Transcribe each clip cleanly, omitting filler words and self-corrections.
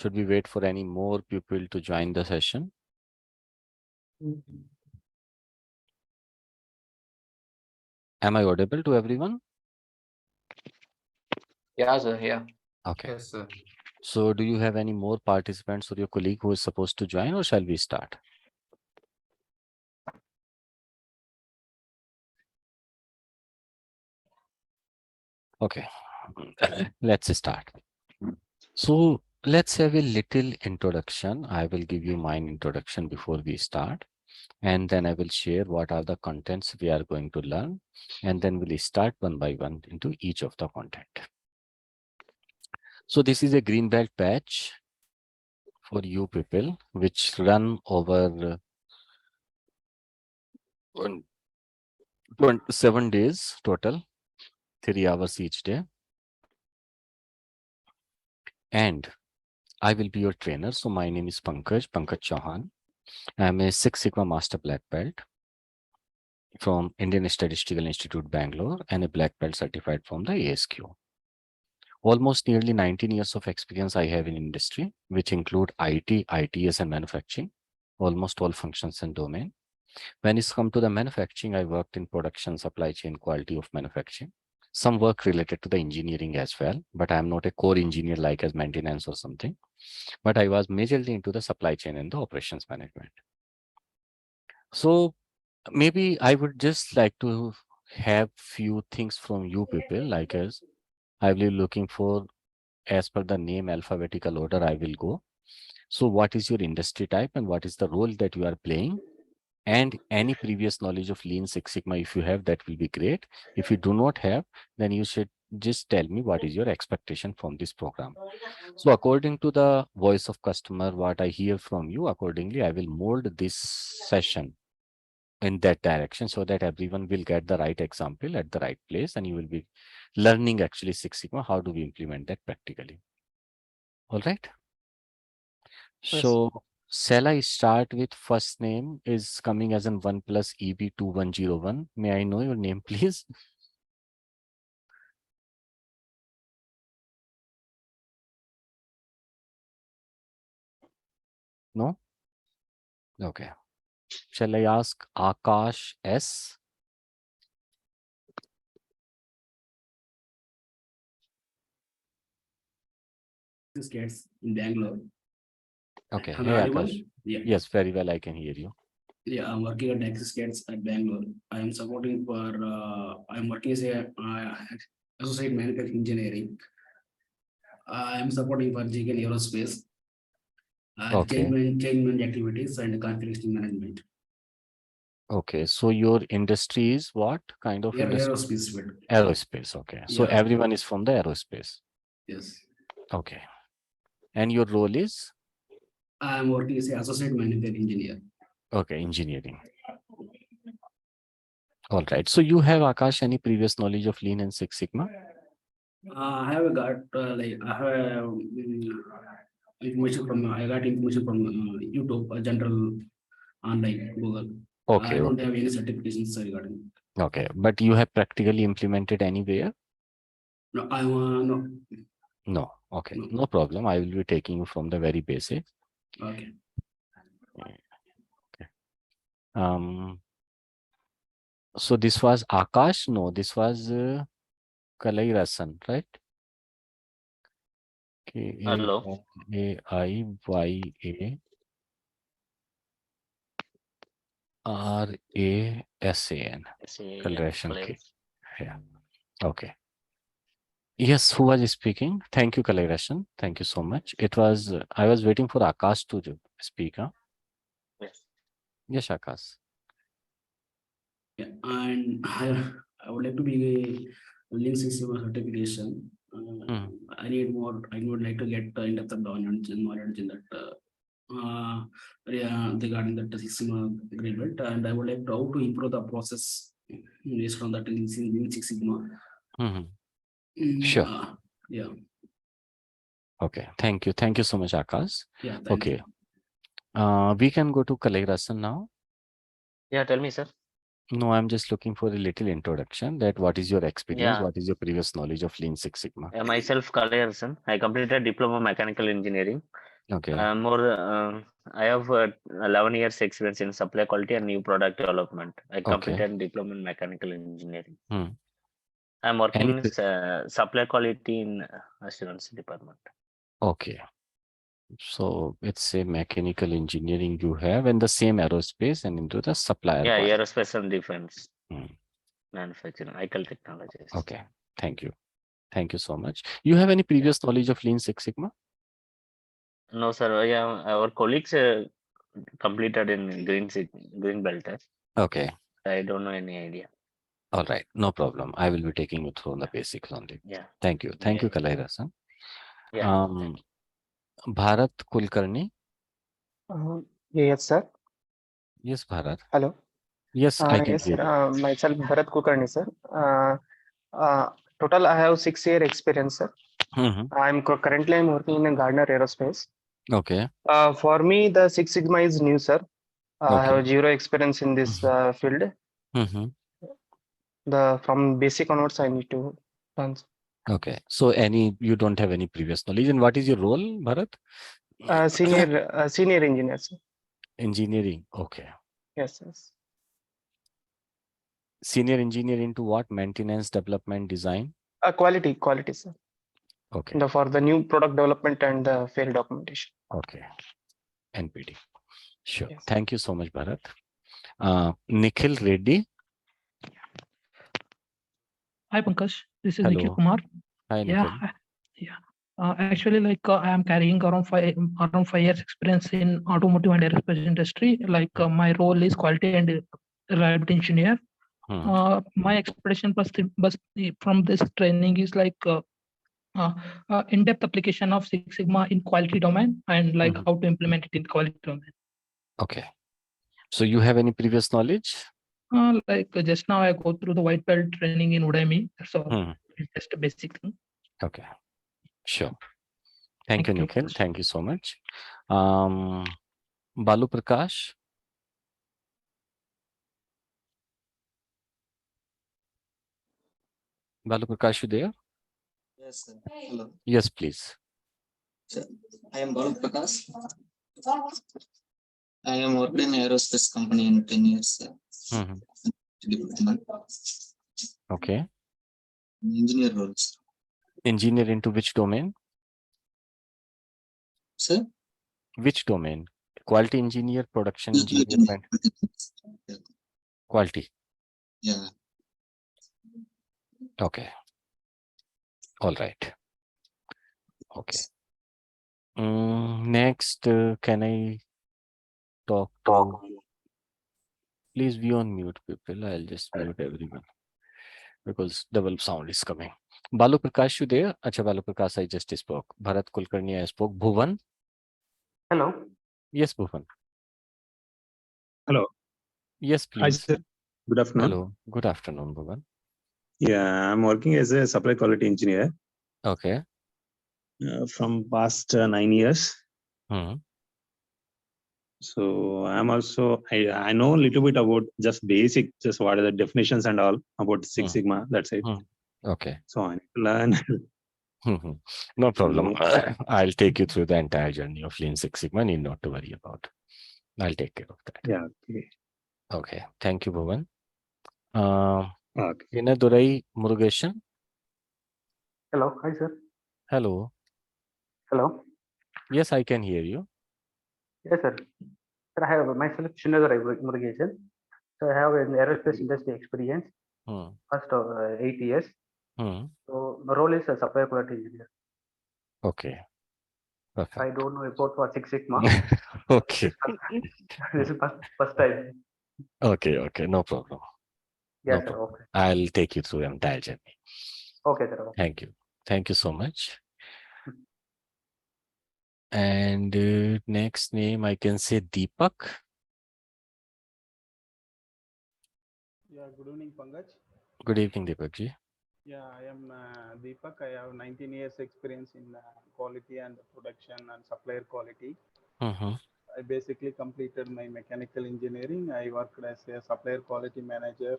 Should we wait for any more people to join the session? Am I audible to everyone? Yeah, sir. Yeah. Okay. Yes, sir. So do you have any more participants or your colleague who is supposed to join, or shall we start? Okay, let's start. So let's have a little introduction. I will give you my introduction before we start, and then I will share what are the contents we are going to learn, and then we'll start one by one into each of the content. So this is a green belt patch for you people, which run over 7 days total, 3 hours each day. And I will be your trainer. So my name is Pankaj Chauhan. I'm a Six Sigma Master Black Belt from Indian Statistical Institute, Bangalore, and a Black Belt certified from the ASQ. Almost nearly 19 years of experience I have in industry, which include IT, ITS, and manufacturing, almost all functions and domain. When it's come to the manufacturing, I worked in production, supply chain, quality of manufacturing. Some work related to the engineering as well, but I'm not a core engineer like as maintenance or something. But I was majorly into the supply chain and the operations management. So maybe I would just like to have few things from you people, like as I will be looking for, as per the name alphabetical order, I will go. So what is your industry type and what is the role that you are playing? And any previous knowledge of Lean Six Sigma, if you have, that will be great. If you do not have, then you should just tell me what is your expectation from this program. So according to the voice of customer, what I hear from you, accordingly, I will mold this session in that direction so that everyone will get the right example at the right place, and you will be learning actually Six Sigma. How do we implement that practically? All right. Yes. So shall I start with first name is coming as in 1 plus EB011. May I know your name, please? No? Okay. Shall I ask Akash S? Gets in Bangalore. Okay. Am Hey, I audible? Akash. Yeah. Yes, very well. I can hear you. Yeah, I'm working at Nexus Gets at Bangalore. I am supporting for. I'm working as a associate manufacturing engineering. I am supporting for GKN Aerospace. Okay. Change management activities and configuration management. Okay. So your industry is what kind of industry? Aerospace field. Aerospace. Okay. So Yeah. everyone is from the aerospace. Yes. Okay. And your role is? I am working as an associate manufacturing engineer. Okay, engineering. All right. So you have, Akash, any previous knowledge of Lean and Six Sigma? I have got I have information from I got information from YouTube, general online Google. I Okay. don't Okay. have any certifications regarding. Okay. But you have practically implemented anywhere? No, I no. No. Okay. No. No problem. I will be taking you from the very basic. Okay. Okay. So this was Akash. No, this was Kalai Rasan, right? Hello. K-A-I-Y-A R-A-S-A-N. Kalrashan K. Yeah. Okay. Yes, who was speaking? Thank you, Kalrashan. Thank you so much. It was, I was waiting for Akash to speak. Huh? Yes. Yes, Akash. Yeah, and I would like to be a Lean Six Sigma certification. I need more. I would like to get in-depth knowledge in that. Regarding the Six Sigma agreement, and I would like to how to improve the process based on that in Six Sigma. Sure. Yeah. Okay. Thank you. Thank you so much, Akash. Yeah. Okay. We can go to Kalai Rasan now. Yeah, tell me, sir. No, I'm just looking for a little introduction that what is your experience? Yeah. What is your previous knowledge of Lean Six Sigma? Myself, Kalayarsan. I completed diploma mechanical engineering Okay. I have 11 years experience in supply quality and new product development. I Okay. completed diploma in mechanical engineering. Hmm. I'm working Any in supply quality in assurance department. Okay. So it's a mechanical engineering you have in the same aerospace and into the supplier Yeah, part. aerospace and defense Hmm. manufacturing, ICAL technologies. Okay. Thank you. Thank you so much. You have any previous knowledge of Lean Six Sigma? No, sir. Yeah, our colleagues completed in green belt. Okay. I don't know any idea. All right. No problem. I will be taking you through the basics only. Yeah. Thank you. Thank Yeah. you, Kalaira sir. Yeah. Bharat Kulkarni. Yes, sir. Yes, Bharat. Hello. Yes, I can Yes, hear sir. you. Myself, Bharat Kulkarni, sir. Total, I have 6 year experience, sir. Currently I'm working in Gardner Aerospace. Okay. For me, the Six Sigma is new, sir. I Okay. have zero experience in this field. From basic onwards, I need to learn. Okay. So you don't have any previous knowledge. And what is your role, Bharat? Senior engineer, sir. Engineering. Okay. Yes, yes. Senior engineer into what? Maintenance, development, design? Quality, sir. Okay. For the new product development and the fail documentation. Okay. NPD. Sure. Yes. Thank you so much, Bharat. Nikhil Reddy. Hi, Pankaj. This is Hello. Nikhil Kumar. Hi, Yeah, Nikhil. yeah. Actually, I am carrying around 5 years experience in automotive and aerospace industry. My role is quality and reliability engineer. My expectation from this training is in-depth application of Six Sigma in quality domain and how to implement it in quality domain. Okay. So you have any previous knowledge? Just now I go through the white belt training in Udemy. So it's just a basic thing. Okay. Sure. Thank you, Nikhil. Thank you so much. Balu Prakash. Balu Prakash, you there? Yes, sir. Hello. Yes, please. Sir, I am Balu Prakash. I am working in aerospace company in 10 years, sir. Department. Okay. Engineer roles. Engineer into which domain? Sir? Which domain? Quality engineer, production engineer, quality. Yeah. Okay. All right. Okay. Next, can I talk to? Please be on mute, people. I'll just mute everyone because double sound is coming. Balu Prakash, you there? Acha, Balu Prakash, I just spoke. Bharat Kulkarni, I spoke. Bhuvan? Hello. Yes, Bhuvan. Hello. Yes, please. Hi, sir. Good afternoon. Hello. Good afternoon, Bhuvan. Yeah, I'm working as a supply quality engineer. Okay. From past 9 years. So I'm also, I know a little bit about just basic, just what are the definitions and all about Six Sigma. That's it. Okay. So I need to learn. No problem. I'll take you through the entire journey of Lean Six Sigma. Need not to worry about. I'll take care of that. Yeah. Okay. Okay. Thank you, Bhuvan. Okay. Inadurai Murugesan. Hello. Hi, sir. Hello. Hello. Yes, I can hear you. Yes, sir. Sir, I have myself Shinadara Murugesan. So I have an aerospace industry experience. First 8 years. So my role is a supply quality engineer. Okay. Perfect. I don't know about what Six Sigma. Okay. This is first time. Okay. Okay. No problem. Yes, No sir. problem. Okay. I'll take you through the entire journey. Okay, sir. Okay. Thank you. Thank you so much. And next name, I can say Deepak. Yeah, good evening, Pankaj. Good evening, Deepak ji. Yeah, I am Deepak. I have 19 years experience in quality and production and supplier quality. I basically completed my mechanical engineering. I worked as a supplier quality manager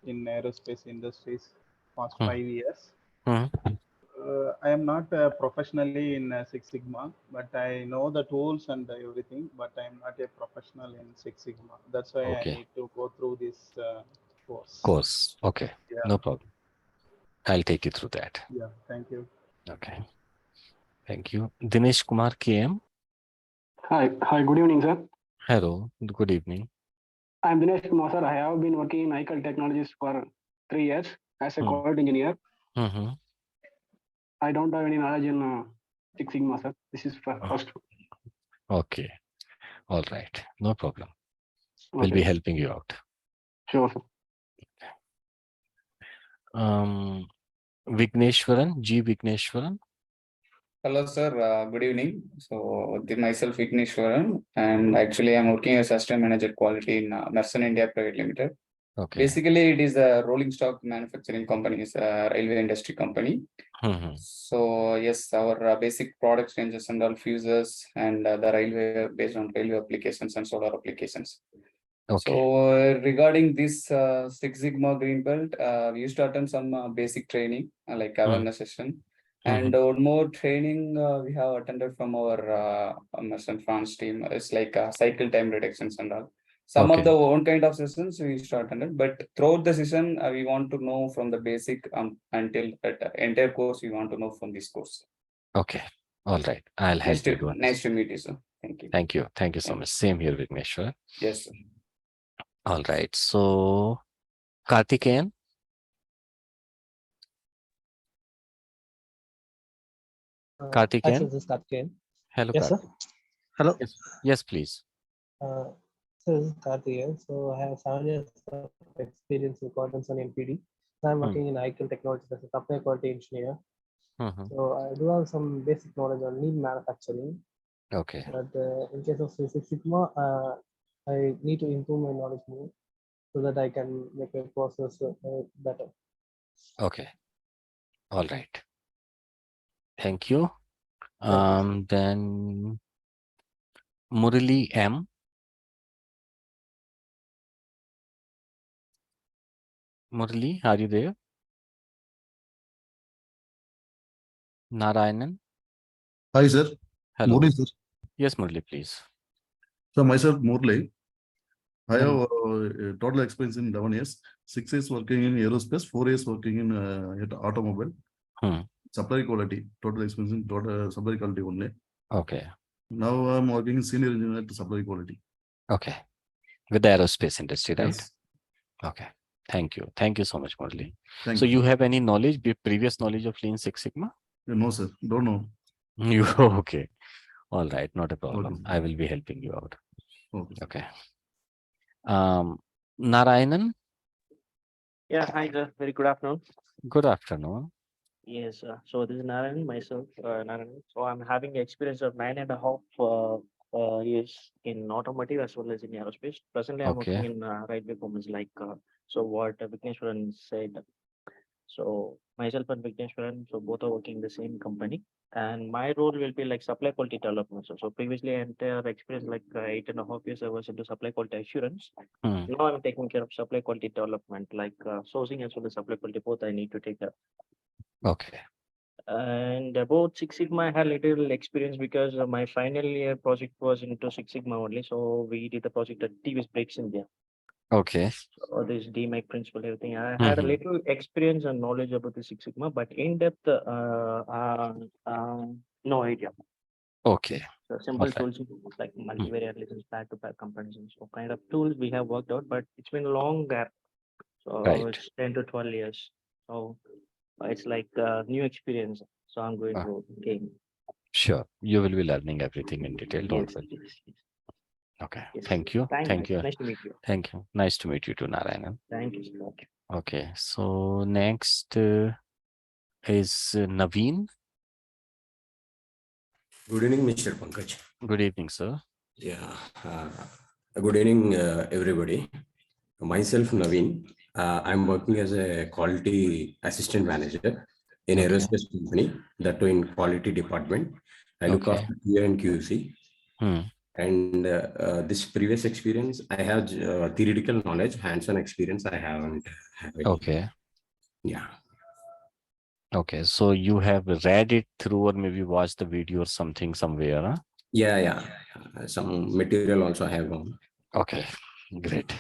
in aerospace industries past 5 years. I am not professionally in Six Sigma, but I know the tools and everything, but I am not a professional in Six Sigma. That's why I need to go through this course. Okay, Yeah. no problem. I'll take you through that. Yeah, thank you. Okay. Thank you. Dinesh Kumar KM. Hi, good evening, sir. Hello, good evening. I'm Dinesh Kumar, sir. I have been working in ICAL Technologies for 3 years as a quality engineer. I don't have any knowledge in Six Sigma, sir. This is first. Okay. All right. No problem. We'll be helping you out. Sure, sir. Vigneshwaran, G. Vigneshwaran. Hello, sir. Good evening. So, myself Vigneshwaran, and actually, I'm working as assistant manager quality in Merson India Private Limited. Okay. Basically, it is a rolling stock manufacturing company, it's a railway industry company. So, yes, our basic products ranges and all fuses and the railway based on railway applications and solar applications. Okay. So, regarding this Six Sigma Green Belt, we used to attend some basic training, like awareness session. And one more training we have attended from our Merson France team. It's like cycle time reductions and all. Some of the own kind of sessions we attended, but throughout the session, we want to know from the basic until entire course, we want to know from this course. Okay. All right. I'll help you. Nice to meet you, sir. Thank you. Thank you. Thank you so much. Same here, Vigneshwar. Yes, sir. All right. So, Karthikeyan. Karthikeyan. This is Karthikeyan. Hello, yes, sir. Hello. Yes, please. So this is Karthikeyan. So I have 7 years of experience in quantum and MPD. So I'm working in ICAL Technologies as a supply quality engineer. So I do have some basic knowledge on lean manufacturing. Okay. But in case of Six Sigma, I need to improve my knowledge more so that I can make a process better. Okay. All right. Thank you. Then Murali M. Murali, are you there? Narayanan. Hi, sir. Hello. Murli, sir. Yes, Murali, please. So myself, Murli. I have total experience in 11 years. 6 years working in aerospace, 4 years working in automobile. Supply quality, total experience in total supply quality only. Okay. Now I'm working in senior engineer to supply quality. Okay. With the aerospace industry, right? Yes. Okay. Thank you. Thank you so much, Murali. Thank so you. You have any knowledge, previous knowledge of Lean Six Sigma? No, sir. Don't know. You okay. All right. Not a problem. Okay. I will be helping you out. Okay. Narayanan. Yeah, hi, sir. Very good afternoon. Good afternoon. Yes, so this is Narayan, myself, Narayan. So I'm having experience of 9.5 years in automotive as well as in aerospace. Presently, I'm working in railway performance, like so what Vigneshwaran said. So myself and Vigneshwaran, so both are working in the same company, and my role will be like supply quality development. So previously, entire experience like 8.5 years, I was into supply quality assurance. Now I'm taking care of supply quality development, like sourcing as well as supply quality. Both I need to take care. Okay. And about Six Sigma, I had little experience because my final year project was into Six Sigma only. So we did the project at TVS Brakes India. Okay. So this DMAC principle, everything. I had a little experience and knowledge about the Six Sigma, but in depth, no idea. Okay. So simple tools like multivariate lessons, back-to-back comparisons. So kind of tools we have worked out, but it's been a long gap. So it's 10 to 12 years. So it's like a new experience. So I'm going to gain. Sure. You will be learning everything in detail. Don't worry. Yes. Okay. Thank you. Thank you. Nice to meet you. Thank you. Nice to meet you too, Narayanan. Thank you, sir. Okay. So next is Naveen. Good evening, Mr. Pankaj. Good evening, sir. Yeah. Good evening, everybody. Myself, Naveen. I'm working as a quality assistant manager in aerospace company, that too in quality department. I look after QA and QC. And this previous experience, I have theoretical knowledge, hands-on experience I haven't. Okay. Yeah. Okay, so you have read it through or maybe watched the video or something somewhere, huh? Yeah. Some material also I have on. Okay, great.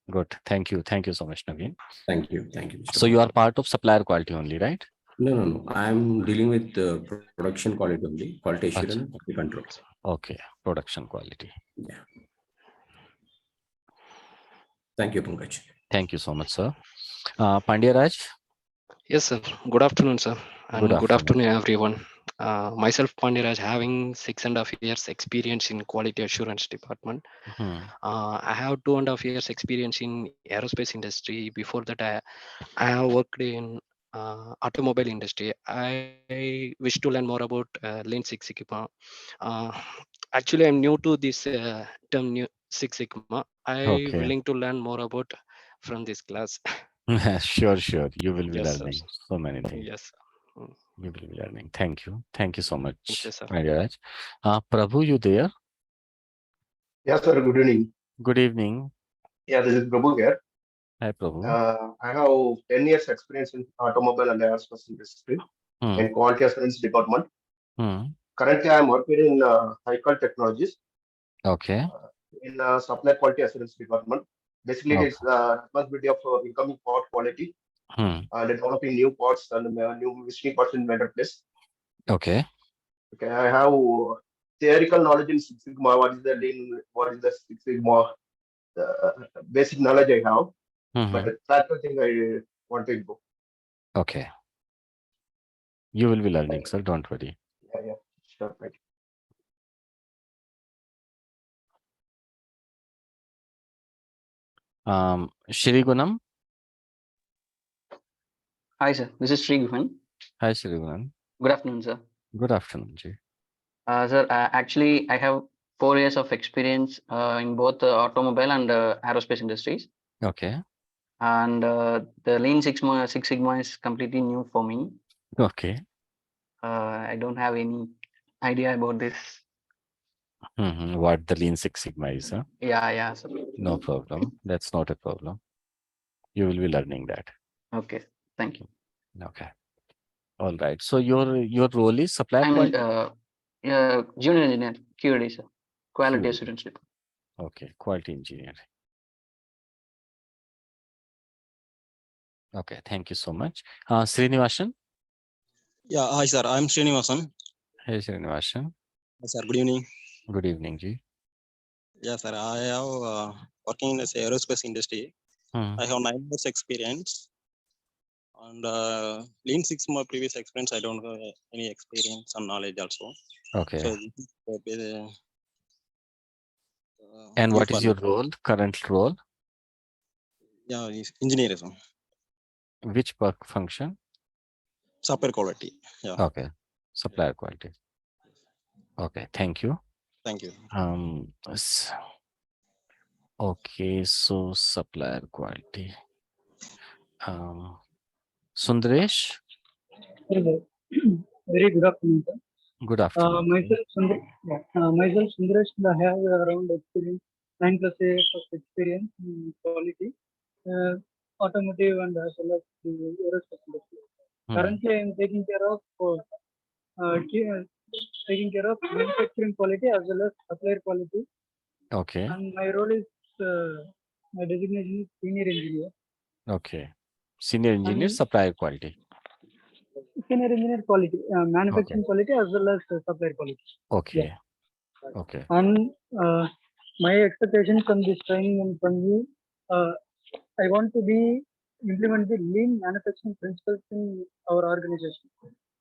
Good. Thank you so much, Naveen. Thank you, Mr. So you are part of supplier quality only, right? No. I'm dealing with production quality only, quality assurance, quality control. Okay, production quality. Yeah. Thank you, Pankaj. Thank you so much, sir. Pandya Raj? Yes, sir. Good afternoon, sir. And good afternoon, everyone. Myself, Pandiraj, having 6.5 years experience in quality assurance department. I have 2.5 years experience in aerospace industry. Before that, I have worked in automobile industry. I wish to learn more about Lean Six Sigma. Actually, I'm new to this term, new Six Sigma. I willing to learn more about from this class. Sure. You will be Yes, learning sir. so many things. Yes. You will be learning. Thank you so much. Thank you, sir. Raj. Prabhu, you there? Yes, sir. Good evening. Good evening. Yeah, this is Prabhu here. Hi, Prabhu. I have 10 years experience in automobile and aerospace industry in quality assurance department. Currently, I am working in Cycle Technologies. Okay. In supply quality assurance department. Basically, it is the responsibility of incoming part quality and developing new parts and new machining parts in vendor place. Okay. I have theoretical knowledge in Six Sigma. What is the Lean? What is the Six Sigma? Basic knowledge I have, but that's the thing I want to improve. Okay. You will be learning, sir. Don't worry. Yeah. Sure. Thank you. Shri Gunam. Hi, sir. This is Sri Guhan. Hi, Shri Gunam. Good afternoon, sir. Good afternoon, Ji. Sir, actually, I have 4 years of experience in both automobile and aerospace industries. Okay. And the Lean Six Sigma is completely new for me. Okay. I don't have any idea about this. What the Lean Six Sigma is, huh? Yeah, sir. No problem. That's not a problem. You will be learning that. Okay. Thank you. Okay. All right. So your role is supplier quality? Junior engineer, QAD, sir. Quality assurance department. Okay. Quality engineer. Okay. Thank you so much. Srinivasan? Yeah. Hi, sir. I'm Srinivasan. Hey, Srinivasan. Hi, sir. Good evening. Good evening, Ji. Yeah, sir. I have working in the aerospace industry. I have 9 years experience. And Lean Six Sigma previous experience, I don't have any experience and knowledge also. Okay. So, and what is your role, current role? Yeah, engineer. Which work function? Supplier quality. Yeah. Okay. Supplier quality. Okay. Thank you. Thank you. Okay. So supplier quality. Sundaresh? Very good afternoon, sir. Good afternoon. Myself, Sundaresh, I have around experience, 9+ years of experience in quality, automotive and as well as the aerospace industry. Currently, I am taking care of manufacturing quality as well as supplier quality. Okay. And my role is, my designation is senior engineer. Okay. Senior engineer, supplier quality. Senior engineer quality, manufacturing quality as well as supplier quality. Okay. Yeah. Okay. And my expectation from this training and from you, I want to implement the lean manufacturing principles in our organization.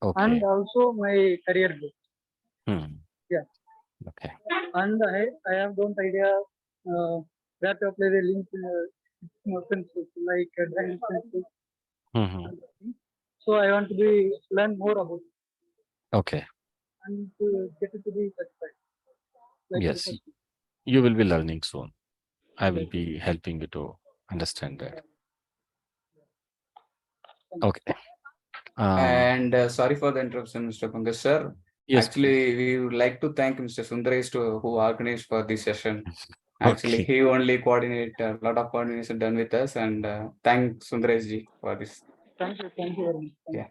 Okay. And also my career goal. Yeah. Okay. And I don't idea where to apply the lean principles like design principles. So I want to learn more about it. Okay. And to get it to be satisfied. Like yes. You will be learning soon. I will be helping you to understand that. Okay. And sorry for the interruption, Mr. Pankaj, sir. Yes, actually, we would like to thank Mr. Sundaresh who organized for this session. Actually, he only coordinated a lot of coordination done with us, and thank Sundaresh ji for this. Thank you very much. Yeah.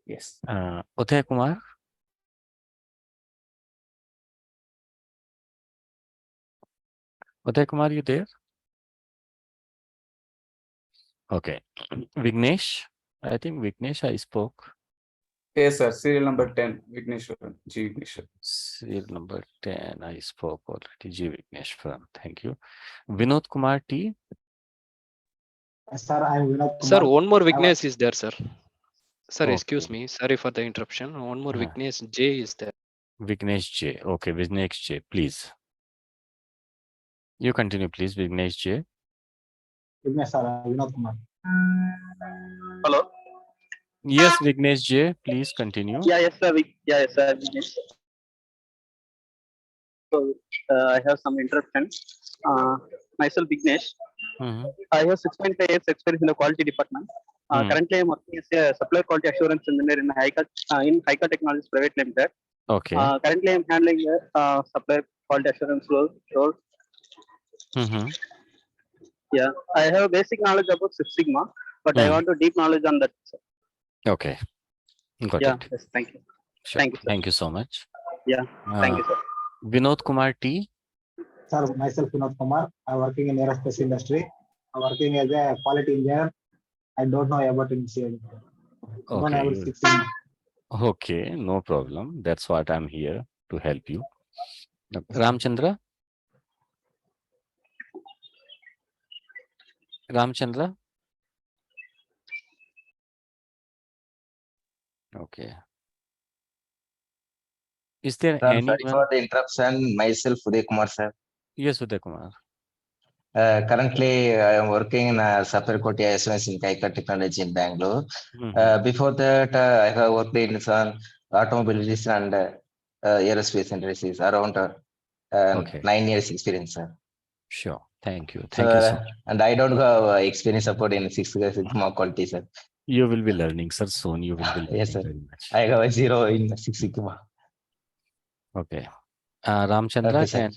Yes. Uday Kumar. Uday Kumar, you there? Okay. Vignesh, I think Vignesh, I spoke. Yes, sir. Serial number 10, Vigneshwaran. G. Vigneshwaran. Serial number 10, I spoke already. G. Vigneshwaran. Thank you. Vinod Kumar T. Sir, I'm Vinod Sir, Kumar. one more Vignesh is there, sir. Sir, Okay. excuse me. Sorry for the interruption. One more Vignesh J is there. Vignesh J. Okay, Vignesh J, please. You continue, please, Vignesh J. Vignesh, sir, Vinod Kumar. Hello. Yes, Vignesh J, please continue. Yes, sir. Yes, sir. Vignesh. So, I have some interruption. Myself, Vignesh. I have 6.5 years experience in the quality department. Currently, I am working as a supplier quality assurance engineer in Hika Technologies Private Limited. Okay. Currently, I am handling the supplier quality assurance role. Yeah, I have a basic knowledge about Six Sigma, but I want to deep knowledge on that. Okay. Got Yeah. it. Yes. Thank you. Sure. Thank you, sir. Thank you so much. Yeah. Thank you, sir. Vinod Kumar T. Sir, myself Vinod Kumar. I'm working in aerospace industry. I'm working as a quality engineer. I don't know about IMC. Don't have Okay. Six Sigma. Okay, no problem. That's what I'm here to help you. Ramchandra. Ramchandra. Okay. Is there Sir, anyone? sorry for the interruption. Myself, Uday Kumar, sir. Yes, Uday Kumar. Currently, I am working in a supplier quality assurance in Kaika Technology in Bangalore. Before that, I have worked in some automobile industry and aerospace industries around 9 years experience, sir. Sure. Thank you. Thank you so much. And I don't have experience support in Six Sigma quality, sir. You will be learning, sir. Soon you will be learning. Yes, sir. Very much. I have a 0 in Six Sigma. Okay. Ramchandra, Okay, sir.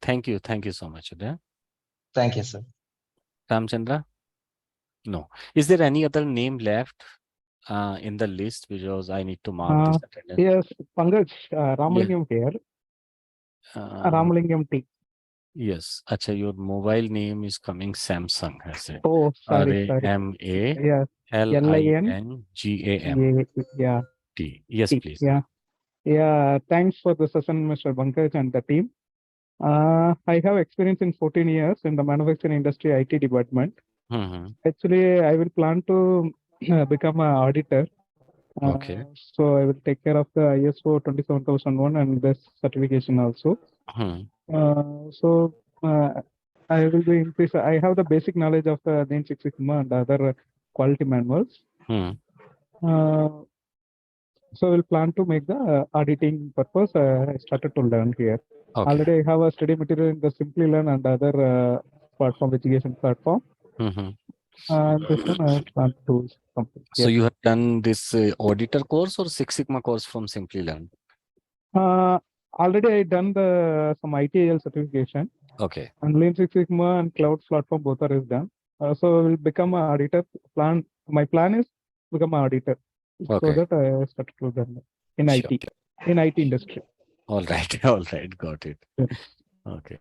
thank you. Thank you so much, Uday. Thank you, sir. Ramchandra? No. Is there any other name left in the list because I need to mark this attendance? Yes, Pankaj, Ramalingam here. Ramalingam T. Yes. Acha, your mobile name is coming Samsung, has it? Oh, sorry. RAMALINGAM. Yeah. T. Yes, please. Yeah. Yeah. Thanks for the session, Mr. Pankaj and the team. I have experience in 14 years in the manufacturing industry IT department. Actually, I will plan to become an auditor. Okay. So I will take care of the ISO 27001 and this certification also. I will be increased. I have the basic knowledge of the Lean Six Sigma and other quality manuals. So we'll plan to make the auditing purpose. I started to learn here. Okay. Already I have a study material in the Simply Learn and other platform, education platform. This one I plan to complete. So you have done this auditor course or Six Sigma course from Simply Learn? Already I done the some ITIL certification. Okay. And Lean Six Sigma and Cloud Platform both are is done. So I will become an auditor. My plan is become an auditor. Okay. So that I started to learn in IT, in IT industry. All right. All right. Got it. Okay.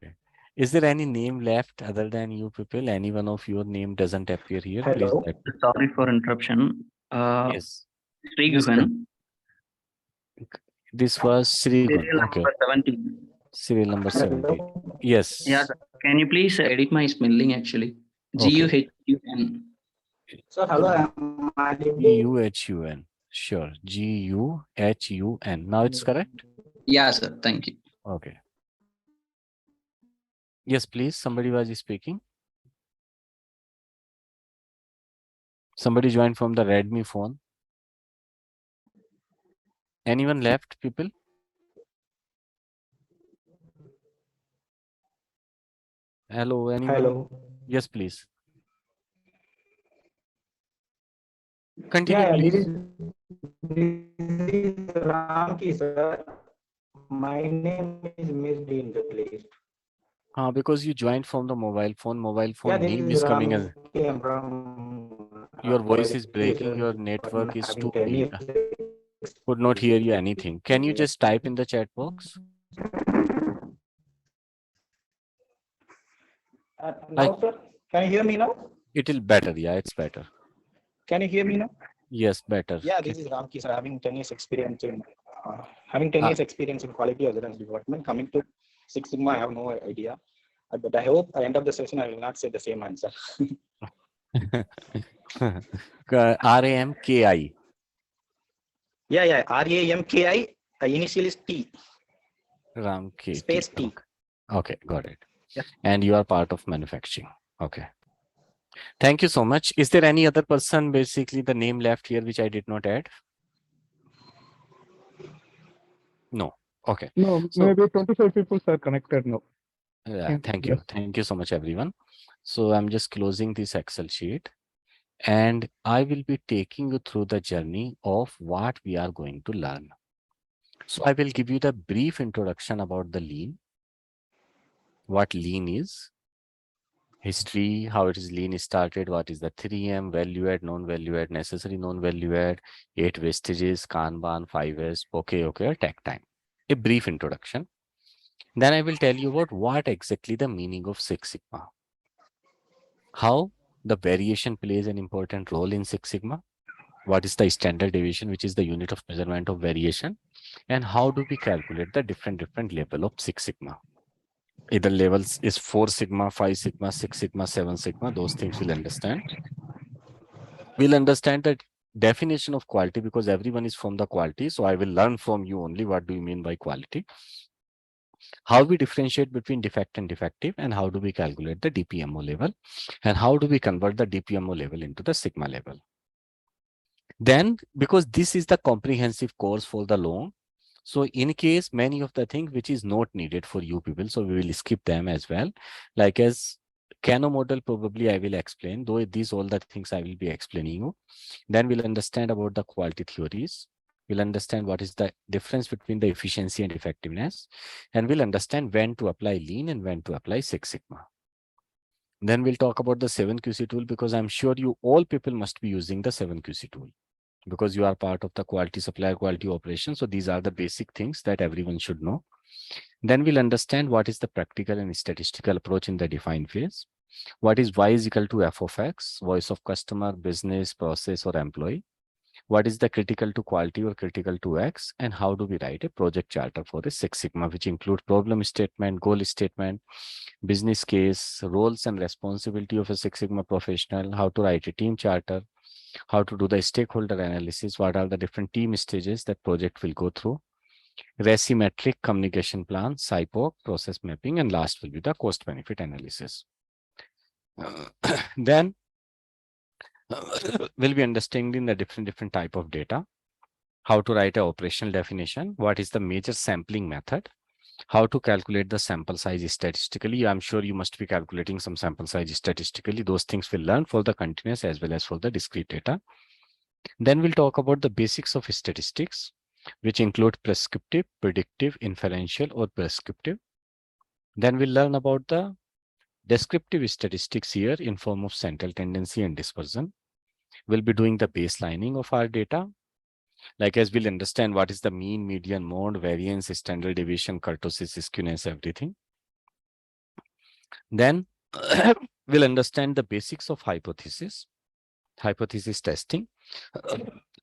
Is there any name left other than you people? Any one of your name doesn't appear here? Hello. Please. Sorry for interruption. Yes. Srigagan. This was Srigun. Serial Okay. number 17. Serial number 17. Yes. Yeah, sir. Can you please edit my spelling actually? Okay. GUHUN. So hello, GUHUN. Sure. GUHUN. Now it's correct? Yeah, sir. Thank you. Okay. Yes, please. Somebody was speaking. Somebody joined from the Redmi phone. Anyone left, people? Hello, anyone? Hello. Yes, please. Continue, Yeah, please. this is Ramki, sir. My name is missed in the list. Because you joined from the mobile phone. Mobile Yeah, phone this name is is coming as Ram. I'm from your voice is breaking. education Your department, network is having too 10 weak. years Could not hear you anything. Can you just type in the chat box? Now, sir, can you hear me now? It'll better. Yeah, it's better. Can you hear me now? Yes, better. Yeah, this is Ram sir, having 10 years experience in quality assurance department. Coming to Six Sigma, I have no idea. But I hope at the end of the session, I will not say the same answer. RAMKI. Yeah, RAMKI. Initial is T. RAMKI. Space T. Okay, got it. Yeah. And you are part of manufacturing. Okay. Thank you so much. Is there any other person, basically the name left here, which I did not add? No. Okay. No, so, maybe 25 people are connected now. Yeah, thank you. Thank you so much, everyone. So I'm just closing this Excel sheet and I will be taking you through the journey of what we are going to learn. So I will give you the brief introduction about the lean, what lean is, history, how it is lean started, what is the 3M, value add, non-value add, necessary non-value add, 8 wastages, Kanban, 5S, okay, tech time. A brief introduction. Then I will tell you about what exactly the meaning of Six Sigma, how the variation plays an important role in Six Sigma, what is the standard deviation, which is the unit of measurement of variation, and how do we calculate the different level of Six Sigma. Either levels is 4 Sigma, 5 Sigma, 6 Sigma, 7 Sigma, those things we'll understand. We'll understand that definition of quality because everyone is from the quality. So I will learn from you only what do you mean by quality. How we differentiate between defect and defective, and how do we calculate the DPMO level, and how do we convert the DPMO level into the Sigma level. Then, because this is the comprehensive course for the long, so in case many of the things which is not needed for you people, so we will skip them as well. Like as Kano model, probably I will explain, though these all the things I will be explaining you. Then we'll understand about the quality theories. We'll understand what is the difference between the efficiency and effectiveness. And we'll understand when to apply lean and when to apply Six Sigma. Then we'll talk about the 7QC tool because I'm sure you all people must be using the 7QC tool because you are part of the quality supplier quality operation. So these are the basic things that everyone should know. Then we'll understand what is the practical and statistical approach in the define phase. What is Y is equal to F of X, voice of customer, business, process, or employee. What is the critical to quality or critical to X, and how do we write a project charter for the Six Sigma, which include problem statement, goal statement, business case, roles and responsibility of a Six Sigma professional, how to write a team charter, how to do the stakeholder analysis, what are the different team stages that project will go through, recimetric communication plan, SIPOC, process mapping, and last will be the cost benefit analysis. Then we'll be understanding the different type of data, how to write an operational definition, what is the major sampling method, how to calculate the sample size statistically. I'm sure you must be calculating some sample size statistically. Those things we'll learn for the continuous as well as for the discrete data. Then we'll talk about the basics of statistics, which include prescriptive, predictive, inferential, or prescriptive. Then we'll learn about the descriptive statistics here in form of central tendency and dispersion. We'll be doing the baselining of our data. Like as we'll understand what is the mean, median, mode, variance, standard deviation, kurtosis, skewness, everything. Then we'll understand the basics of hypothesis testing.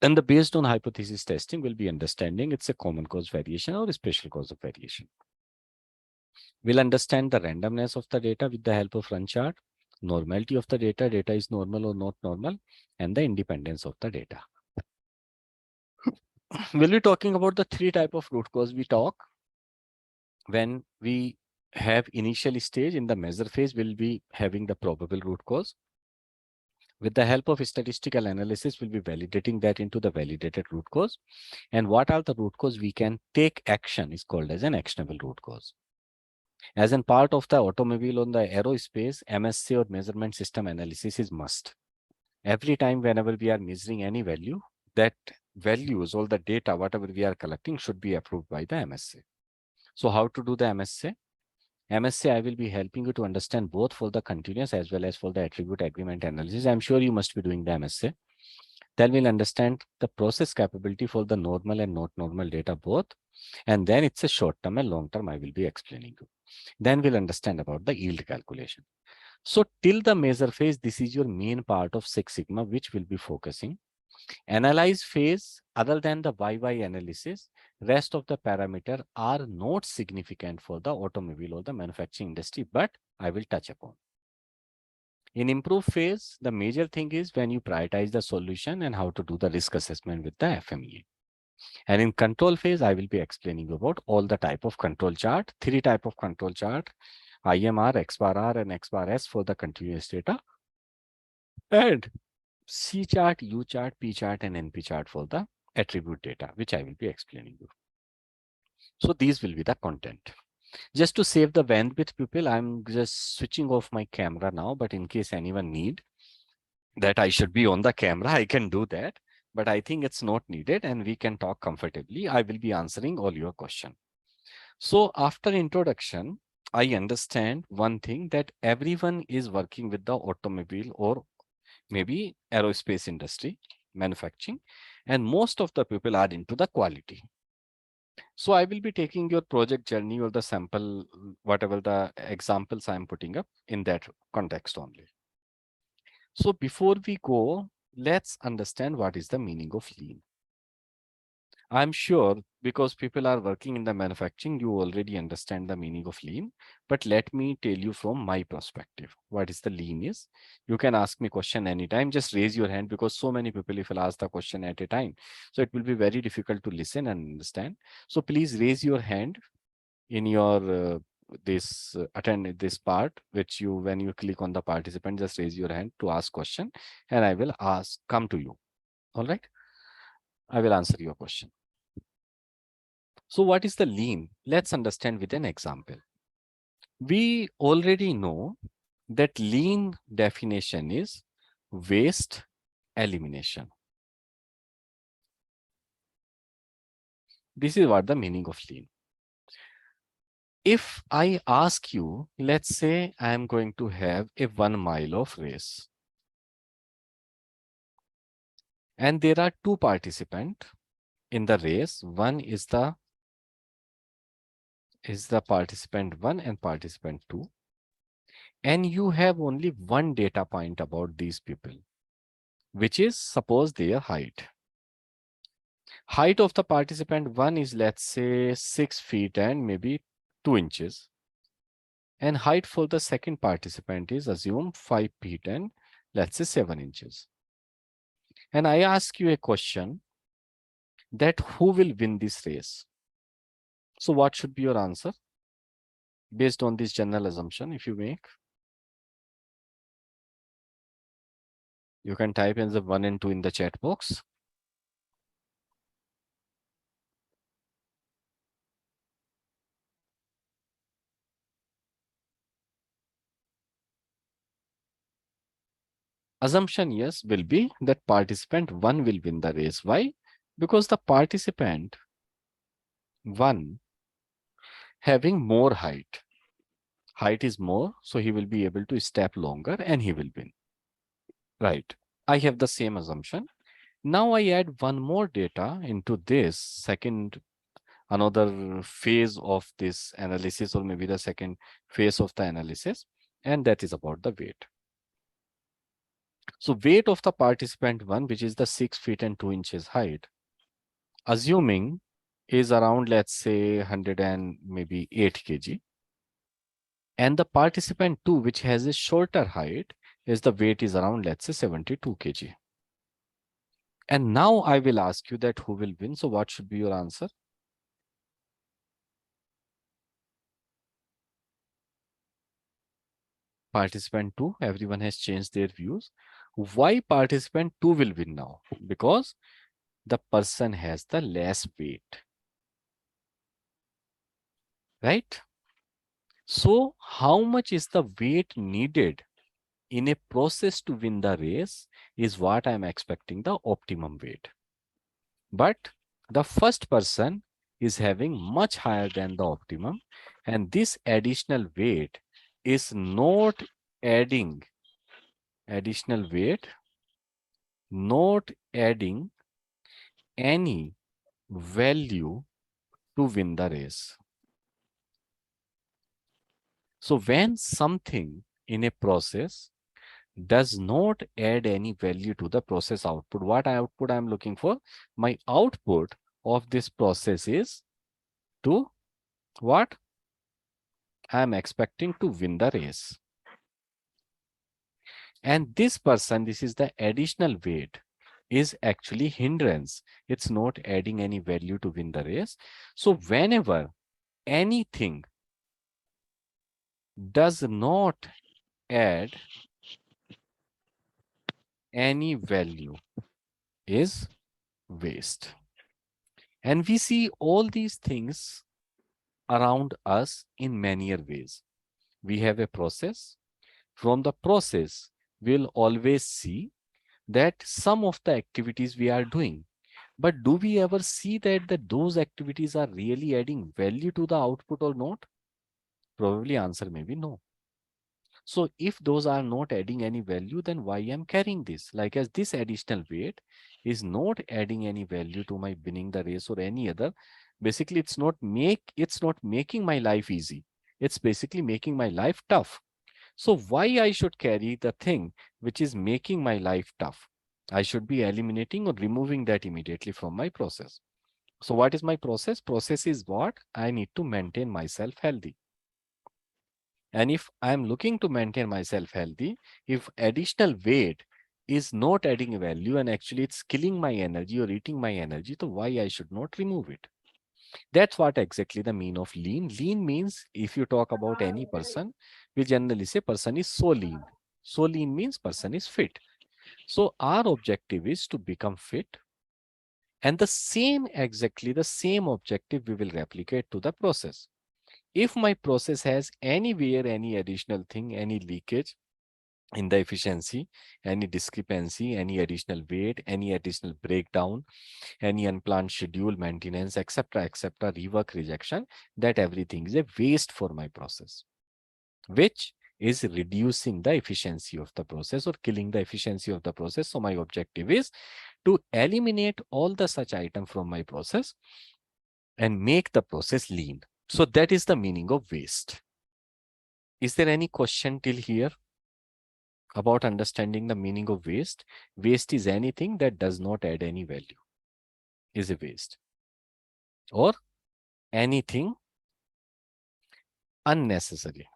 And the based on hypothesis testing, we'll be understanding it's a common cause variation or a special cause of variation. We'll understand the randomness of the data with the help of run chart, normality of the data is normal or not normal, and the independence of the data. We'll be talking about the 3 types of root cause we talk. When we have initial stage in the measure phase, we'll be having the probable root cause. With the help of statistical analysis, we'll be validating that into the validated root cause. And what are the root cause we can take action is called as an actionable root cause. As in part of the automobile on the aerospace, MSC or measurement system analysis is must. Every time whenever we are measuring any value, that values, all the data, whatever we are collecting should be approved by the MSC. So how to do the MSC? MSA, I will be helping you to understand both for the continuous as well as for the attribute agreement analysis. I'm sure you must be doing the MSA. Then we'll understand the process capability for the normal and not normal data both. And then it's a short term and long term I will be explaining you. Then we'll understand about the yield calculation. So till the measure phase, this is your main part of Six Sigma, which will be focusing. Analyze phase, other than the YY analysis, rest of the parameter are not significant for the automobile or the manufacturing industry, but I will touch upon. In improve phase, the major thing is when you prioritize the solution and how to do the risk assessment with the FMEA. And in control phase, I will be explaining about all the type of control chart, 3 type of control chart, IMR, X bar R and X bar S for the continuous data, and C chart, U chart, P chart and NP chart for the attribute data, which I will be explaining you. So these will be the content. Just to save the bandwidth, people, I'm just switching off my camera now, but in case anyone need that I should be on the camera, I can do that, but I think it's not needed and we can talk comfortably. I will be answering all your questions. So after introduction, I understand one thing, that everyone is working with the automobile or maybe aerospace industry, manufacturing, and most of the people are into the quality. So I will be taking your project journey or the sample, whatever the examples I'm putting up in that context only. So before we go, let's understand what is the meaning of lean. I'm sure because people are working in the manufacturing, you already understand the meaning of lean, but let me tell you from my perspective, what is the lean is. You can ask me question anytime, just raise your hand, because so many people, if I'll ask the question at a time, so it will be very difficult to listen and understand. So please raise your hand in your attend this part, which you, when you click on the participant, just raise your hand to ask question and I will come to you. All right, I will answer your question. So what is the lean? Let's understand with an example. We already know that lean definition is waste elimination. This is what the meaning of lean. If I ask you, let's say I am going to have a 1 mile of race, and there are 2 participants in the race. One is the participant 1 and participant 2. And you have only one data point about these people, which is suppose their height. Height of the participant 1 is, let's say, 6 feet and maybe 2 inches. And height for the second participant is, assume, 5 feet and let's say 7 inches. And I ask you a question that who will win this race? So what should be your answer based on this general assumption? If you make, you can type in the 1 and 2 in the chat box. Assumption, yes, will be that participant 1 will win the race. Why? Because the participant 1 having more height. Height is more, so he will be able to step longer and he will win. Right. I have the same assumption. Now I add one more data into this another phase of this analysis, or maybe the second phase of the analysis, and that is about the weight. So weight of the participant 1, which is the 6 feet and 2 inches height, assuming is around, let's say, 100 and maybe 8 kg. And the participant 2, which has a shorter height, is the weight is around, let's say, 72 kg. And now I will ask you that who will win. So what should be your answer? Participant 2, everyone has changed their views. Why participant 2 will win now? Because the person has the less weight. Right? So how much is the weight needed in a process to win the race is what I'm expecting the optimum weight. But the first person is having much higher than the optimum, and this additional weight is not adding additional weight, not adding any value to win the race. So when something in a process does not add any value to the process output, what output I'm looking for? My output of this process is to what? I'm expecting to win the race. And this person, this is the additional weight, is actually hindrance. It's not adding any value to win the race. So whenever anything does not add any value is waste. And we see all these things around us in many ways. We have a process. From the process, we'll always see that some of the activities we are doing. But do we ever see that those activities are really adding value to the output or not? Probably answer may be no. So if those are not adding any value, then why I'm carrying this? Like as this additional weight is not adding any value to my winning the race or any other. Basically, it's not making my life easy. It's basically making my life tough. So why I should carry the thing which is making my life tough? I should be eliminating or removing that immediately from my process. So what is my process? Process is what? I need to maintain myself healthy. And if I'm looking to maintain myself healthy, if additional weight is not adding value and actually it's killing my energy or eating my energy, so why I should not remove it? That's what exactly the mean of lean. Lean means if you talk about any person, we generally say person is so lean. So lean means person is fit. So our objective is to become fit. And exactly the same objective we will replicate to the process. If my process has anywhere any additional thing, any leakage in the efficiency, any discrepancy, any additional weight, any additional breakdown, any unplanned schedule maintenance, etc., rework, rejection, that everything is a waste for my process, which is reducing the efficiency of the process or killing the efficiency of the process. So my objective is to eliminate all the such item from my process and make the process lean. So that is the meaning of waste. Is there any question till here about understanding the meaning of waste? Waste is anything that does not add any value, is a waste. Or anything unnecessary.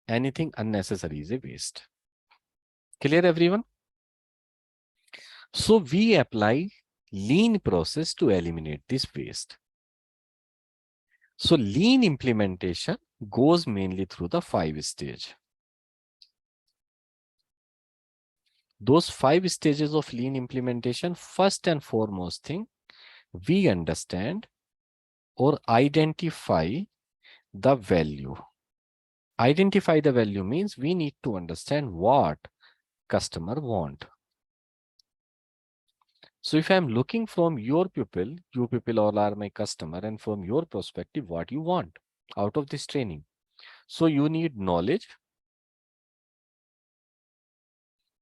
Anything unnecessary is a waste. Clear, everyone? So we apply lean process to eliminate this waste. So lean implementation goes mainly through the 5 stages. Those 5 stages of lean implementation, first and foremost thing, we understand or identify the value. Identify the value means we need to understand what customer want. So if I'm looking from your pupil, you people all are my customer, and from your perspective, what you want out of this training. So you need knowledge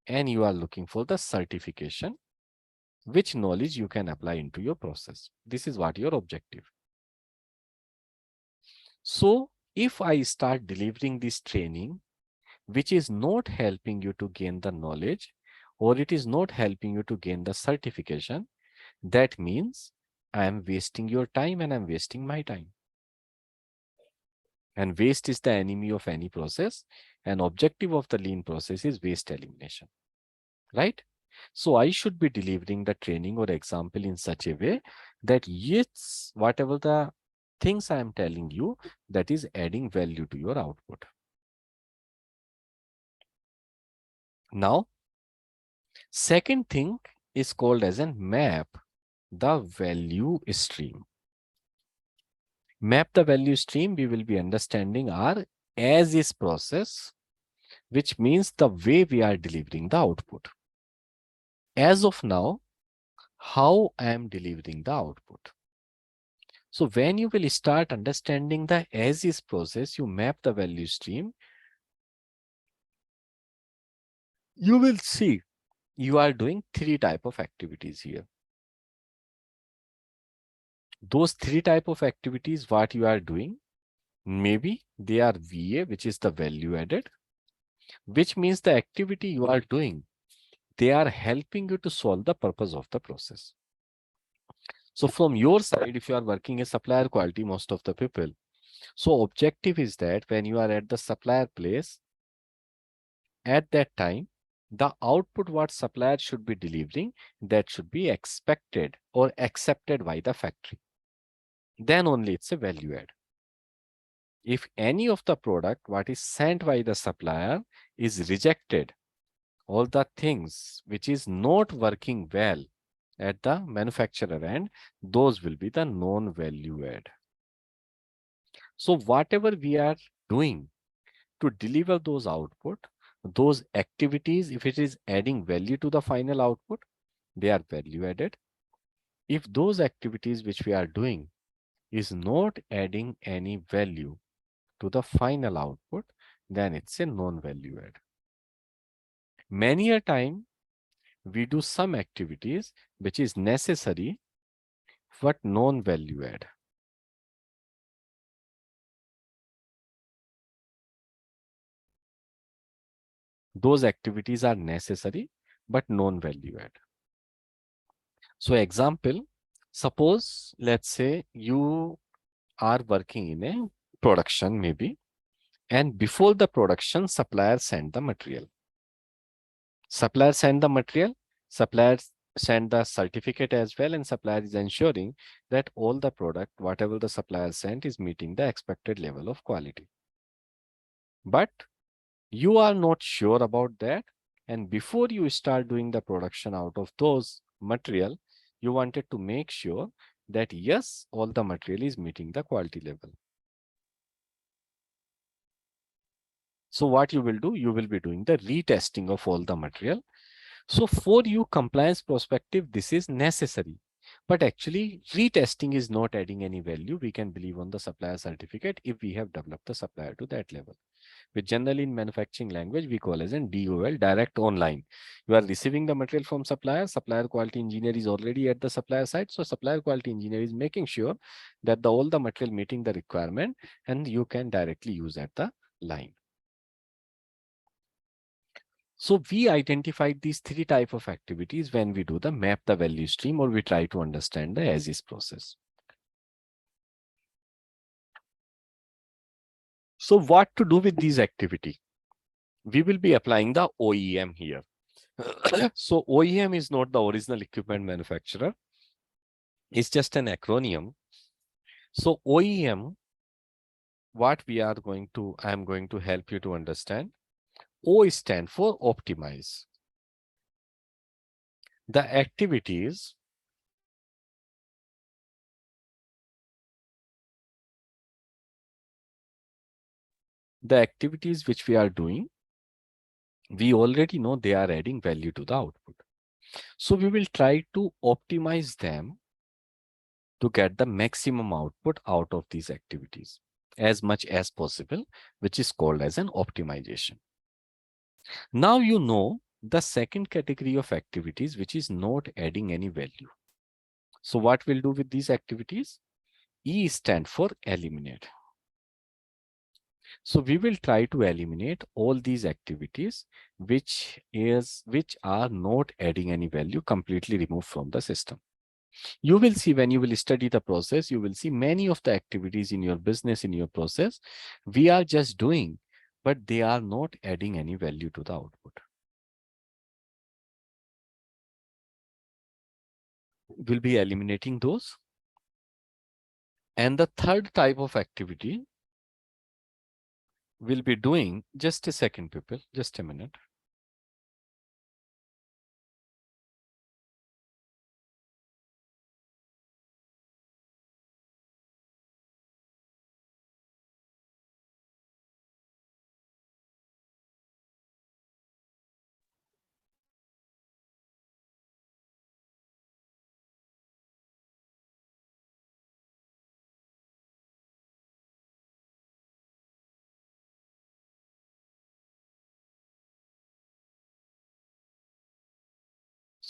and you are looking for the certification, which knowledge you can apply into your process. This is what your objective. So if I start delivering this training, which is not helping you to gain the knowledge, or it is not helping you to gain the certification, that means I am wasting your time and I'm wasting my time. And waste is the enemy of any process. And objective of the lean process is waste elimination, right? So I should be delivering the training or example in such a way that yes, whatever the things I am telling you, that is adding value to your output. Now, second thing is called as a map the value stream. Map the value stream, we will be understanding our as is process, which means the way we are delivering the output. as of now, how I am delivering the output. So when you will start understanding the as is process, you map the value stream, you will see you are doing 3 type of activities here. Those 3 type of activities, what you are doing, maybe they are VA, which is the value added, which means the activity you are doing, they are helping you to solve the purpose of the process. So from your side, if you are working as supplier quality, most of the people, so objective is that when you are at the supplier place, at that time, the output what supplier should be delivering, that should be expected or accepted by the factory. Then only it's a value add. If any of the product what is sent by the supplier is rejected, all the things which is not working well at the manufacturer end, those will be the non-value add. So whatever we are doing to deliver those output, those activities, if it is adding value to the final output, they are value added. If those activities which we are doing is not adding any value to the final output, then it's a non-value add. Many a time we do some activities which is necessary but non-value add. Those activities are necessary but non-value add. So example, suppose let's say you are working in a production maybe, and before the production supplier send the material. Supplier send the material, supplier send the certificate as well, and supplier is ensuring that all the product, whatever the supplier sent, is meeting the expected level of quality. But you are not sure about that, and before you start doing the production out of those material, you wanted to make sure that yes, all the material is meeting the quality level. So what you will do, you will be doing the retesting of all the material. So for you compliance perspective, this is necessary, but actually retesting is not adding any value. We can believe on the supplier certificate if we have developed the supplier to that level, which generally in manufacturing language we call as an DOL, direct online. You are receiving the material from supplier, supplier quality engineer is already at the supplier side. So supplier quality engineer is making sure that all the material meeting the requirement, and you can directly use at the line. So we identified these 3 types of activities when we do the map the value stream, or we try to understand the as is process. So what to do with these activity? We will be applying the OEM here. So OEM is not the original equipment manufacturer. It's just an acronym. So OEM, what we are going to, I'm going to help you to understand. O stand for optimize. The activities which we are doing, we already know they are adding value to the output. So we will try to optimize them to get the maximum output out of these activities as much as possible, which is called as an optimization. Now you know the second category of activities which is not adding any value. So what we'll do with these activities? E stand for eliminate. So we will try to eliminate all these activities which are not adding any value, completely removed from the system. You will see when you will study the process, you will see many of the activities in your business, in your process, we are just doing, but they are not adding any value to the output. We'll be eliminating those. And the third type of activity we'll be doing, just a second, people, just a minute.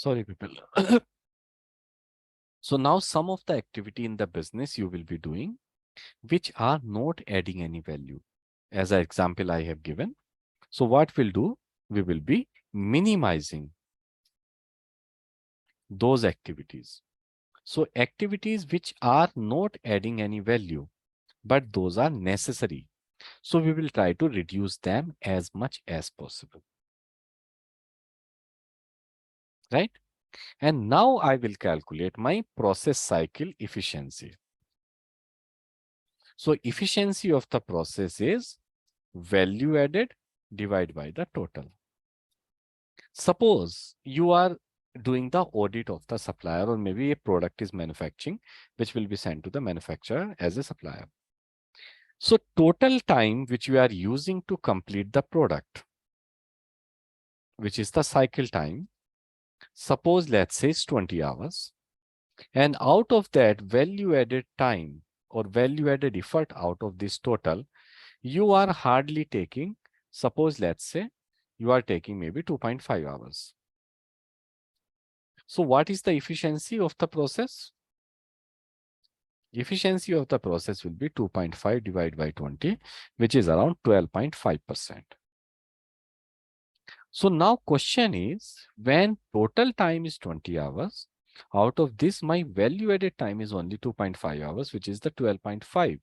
Sorry, people. So now some of the activity in the business you will be doing, which are not adding any value. As an example I have given. So what we'll do, we will be minimizing those activities. So activities which are not adding any value, but those are necessary. So we will try to reduce them as much as possible. Right? And now I will calculate my process cycle efficiency. So efficiency of the process is value added divided by the total. Suppose you are doing the audit of the supplier, or maybe a product is manufacturing, which will be sent to the manufacturer as a supplier. So total time which you are using to complete the product, which is the cycle time, suppose let's say it's 20 hours. And out of that value added time or value added effort out of this total, you are hardly taking, suppose let's say you are taking maybe 2.5 hours. So what is the efficiency of the process? Efficiency of the process will be 2.5 divided by 20, which is around 12.5%. So now question is, when total time is 20 hours, out of this my value added time is only 2.5 hours, which is the 12.5%.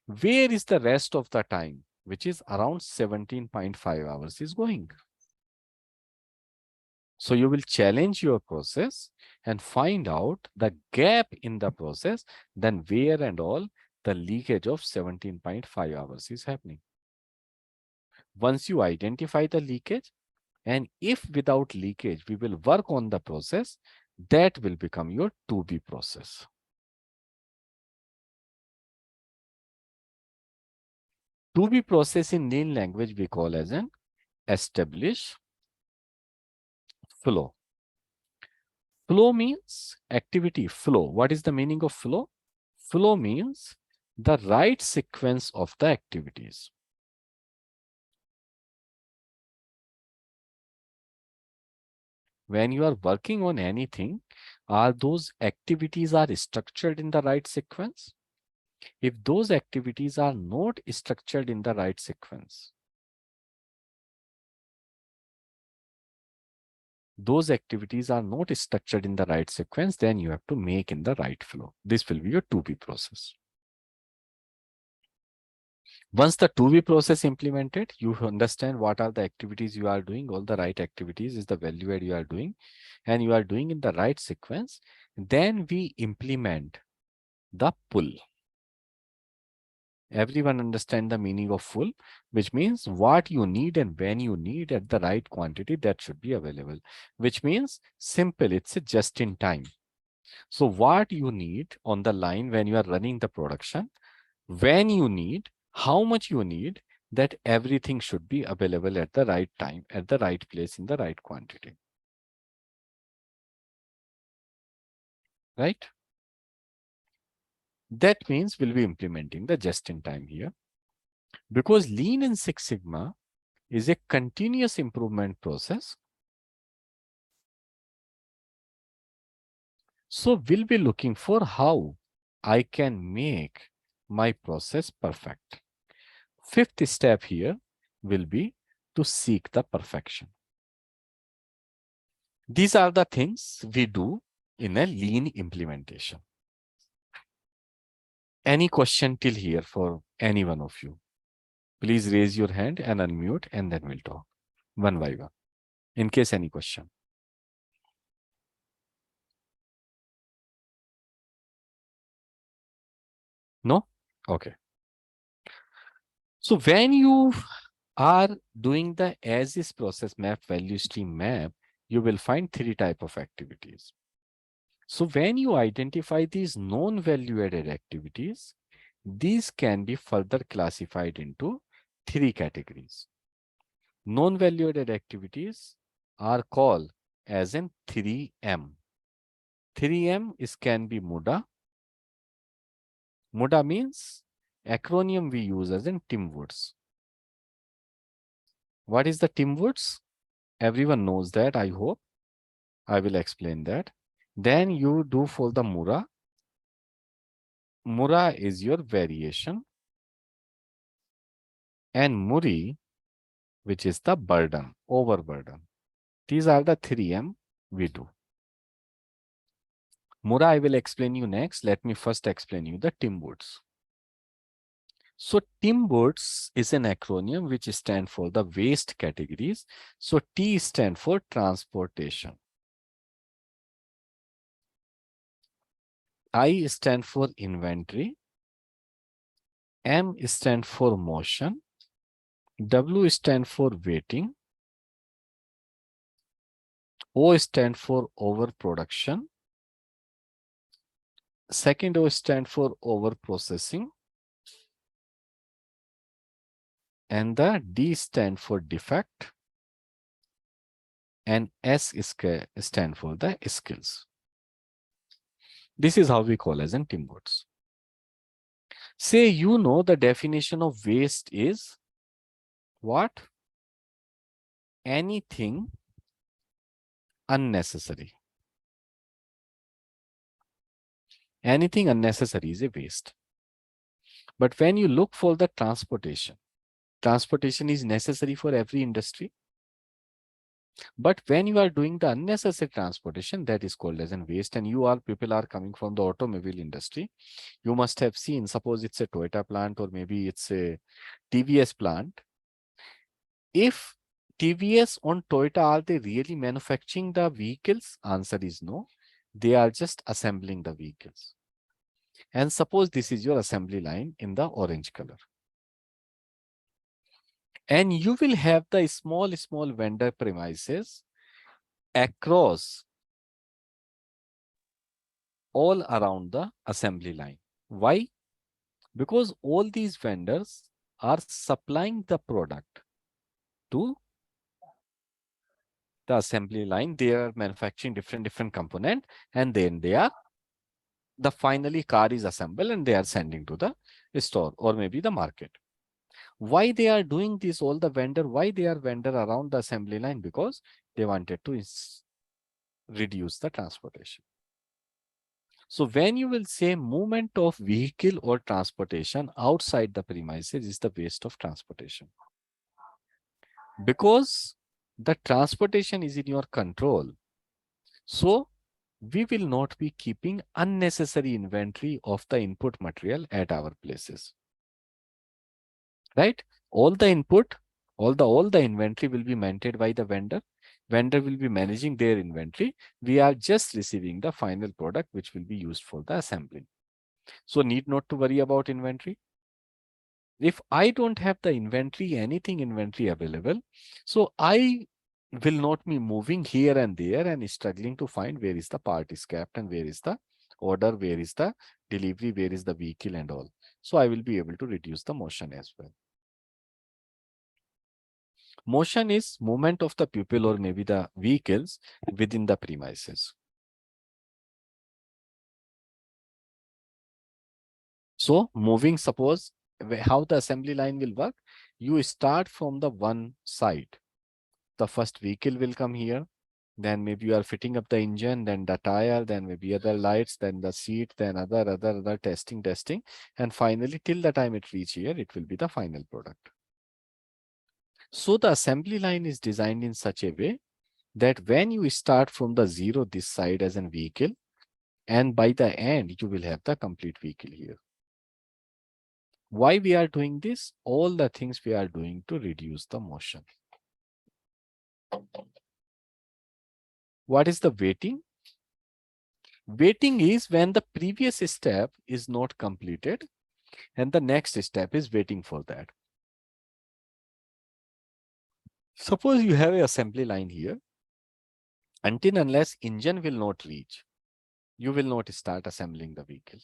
Where is the rest of the time, which is around 17.5 hours is going? So you will challenge your process and find out the gap in the process, then where and all the leakage of 17.5 hours is happening. Once you identify the leakage, and if without leakage we will work on the process, that will become your to-be process. To-be process in lean language we call as an establish flow. Flow means activity flow. What is the meaning of flow? Flow means the right sequence of the activities. When you are working on anything, are those activities are structured in the right sequence? If those activities are not structured in the right sequence, then you have to make in the right flow. This will be your to-be process. Once the to-be process implemented, you understand what are the activities you are doing, all the right activities is the value add you are doing, and you are doing in the right sequence. Then we implement the pull. Everyone understand the meaning of full, which means what you need and when you need at the right quantity that should be available, which means simple, it's a just in time. So what you need on the line when you are running the production, when you need, how much you need, that everything should be available at the right time, at the right place, in the right quantity. Right? That means we'll be implementing the just in time here. Because Lean and Six Sigma is a continuous improvement process. So we'll be looking for how I can make my process perfect. Fifth step here will be to seek the perfection. These are the things we do in a lean implementation. Any question till here for any one of you? Please raise your hand and unmute, and then we'll talk one by one. In case any question. No? Okay. So when you are doing the as is process map, value stream map, you will find three types of activities. So when you identify these non-value added activities, these can be further classified into three categories. Non-value added activities are called as in 3M. 3M can be MUDA. MUDA means acronym we use as in Tim Woods. What is the Tim Woods? Everyone knows that, I hope. I will explain that. Then you do for the Mura. Mura is your variation. And Muri, which is the burden, overburden. These are the 3M we do. Mura, I will explain you next. Let me first explain you the TIMBOOTS. So TIMBOOTS is an acronym which stands for the waste categories. So T stands for transportation. I stand for inventory. M stand for motion. W stand for waiting. O stand for overproduction. Second O stand for overprocessing. And the D stand for defect. And S stand for the skills. This is how we call as in TIMBOOTS. Say you know the definition of waste is what? Anything unnecessary. Anything unnecessary is a waste. But when you look for the transportation is necessary for every industry. But when you are doing the unnecessary transportation, that is called as a waste. And people are coming from the automobile industry. You must have seen, suppose it's a Toyota plant or maybe it's a TVS plant. If TVS on Toyota, are they really manufacturing the vehicles? Answer is no. They are just assembling the vehicles. And suppose this is your assembly line in the orange color. And you will have the small vendor premises across all around the assembly line. Why? Because all these vendors are supplying the product to the assembly line. They are manufacturing different components, and then the finally car is assembled and they are sending to the store or maybe the market. Why they are doing this, all the vendor, why they are vendor around the assembly line? Because they wanted to reduce the transportation. So when you will say movement of vehicle or transportation outside the premises is the waste of transportation. Because the transportation is in your control. So we will not be keeping unnecessary inventory of the input material at our places. Right? All the input, all the inventory will be maintained by the vendor. Vendor will be managing their inventory. We are just receiving the final product which will be used for the assembly. So need not to worry about inventory. If I don't have the inventory, anything inventory available, so I will not be moving here and there and struggling to find where is the part is kept and where is the order, where is the delivery, where is the vehicle and all. So I will be able to reduce the motion as well. Motion is movement of the people or maybe the vehicles within the premises. So moving, suppose how the assembly line will work, you start from the one side. The first vehicle will come here, then maybe you are fitting up the engine, then the tire, then maybe other lights, then the seat, then other testing, and finally till the time it reach here, it will be the final product. So the assembly line is designed in such a way that when you start from the zero this side as a vehicle, and by the end you will have the complete vehicle here. Why we are doing this? All the things we are doing to reduce the motion. What is the waiting? Waiting is when the previous step is not completed and the next step is waiting for that. Suppose you have an assembly line here. Until unless engine will not reach, you will not start assembling the vehicle.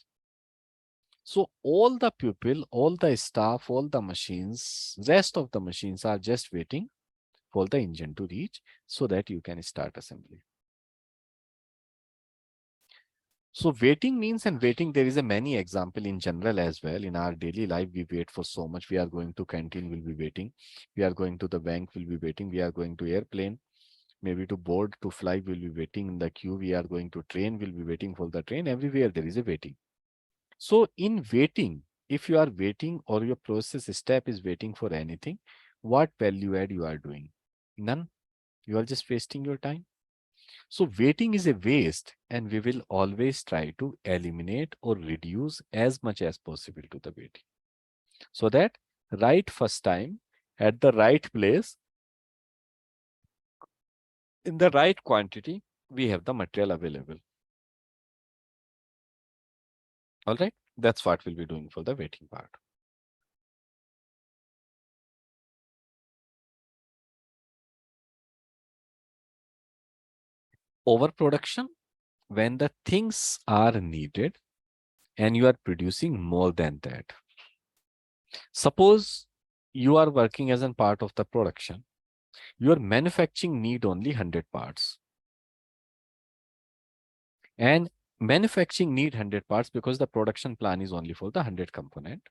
So all the people, all the staff, all the machines, rest of the machines are just waiting for the engine to reach so that you can start assembly. So waiting means, and waiting, there is a many example in general as well. In our daily life, we wait for so much. We are going to canteen, we'll be waiting. We are going to the bank, we'll be waiting. We are going to airplane. maybe to board, to fly, we'll be waiting in the queue. We are going to train, we'll be waiting for the train. Everywhere there is a waiting. So in waiting, if you are waiting or your process step is waiting for anything, what value add you are doing? None. You are just wasting your time. So waiting is a waste, and we will always try to eliminate or reduce as much as possible to the waiting. So that right first time at the right place, in the right quantity, we have the material available. All right, that's what we'll be doing for the waiting part. Overproduction, when the things are needed and you are producing more than that. Suppose you are working as a part of the production. Your manufacturing need only 100 parts. And manufacturing need 100 parts because the production plan is only for the 100 component.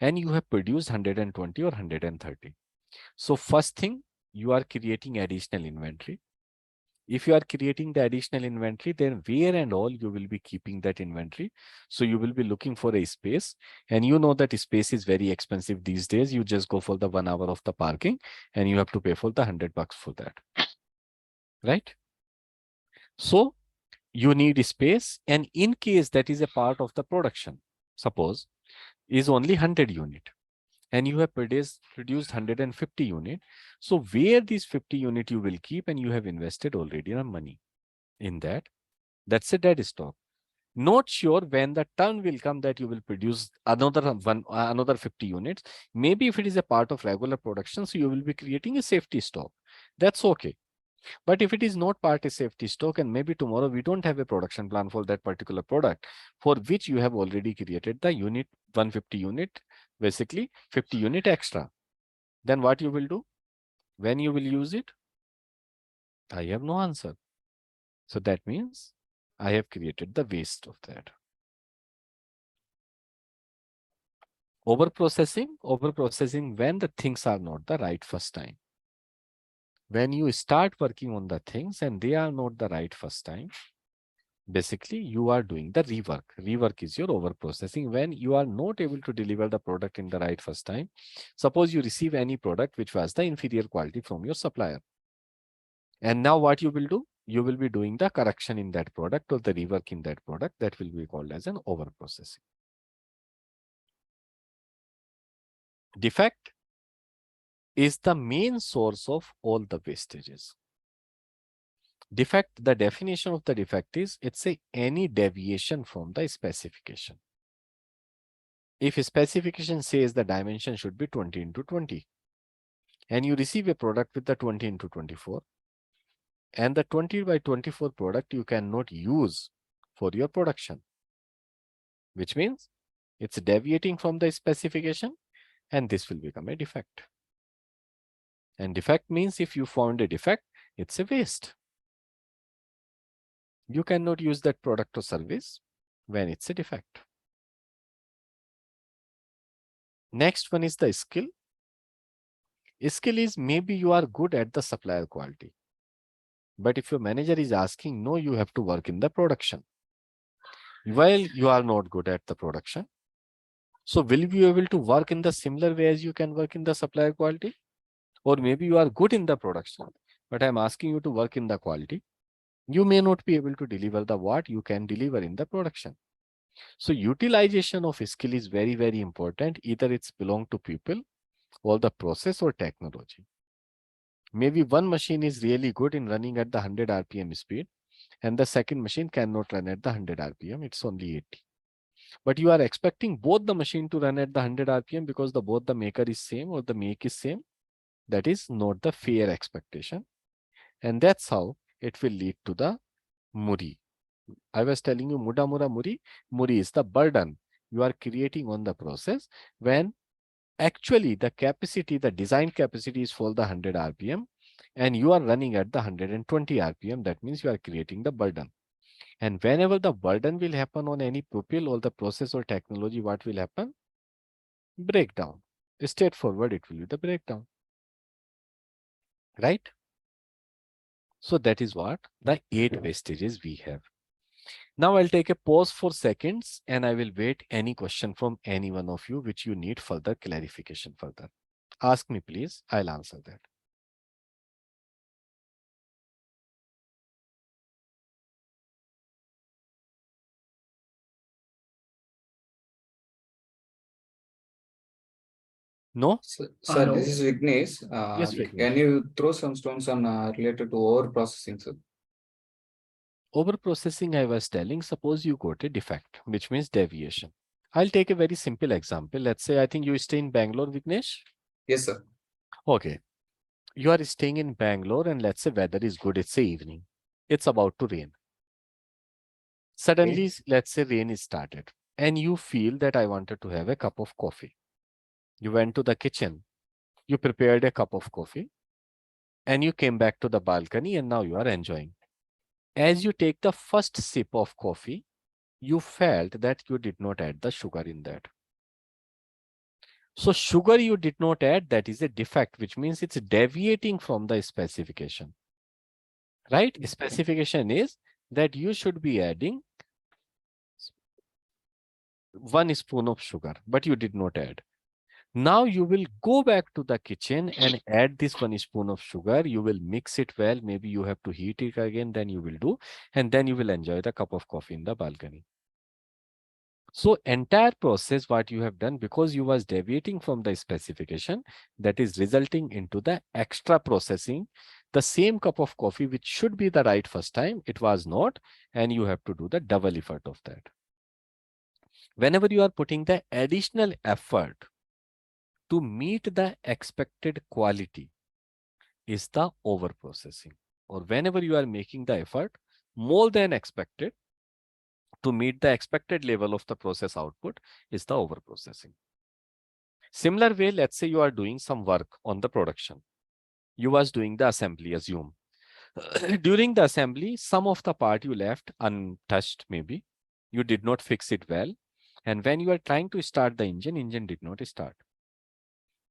And you have produced 120 or 130. So first thing, you are creating additional inventory. If you are creating the additional inventory, then where and all you will be keeping that inventory. So you will be looking for a space, and you know that space is very expensive these days. You just go for the 1 hour of the parking and you have to pay for the $100 for that. Right? So you need space, and in case that is a part of the production, suppose is only 100 unit and you have produced 150 unit. So where these 50 unit you will keep, and you have invested already the money in that, that's a dead stock. Not sure when the turn will come that you will produce another 50 units. Maybe if it is a part of regular production, so you will be creating a safety stock. That's okay. But if it is not part of safety stock, and maybe tomorrow we don't have a production plan for that particular product, for which you have already created the unit 150 unit, basically 50 unit extra, then what you will do? When you will use it? I have no answer. So that means I have created the waste of that. Overprocessing when the things are not the right first time. When you start working on the things and they are not the right first time, basically you are doing the rework. Rework is your overprocessing when you are not able to deliver the product in the right first time. Suppose you receive any product which was the inferior quality from your supplier. And now what you will do? You will be doing the correction in that product or the rework in that product. That will be called as an overprocessing. Defect is the main source of all the wastages. Defect, the definition of the defect is it's any deviation from the specification. If a specification says the dimension should be 20 into 20 and you receive a product with the 20 into 24 and the 20 by 24 product you cannot use for your production, which means it's deviating from the specification, and this will become a defect. And defect means if you found a defect, it's a waste. You cannot use that product or service when it's a defect. Next one is the skill. Skill is maybe you are good at the supplier quality. But if your manager is asking, no, you have to work in the production. While you are not good at the production, so will you be able to work in the similar way as you can work in the supplier quality? Or maybe you are good in the production, but I'm asking you to work in the quality. You may not be able to deliver the what you can deliver in the production. So utilization of skill is very, very important. Either it's belong to people or the process or technology. Maybe one machine is really good in running at the 100 RPM speed and the second machine cannot run at the 100 RPM. It's only 80. But you are expecting both the machine to run at the 100 RPM because both the maker is same or the make is same. That is not the fair expectation. And that's how it will lead to the muri. I was telling you muda mura muri. Muri is the burden you are creating on the process when actually the capacity, the design capacity is for the 100 RPM and you are running at the 120 RPM. That means you are creating the burden. And whenever the burden will happen on any pupil or the process or technology, what will happen? Breakdown. Straightforward, it will be the breakdown. Right? So that is what the 8 wastages we have. Now I'll take a pause for seconds and I will wait any question from any one of you which you need further clarification further. Ask me please, I'll answer that. No? Sir, this is Vignesh. Yes, Vignesh. Can you throw some stones on related to over processing, sir? Over processing, I was telling, suppose you got a defect, which means deviation. I'll take a very simple example. Let's say, I think you stay in Bangalore, Vignesh? Yes, sir. Okay. You are staying in Bangalore and let's say weather is good. It's evening. It's about to rain. Suddenly, let's say rain is started and you feel that I wanted to have a cup of coffee. You went to the kitchen, you prepared a cup of coffee and you came back to the balcony and now you are enjoying. As you take the first sip of coffee, you felt that you did not add the sugar in that. So sugar you did not add, that is a defect, which means it's deviating from the specification. Right? Specification is that you should be adding 1 spoon of sugar, but you did not add. Now you will go back to the kitchen and add this 1 spoon of sugar. You will mix it well. Maybe you have to heat it again, then you will do, and then you will enjoy the cup of coffee in the balcony. So entire process, what you have done, because you was deviating from the specification, that is resulting into the extra processing. The same cup of coffee, which should be the right first time, it was not, and you have to do the double effort of that. Whenever you are putting the additional effort to meet the expected quality is the over processing, or whenever you are making the effort more than expected to meet the expected level of the process output is the over processing. Similar way, let's say you are doing some work on the production. You was doing the assembly, assume. During the assembly, some of the part you left untouched, maybe. You did not fix it well. And when you are trying to start the engine did not start.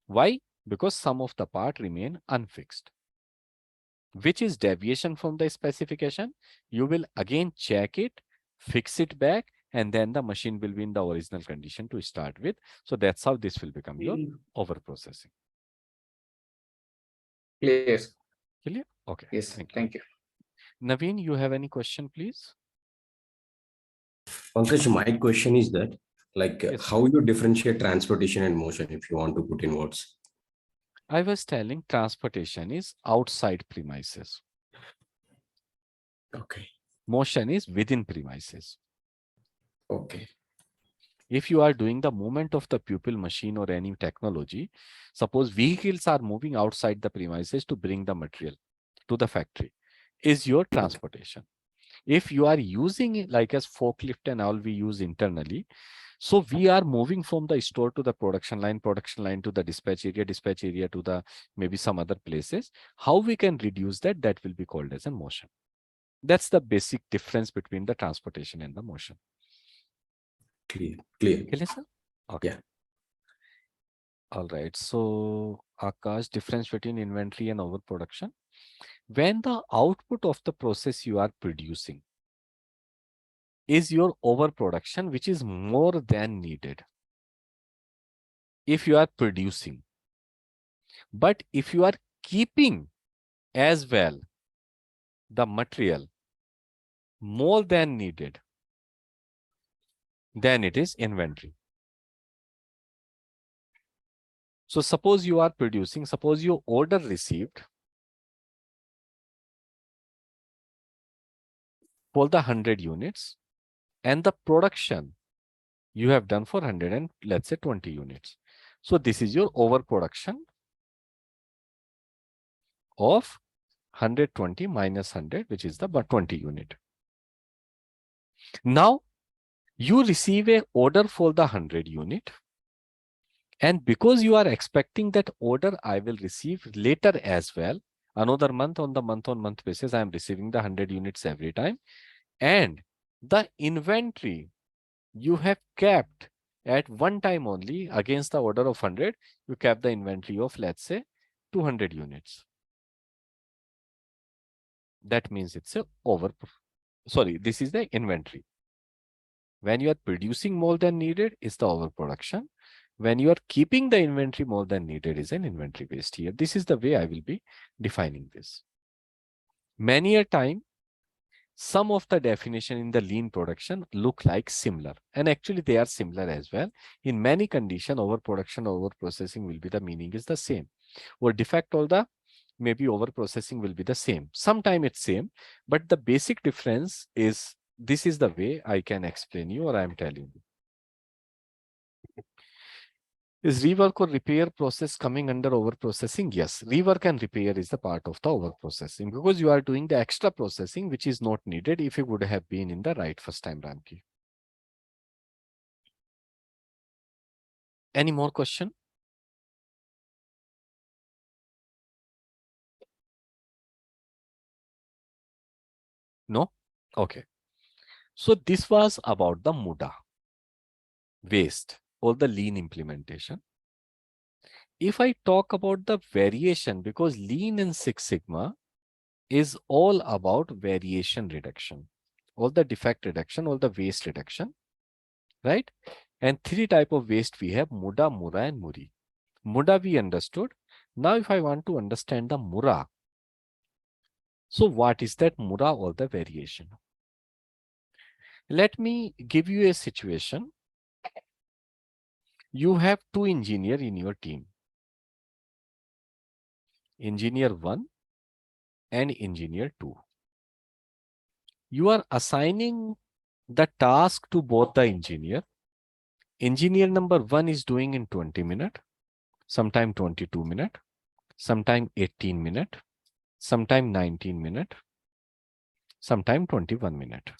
Why? Because some of the part remain unfixed, which is deviation from the specification. You will again check it, fix it back, and then the machine will be in the original condition to start with. So that's how this will become your over processing. Clear. Clear? Okay. Yes. Thank you. Naveen, you have any question, please? Pankaj, my question is that, like, how you differentiate transportation and motion, if you want to put in words? I was telling transportation is outside premises. Okay. Motion is within premises. Okay. If you are doing the movement of the pupil machine or any technology, suppose vehicles are moving outside the premises to bring the material to the factory, is your transportation. If you are using it like as forklift and all we use internally, so we are moving from the store to the production line to the dispatch area to the maybe some other places. How we can reduce that? That will be called as a motion. That's the basic difference between the transportation and the motion. Clear. Clear, sir? Okay. Yeah. All right. So Akash, difference between inventory and overproduction. When the output of the process you are producing is your overproduction, which is more than needed. If you are producing, but if you are keeping as well the material more than needed, then it is inventory. So suppose you are producing, suppose your order received for the 100 units and the production you have done for 100 and let's say 20 units. So this is your overproduction of 120 minus 100, which is the 20 unit. Now you receive a order for the 100 unit. And because you are expecting that order I will receive later as well, another month on the month-on-month basis, I am receiving the 100 units every time. And the inventory you have kept at one time only against the order of 100, you kept the inventory of, let's say, 200 units. that means it's a this is the inventory. When you are producing more than needed, it's the overproduction. When you are keeping the inventory more than needed, is an inventory waste here. This is the way I will be defining this. Many a time, some of the definition in the lean production look like similar, and actually they are similar as well. In many conditions, overproduction, overprocessing will be the meaning is the same. Or defect or the maybe overprocessing will be the same. Sometimes it's same, but the basic difference is this is the way I can explain you or I am telling you. Is rework or repair process coming under overprocessing? Yes, rework and repair is the part of the overprocessing because you are doing the extra processing which is not needed if it would have been in the right first time Ramki. Any more question? No? Okay. So this was about the MUDA, waste, or the lean implementation. If I talk about the variation, because lean and Six Sigma is all about variation reduction, all the defect reduction, all the waste reduction, right? And three type of waste we have: MUDA, MURA, and MURI. MUDA we understood. Now if I want to understand the MURA, so what is that MURA or the variation? Let me give you a situation. You have two engineers in your team. Engineer 1 and engineer 2. You are assigning the task to both the engineer. Engineer number 1 is doing in 20 minutes, sometime 22 minutes, sometime 18 minutes, sometime 19 minutes, sometime 21 minutes.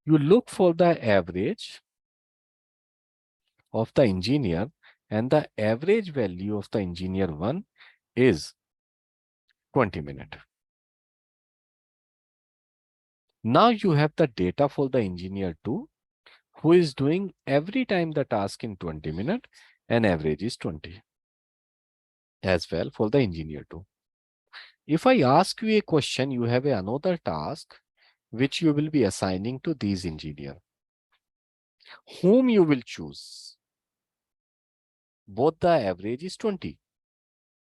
You look for the average of the engineer, and the average value of the engineer 1 is 20 minutes. Now you have the data for the engineer 2, who is doing every time the task in 20 minutes, and average is 20 as well for the engineer 2. If I ask you a question, you have another task which you will be assigning to these engineers. Whom you will choose? Both the average is 20.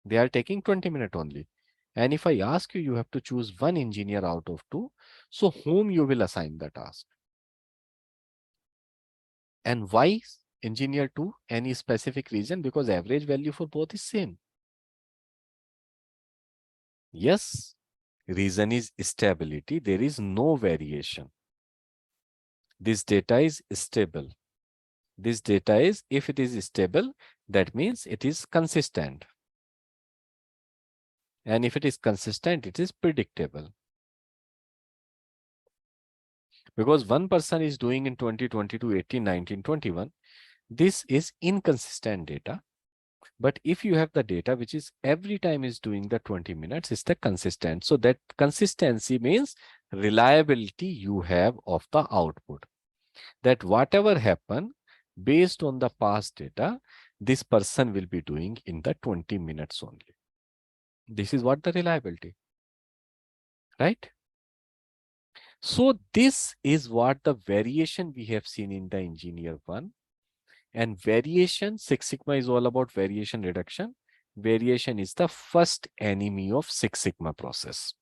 They are taking 20 minutes only. And if I ask you, you have to choose one engineer out of 2. So whom you will assign the task? And why engineer 2? Any specific reason? Because average value for both is same. Yes. Reason is stability. There is no variation. This data is stable. This data is, if it is stable, that means it is consistent. And if it is consistent, it is predictable. Because one person is doing in 2022, 18, 19, 21. This is inconsistent data. But if you have the data which is every time is doing the 20 minutes, it's the consistent. So that consistency means reliability you have of the output. That whatever happened based on the past data, this person will be doing in the 20 minutes only. This is what the reliability, right? So this is what the variation we have seen in the engineer 1. And variation, Six Sigma is all about variation reduction. Variation is the first enemy of Six Sigma process.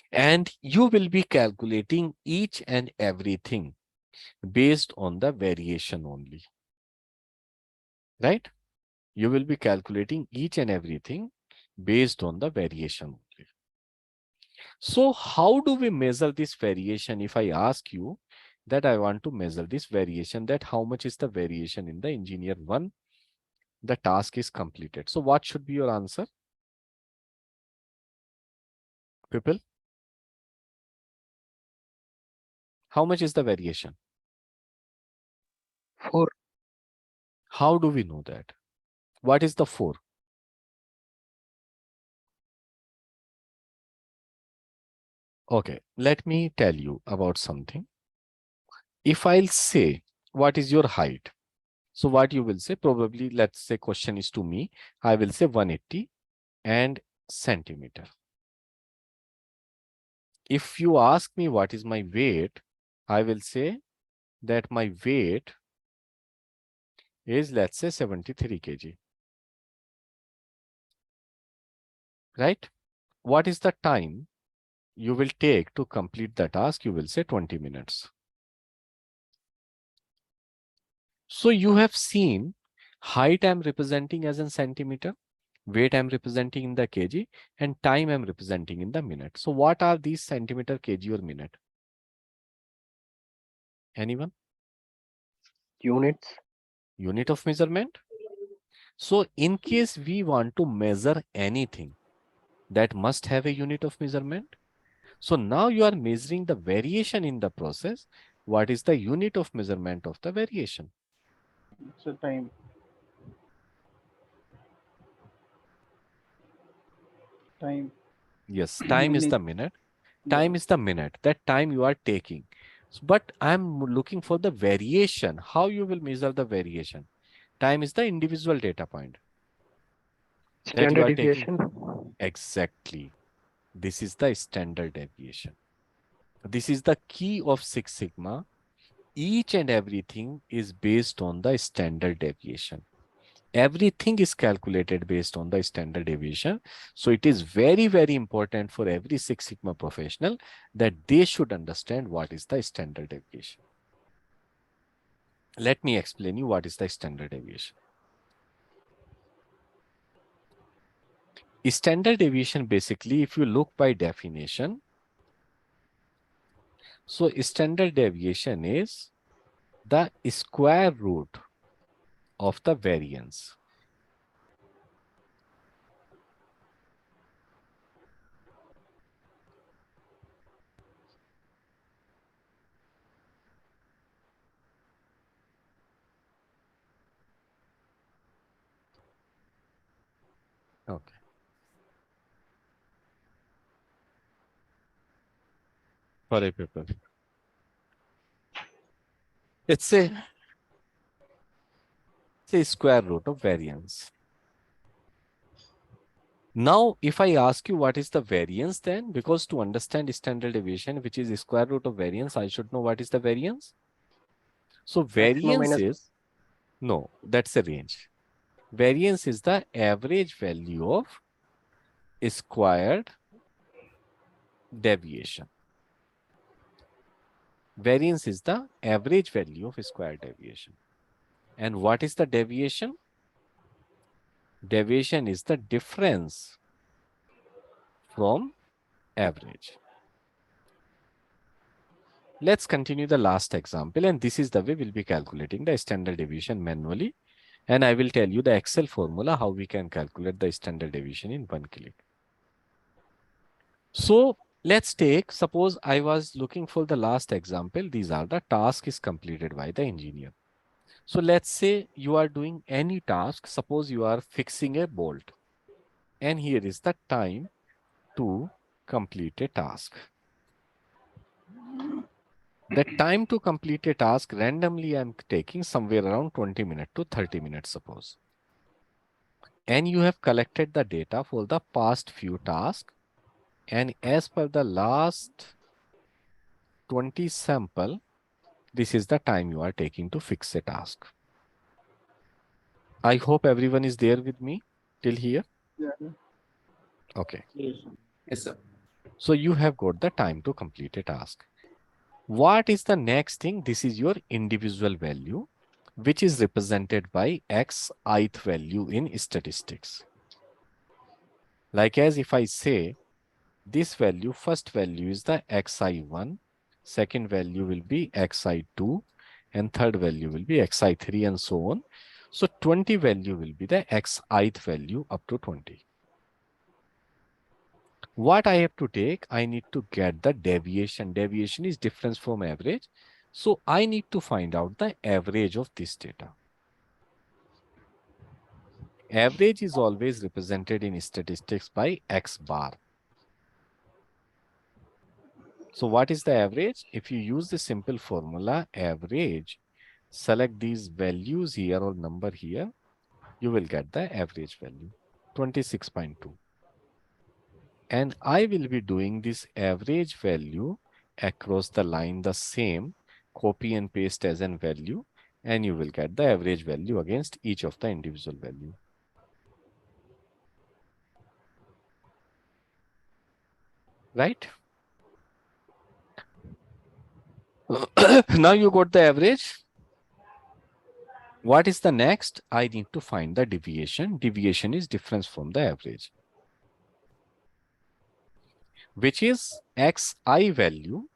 And you will be calculating each and everything based on the variation only. Right? You will be calculating each and everything based on the variation only. So how do we measure this variation? If I ask you that I want to measure this variation, that how much is the variation in the engineer 1, the task is completed. So what should be your answer? People? How much is the variation? 4. How do we know that? What is the 4? Okay, let me tell you about something. If I'll say, what is your height? So what you will say, probably, let's say question is to me, I will say 180 and centimeter. If you ask me what is my weight, I will say that my weight is, let's say, 73 kg. Right? What is the time you will take to complete the task? You will say 20 minutes. So you have seen height I'm representing as in centimeter, weight I'm representing in the kg, and time I'm representing in the minute. So what are these centimeter, kg, or minute? Anyone? Units. Unit of measurement. So in case we want to measure anything, that must have a unit of measurement. So now you are measuring the variation in the process. What is the unit of measurement of the variation? So time. Time. Yes, time is the minute. Time is the minute. That time you are taking. But I'm looking for the variation. How you will measure the variation? Time is the individual data point. Standard deviation. Exactly. This is the standard deviation. This is the key of Six Sigma. Each and everything is based on the standard deviation. Everything is calculated based on the standard deviation. So it is very, very important for every Six Sigma professional that they should understand what is the standard deviation. Let me explain you what is the standard deviation. Standard deviation, basically, if you look by definition, so standard deviation is the square root of the variance. Okay. Sorry, people. It's a square root of variance. Now, if I ask you what is the variance, then, because to understand standard deviation, which is the square root of variance, I should know what is the variance. So variance is, no, that's a range. Variance is the average value of squared deviation. Variance is the average value of squared deviation. And what is the deviation? Deviation is the difference from average. Let's continue the last example, and this is the way we'll be calculating the standard deviation manually. And I will tell you the Excel formula how we can calculate the standard deviation in one click. So let's take, suppose I was looking for the last example. These are the task is completed by the engineer. So let's say you are doing any task. Suppose you are fixing a bolt. And here is the time to complete a task. The time to complete a task randomly I'm taking somewhere around 20 minutes to 30 minutes, suppose. And you have collected the data for the past few tasks. And as per the last 20 sample, this is the time you are taking to fix a task. I hope everyone is there with me till here. Yeah. Okay. Yes, sir. So you have got the time to complete a task. What is the next thing? This is your individual value, which is represented by xith value in statistics. Like as if I say this value, first value is the xi1, second value will be xi2, and third value will be xi3, and so on. So 20 value will be the xith value up to 20. What I have to take, I need to get the deviation. Deviation is difference from average. So I need to find out the average of this data. Average is always represented in statistics by x bar. So what is the average? If you use the simple formula average, select these values here or number here, you will get the average value, 26.2. And I will be doing this average value across the line the same, copy and paste as an value, and you will get the average value against each of the individual value. Right? Now you got the average. What is the next? I need to find the deviation. Deviation is difference from the average, which is xi value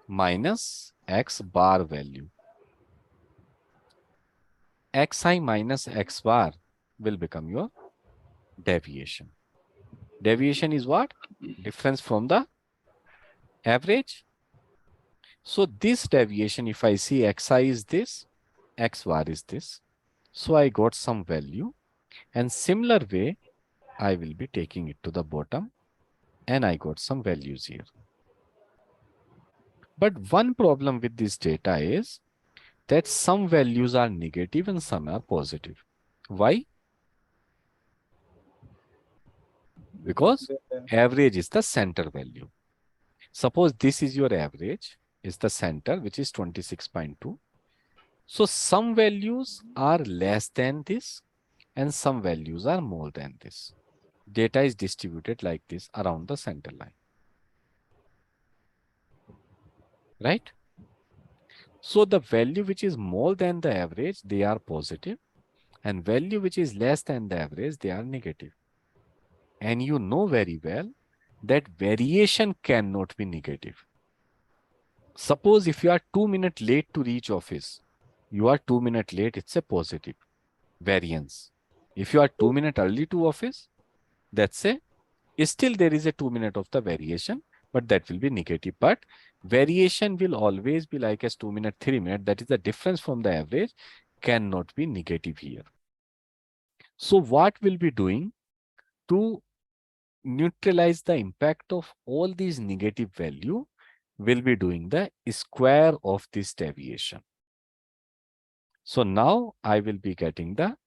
minus x bar value. Xi minus x bar will become your deviation. Deviation is what? Difference from the average. So this deviation, if I see xi is this, x bar is this. So I got some value, and similar way, I will be taking it to the bottom, and I got some values here. But one problem with this data is that some values are negative and some are positive. Why? Because average is the center value. Suppose this is your average, is the center, which is 26.2. So some values are less than this and some values are more than this. Data is distributed like this around the center line. Right? So the value which is more than the average, they are positive, and value which is less than the average, they are negative. And you know very well that variation cannot be negative. Suppose if you are 2 minutes late to reach office, you are 2 minutes late, it's a positive variance. If you are 2 minutes early to office, that's a, still there is a 2 minutes of the variation, but that will be negative. But variation will always be like as 2 minutes, 3 minutes. That is the difference from the average, cannot be negative here. So what we'll be doing to neutralize the impact of all these negative value, will be doing the square of this deviation. So now I will be getting the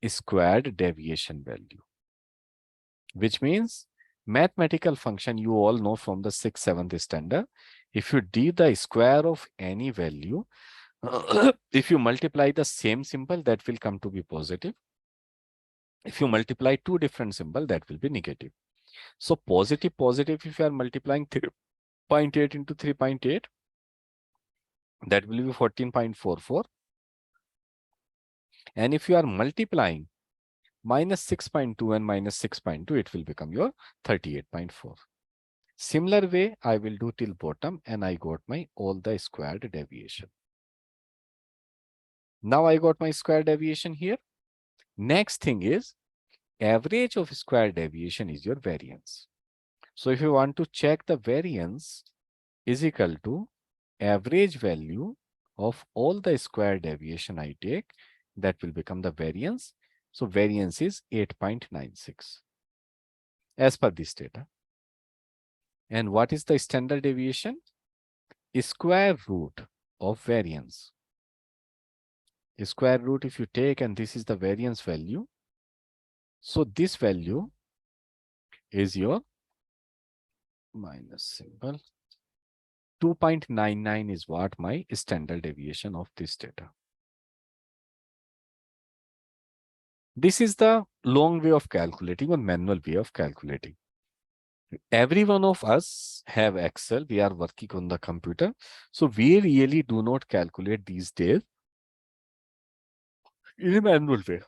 squared deviation value, which means mathematical function you all know from the 6th, 7th standard. If you do the square of any value, if you multiply the same symbol, that will come to be positive. If you multiply two different symbols, that will be negative. So positive, if you are multiplying 3.8 into 3.8, that will be 14.44. And if you are multiplying minus 6.2 and minus 6.2, it will become your 38.4. Similar way, I will do till bottom, and I got my all the squared deviation. Now I got my square deviation here. Next thing is average of square deviation is your variance. So if you want to check the variance is equal to average value of all the square deviation I take, that will become the variance. So variance is 8.96 as per this data. And what is the standard deviation? Square root of variance. Square root if you take, and this is the variance value. So this value is your minus symbol. 2.99 is what my standard deviation of this data. This is the long way of calculating or manual way of calculating. Every one of us have Excel. We are working on the computer. So we really do not calculate these days in a manual way.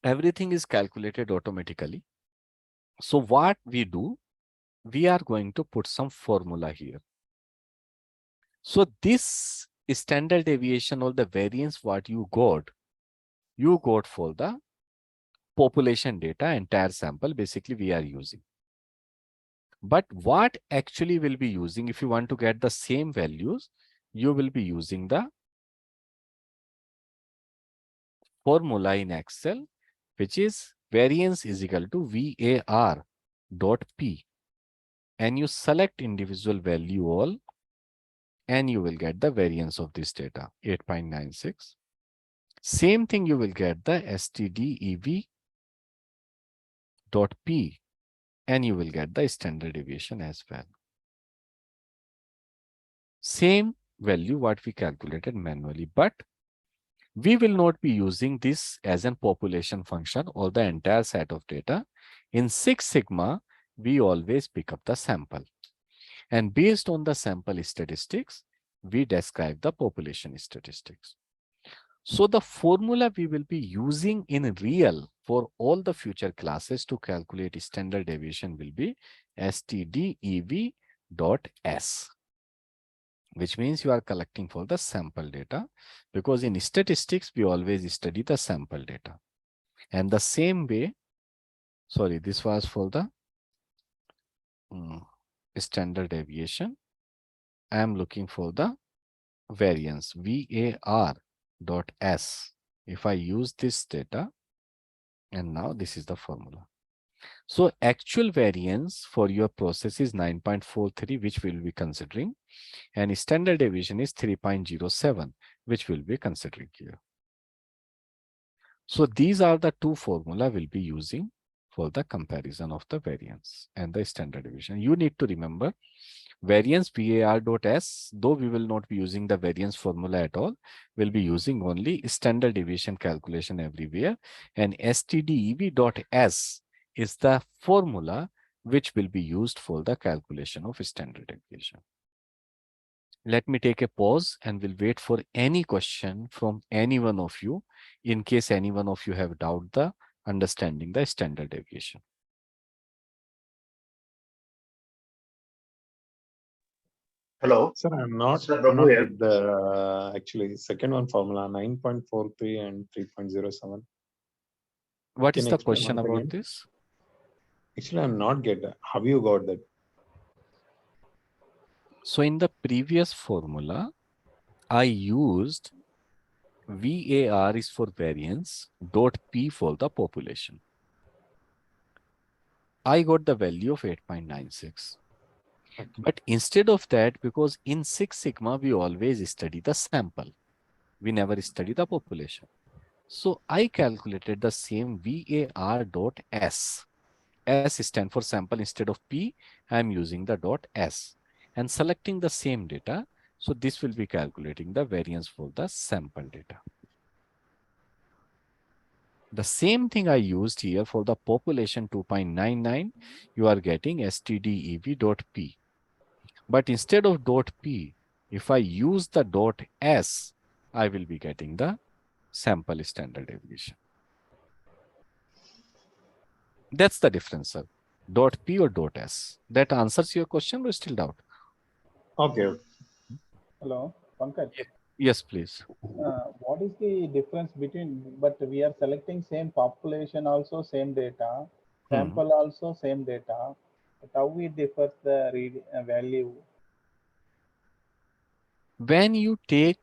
Everything is calculated automatically. So what we do, we are going to put some formula here. So this standard deviation or the variance what you got for the population data, entire sample, basically we are using. But what actually will be using, if you want to get the same values, you will be using the formula in Excel, which is variance is equal to VAR dot P. And you select individual value all, and you will get the variance of this data, 8.96. Same thing you will get the STDEV dot P and you will get the standard deviation as well. Same value what we calculated manually, but we will not be using this as a population function or the entire set of data. In Six Sigma, we always pick up the sample. And based on the sample statistics, we describe the population statistics. So the formula we will be using in real for all the future classes to calculate standard deviation will be stdev.s, which means you are collecting for the sample data, because in statistics, we always study the sample data. And the same way, sorry, this was for the standard deviation. I am looking for the variance var.s. If I use this data, and now this is the formula. So actual variance for your process is 9.43, which we'll be considering, and standard deviation is 3.07, which we'll be considering here. So these are the two formula we'll be using for the comparison of the variance and the standard deviation. You need to remember variance var.s, though we will not be using the variance formula at all, we'll be using only standard deviation calculation everywhere, and stdev.s is the formula which will be used for the calculation of standard deviation. Let me take a pause and we'll wait for any question from any one of you in case any one of you have doubt the understanding the standard deviation. Hello. Sir, I'm not here. with the actually second one formula 9.43 and 3.07. What is the question about this? Actually, I'm not get that. How you got that? So in the previous formula, I used VAR is for variance, dot P for the population. I got the value of 8.96. But instead of that, because in Six Sigma, we always study the sample. We never study the population. So I calculated the same VAR.S. S stand for sample. Instead of P, I am using the dot S and selecting the same data. So this will be calculating the variance for the sample data. The same thing I used here for the population 2.99, you are getting stdev.p. But instead of .p, if I use the .s, I will be getting the sample standard deviation. That's the difference, sir. .p or .s. That answers your question or still doubt? Okay. Hello, Pankaj. Yes, please. What is the difference between, but we are selecting same population also same data, sample also same data, but how it differs the value? When you take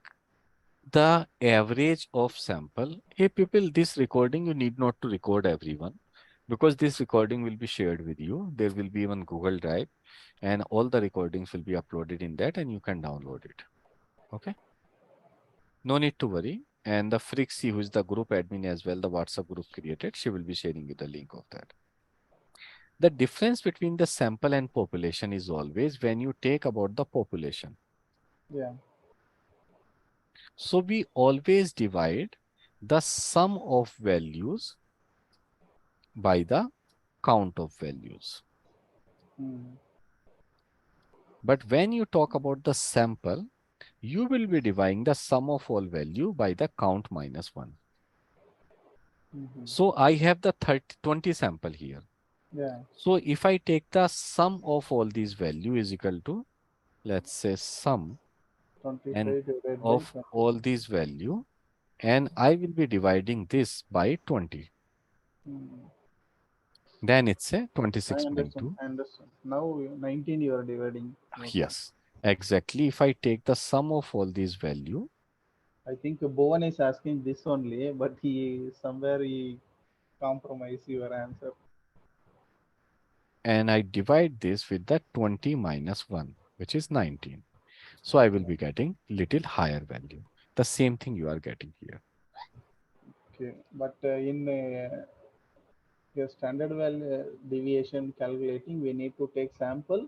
the average of sample, hey people, this recording you need not to record everyone, because this recording will be shared with you. There will be one Google Drive and all the recordings will be uploaded in that and you can download it. Okay. No need to worry. And the Frixie, who is the group admin as well, the WhatsApp group created, she will be sharing you the link of that. The difference between the sample and population is always when you take about the population. Yeah. So we always divide the sum of values by the count of values. But when you talk about the sample, you will be dividing the sum of all value by the count minus 1. So I have the 20 sample here. Yeah. So if I take the sum of all these value is equal to, let's say sum and of all these value, and I will be dividing this by 20. Then it's a 26.2. I understand. Now 19 you are dividing. Okay. Yes, exactly. If I take the sum of all these value. I think Bhuvan is asking this only, but he compromise your answer. And I divide this with the 20 minus 1, which is 19. So I will be getting little higher value. The same thing you are getting here. Okay, but in Your standard value deviation calculating, we need to take sample,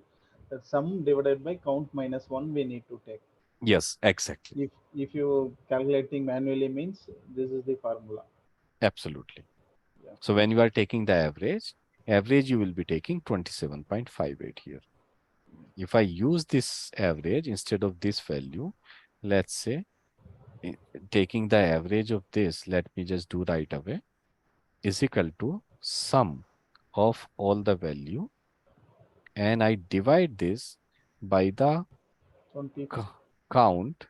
the sum divided by count minus 1 we need to take. Yes, exactly. If you calculating manually means this is the formula. Absolutely. Yeah. So when you are taking the average you will be taking 27.58 here. If I use this average instead of this value, let's say taking the average of this, let me just do right away, is equal to sum of all the value, and I divide this by the count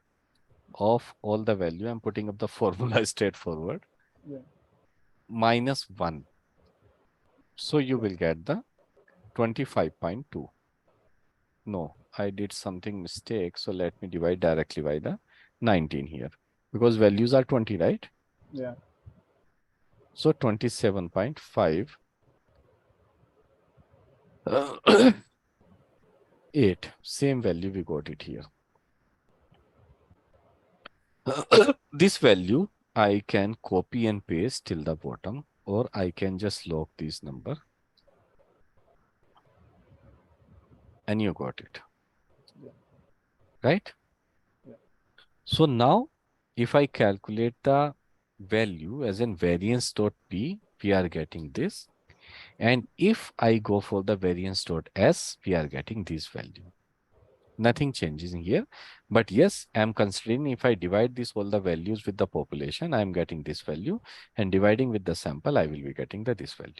of all the value. I'm putting up the formula straightforward. Yeah. Minus 1. So you will get the 25.2. No, I did something mistake. So let me divide directly by the 19 here, because values are 20, right? Yeah. So 27.5 8. Same value, we got it here. This value I can copy and paste till the bottom, or I can just log this number. And you got it. Yeah. Right? Yeah. So now if I calculate the value as in variance.p, we are getting this. And if I go for the variance.s, we are getting this value. Nothing changes in here. But yes, I'm considering if I divide this all the values with the population, I'm getting this value. And dividing with the sample, I will be getting this value.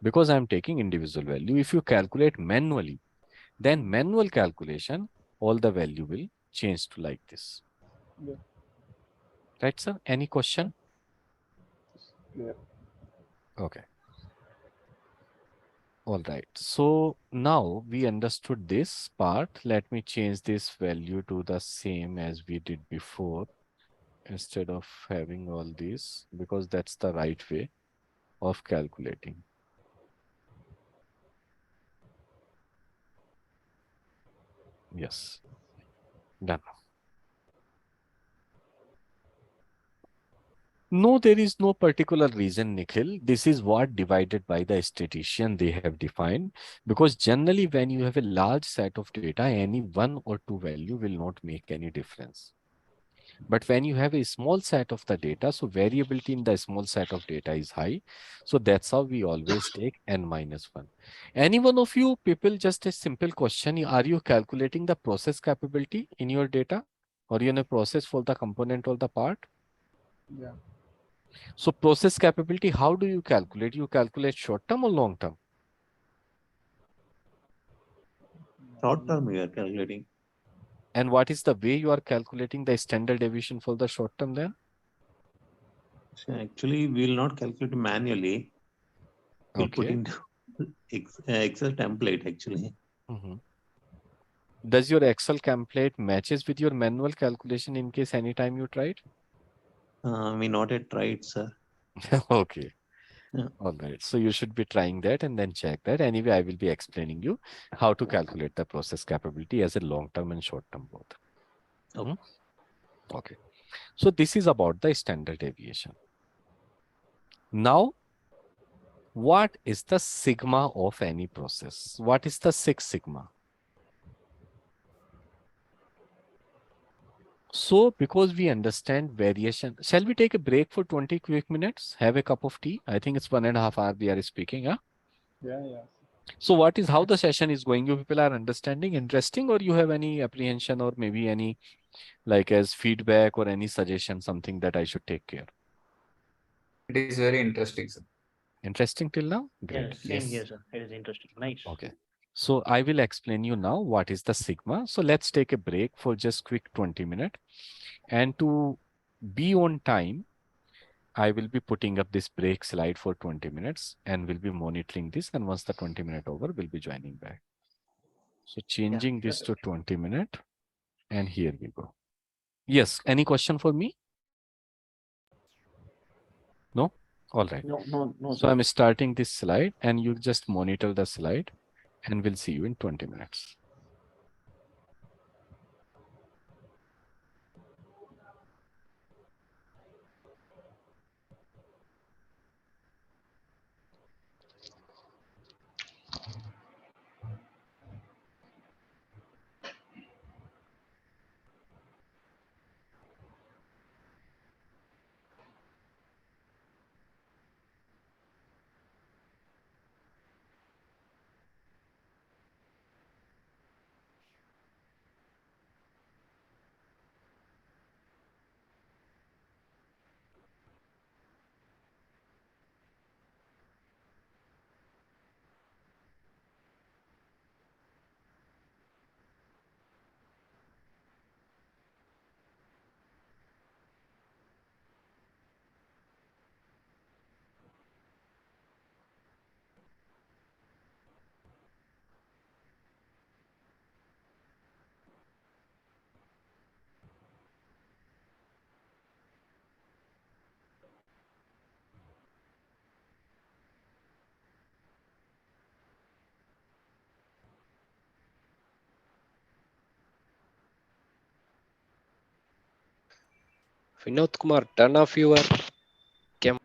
Because I'm taking individual value. If you calculate manually, then manual calculation, all the value will change to like this. Yeah. Right, sir? Any question? Clear. Okay. All right. So now we understood this part. Let me change this value to the same as we did before, instead of having all these, because that's the right way of calculating. Yes. Done. No, there is no particular reason, Nikhil. This is what divided by the statistician they have defined, because generally when you have a large set of data, any one or two value will not make any difference. But when you have a small set of the data, so variability in the small set of data is high. So that's how we always take n minus 1. Any one of you people, just a simple question. Are you calculating the process capability in your data, or you in a process for the component or the part? Yeah. So process capability, how do you calculate? You calculate short term or long term? Short term we are calculating. And what is the way you are calculating the standard deviation for the short term then? So actually, we will not calculate manually. We'll put in Excel template actually. Does your Excel template matches with your manual calculation in case anytime you tried? We not yet tried, sir. Okay. Yeah. All right. So you should be trying that and then check that. Anyway, I will be explaining you how to calculate the process capability as a long-term and short-term both. Okay. Okay. So this is about the standard deviation. Now, what is the sigma of any process? What is the Six Sigma? So because we understand variation, shall we take a break for 20 quick minutes? Have a cup of tea? I think it's 1.5 hours we are speaking. Huh? Yeah, yeah. So what is how the session is going? You people are understanding, interesting, or you have any apprehension or maybe any like as feedback or any suggestion, something that I should take care? It is very interesting, sir. Interesting till now? Great. Yes, same here, sir. It is interesting. Nice. Okay. So I will explain you now what is the sigma. So let's take a break for just quick 20 minutes. And to be on time, I will be putting up this break slide for 20 minutes and will be monitoring this. And once the 20 minute over, we'll be joining back. So changing this to 20 minute, and here we go. Yes. Any question for me? No? All right. No, So sir. I'm starting this slide and you just monitor the slide and we'll see you in 20 minutes. Vinod Kumar, turn off your camera.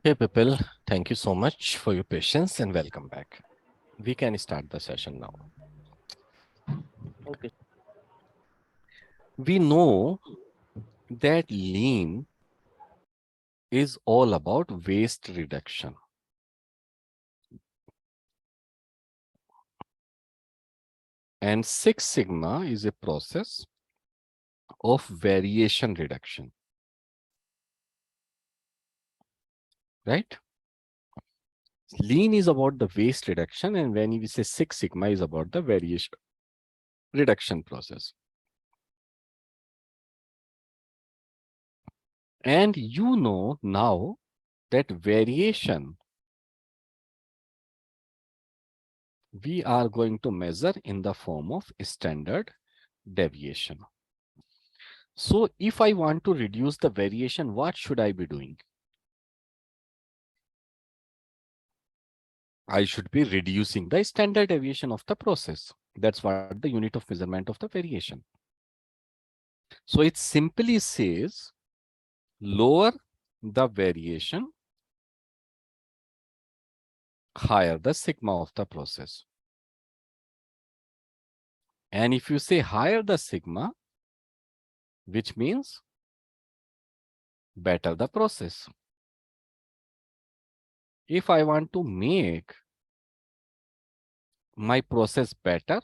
Hey people, thank you so much for your patience and welcome back. We can start the session now. Okay. We know that lean is all about waste reduction. And Six Sigma is a process of variation reduction. Right? Lean is about the waste reduction, and when we say Six Sigma is about the variation reduction process. And you know now that variation we are going to measure in the form of standard deviation. So if I want to reduce the variation, what should I be doing? I should be reducing the standard deviation of the process. That's what the unit of measurement of the variation. So it simply says lower the variation, higher the sigma of the process. And if you say higher the sigma, which means better the process. If I want to make my process better,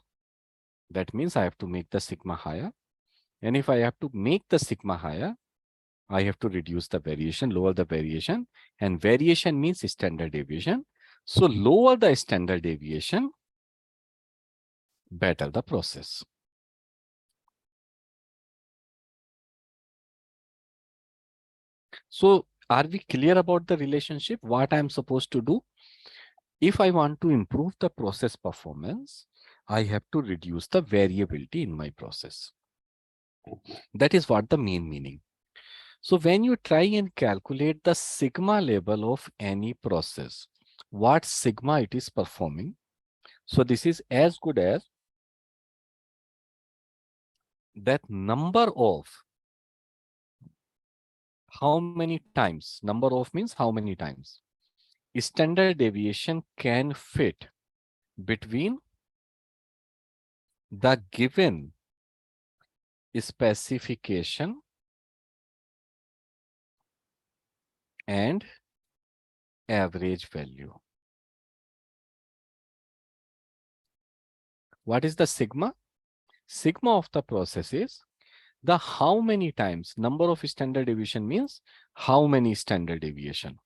that means I have to make the sigma higher. And if I have to make the sigma higher, I have to reduce the variation, lower the variation. And variation means standard deviation. So lower the standard deviation, better the process. So are we clear about the relationship? What I'm supposed to do? If I want to improve the process performance, I have to reduce the variability in my process. That is what the main meaning. So when you try and calculate the sigma level of any process, what sigma it is performing, so this is as good as that number of how many times, number of means how many times, standard deviation can fit between the given specification and average value. What is the sigma? Sigma of the process is the how many times, number of standard deviation means how many standard deviation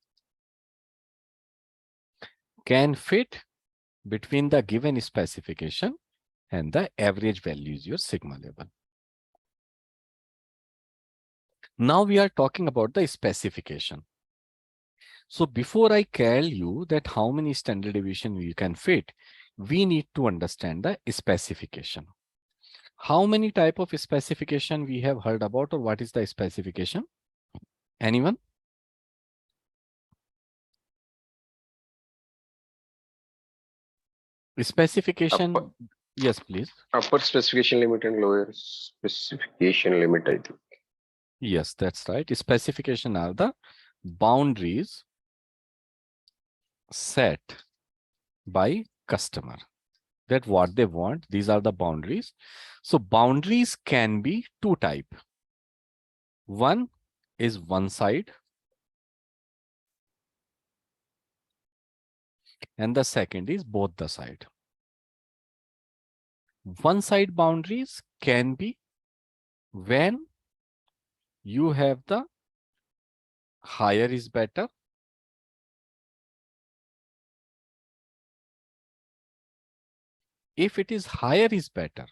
can fit between the given specification and the average value is your sigma level. Now we are talking about the specification. So before I tell you that how many standard deviation you can fit, we need to understand the specification. How many type of specification we have heard about, or what is the specification? Anyone? Specification. Yes, please. Upper specification limit and lower specification limit, I think. Yes, that's right. Specification are the boundaries set by customer. That what they want, these are the boundaries. So boundaries can be two type. One is one side and the second is both the side. One side boundaries can be when you have the higher is better. If it is higher is better,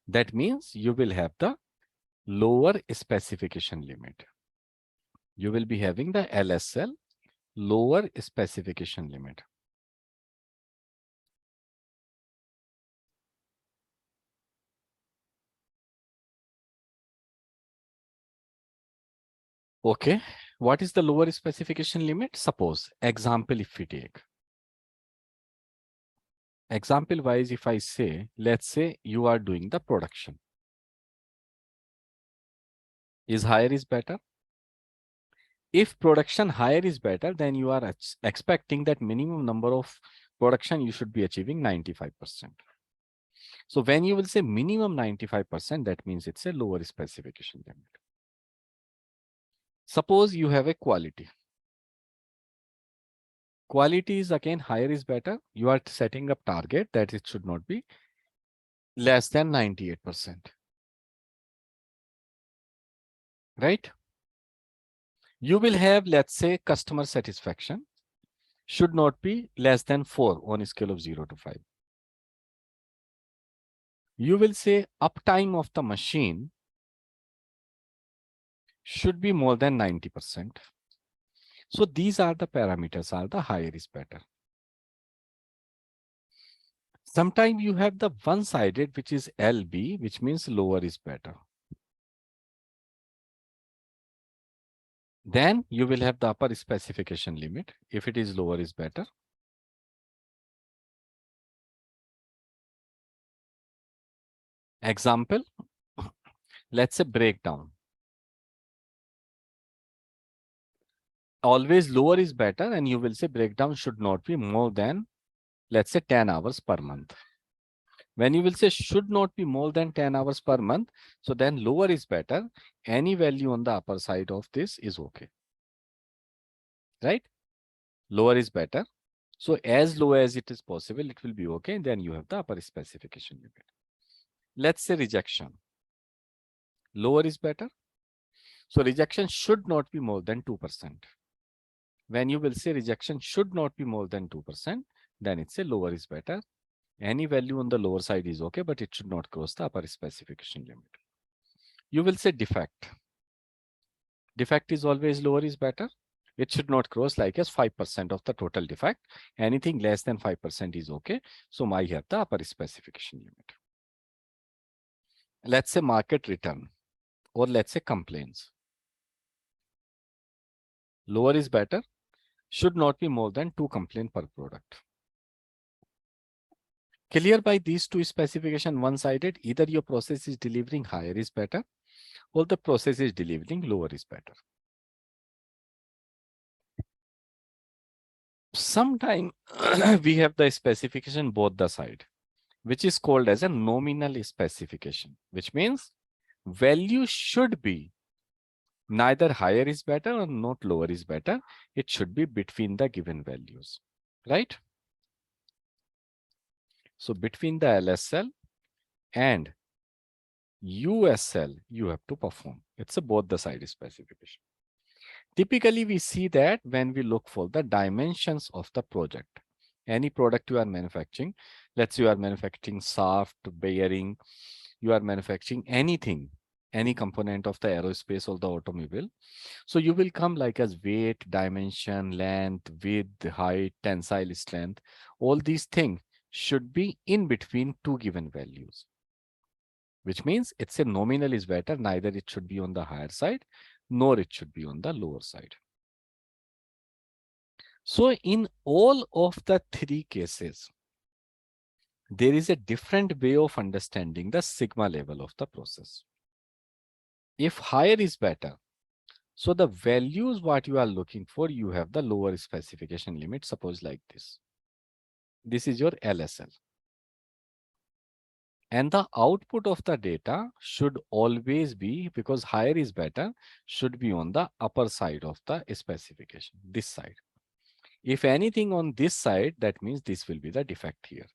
that means you will have the lower specification limit. You will be having the LSL, lower specification limit. Okay, what is the lower specification limit? Suppose, example if we take. Example wise, if I say, let's say you are doing the production. Is higher is better? If production higher is better, then you are expecting that minimum number of production you should be achieving 95%. So when you will say minimum 95%, that means it's a lower specification limit. Suppose you have a quality. Quality is again higher is better. You are setting up target that it should not be less than 98%. Right? You will have, let's say, customer satisfaction should not be less than 4 on a scale of 0 to 5. You will say uptime of the machine should be more than 90%. So these are the parameters, are the higher is better. Sometimes you have the one-sided, which is LB, which means lower is better. Then you will have the upper specification limit. If it is lower is better. Example, let's say breakdown. Always lower is better, and you will say breakdown should not be more than, let's say, 10 hours per month. When you will say should not be more than 10 hours per month, so then lower is better. Any value on the upper side of this is okay. Right? Lower is better. So as low as it is possible, it will be okay. Then you have the upper specification limit. Let's say rejection. Lower is better. So rejection should not be more than 2%. When you will say rejection should not be more than 2%, then it's a lower is better. Any value on the lower side is okay, but it should not cross the upper specification limit. You will say defect. Defect is always lower is better. It should not cross like as 5% of the total defect. Anything less than 5% is okay. So I have the upper specification limit. Let's say market return, or let's say complaints. Lower is better. Should not be more than 2 complaints per product. Clear by these two specifications one-sided, either your process is delivering higher is better, or the process is delivering lower is better. Sometimes we have the specification both the side, which is called as a nominal specification, which means value should be neither higher is better or not lower is better. It should be between the given values, right? So between the LSL and USL, you have to perform. It's a both the side specification. Typically, we see that when we look for the dimensions of the project. Any product you are manufacturing, let's say you are manufacturing shaft, bearing, you are manufacturing anything, any component of the aerospace or the automobile. So you will come like as weight, dimension, length, width, height, tensile strength. All these things should be in between two given values, which means it's a nominal is better. Neither it should be on the higher side, nor it should be on the lower side. So in all of the three cases, there is a different way of understanding the sigma level of the process. If higher is better, so the values what you are looking for, you have the lower specification limit, suppose like this. This is your LSL. And the output of the data should always be, because higher is better, should be on the upper side of the specification, this side. If anything on this side, that means this will be the defect here.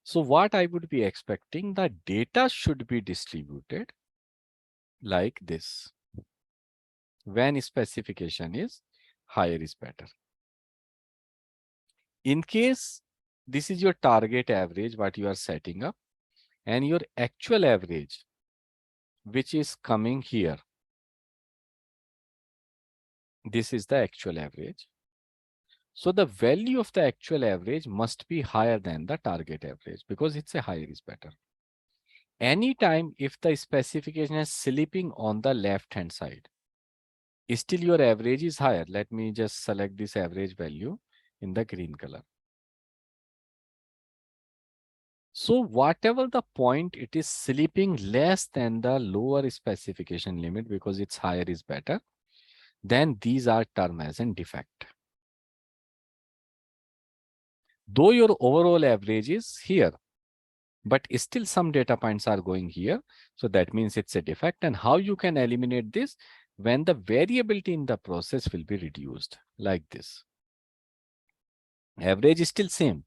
So what I would be expecting, the data should be distributed like this. When specification is higher is better. In case this is your target average, what you are setting up, and your actual average, which is coming here. This is the actual average. So the value of the actual average must be higher than the target average, because it's a higher is better. Anytime if the specification is slipping on the left hand side, still your average is higher. Let me just select this average value in the green color. So whatever the point, it is sleeping less than the lower specification limit because it's higher is better, then these are termed as a defect. Though your overall average is here, but still some data points are going here. So that means it's a defect. And how you can eliminate this? When the variability in the process will be reduced like this. Average is still same.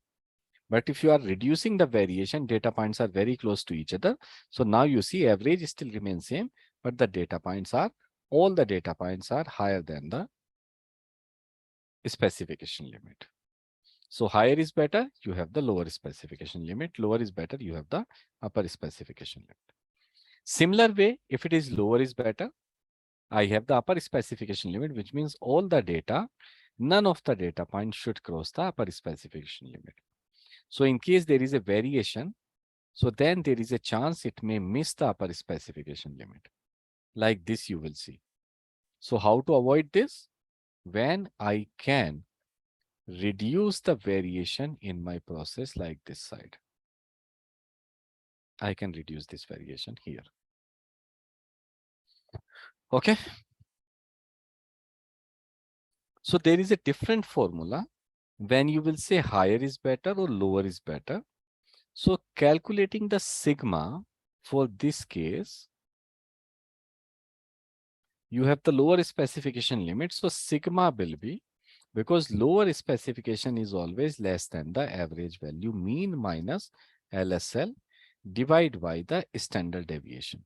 But if you are reducing the variation, data points are very close to each other. So now you see average still remains same, but the data points are, all the data points are higher than the specification limit. So higher is better, you have the lower specification limit. Lower is better, you have the upper specification limit. Similar way, if it is lower is better, I have the upper specification limit, which means all the data, none of the data points should cross the upper specification limit. So in case there is a variation, so then there is a chance it may miss the upper specification limit. Like this you will see. So how to avoid this? When I can reduce the variation in my process like this side. I can reduce this variation here. Okay. So there is a different formula when you will say higher is better or lower is better. So calculating the sigma for this case, you have the lower specification limit. So sigma will be, because lower specification is always less than the average value, mean minus LSL divided by the standard deviation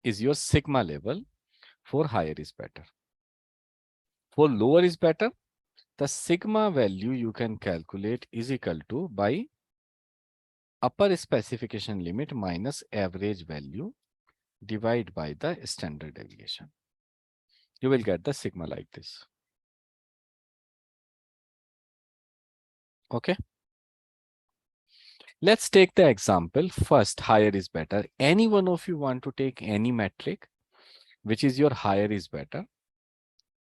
is your sigma level. For higher is better. For lower is better, the sigma value you can calculate is equal to by upper specification limit minus average value divided by the standard deviation. You will get the sigma like this. Okay. Let's take the example. First, higher is better. Any one of you want to take any metric, which is your higher is better,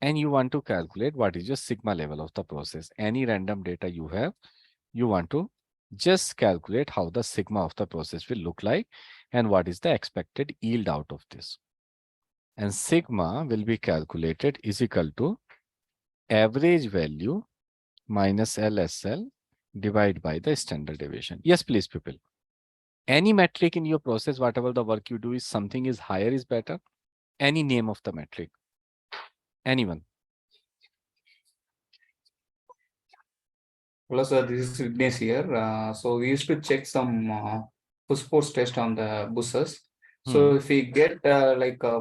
and you want to calculate what is your sigma level of the process. Any random data you have, you want to just calculate how the sigma of the process will look like and what is the expected yield out of this. And sigma will be calculated is equal to average value minus LSL divided by the standard deviation. Yes, please, people. Any metric in your process, whatever the work you do is something is higher is better. Any name of the metric. Anyone? Hello, sir. This is Vignesh here. So we used to check some push force test on the buses. So if we get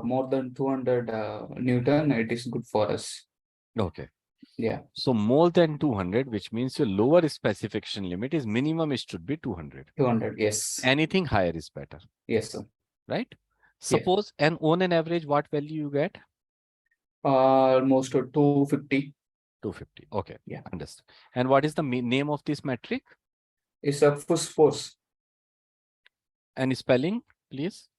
more than 200 Newton, it is good for us. Okay. Yeah. So more than 200, which means your lower specification limit is minimum it should be 200. 200, yes. Anything higher is better. Yes, sir. Right? Suppose and on an average, what value you get? Almost 250. 250. Okay. Yeah. Understood. And what is the name of this metric? It's a push force. And spelling, please?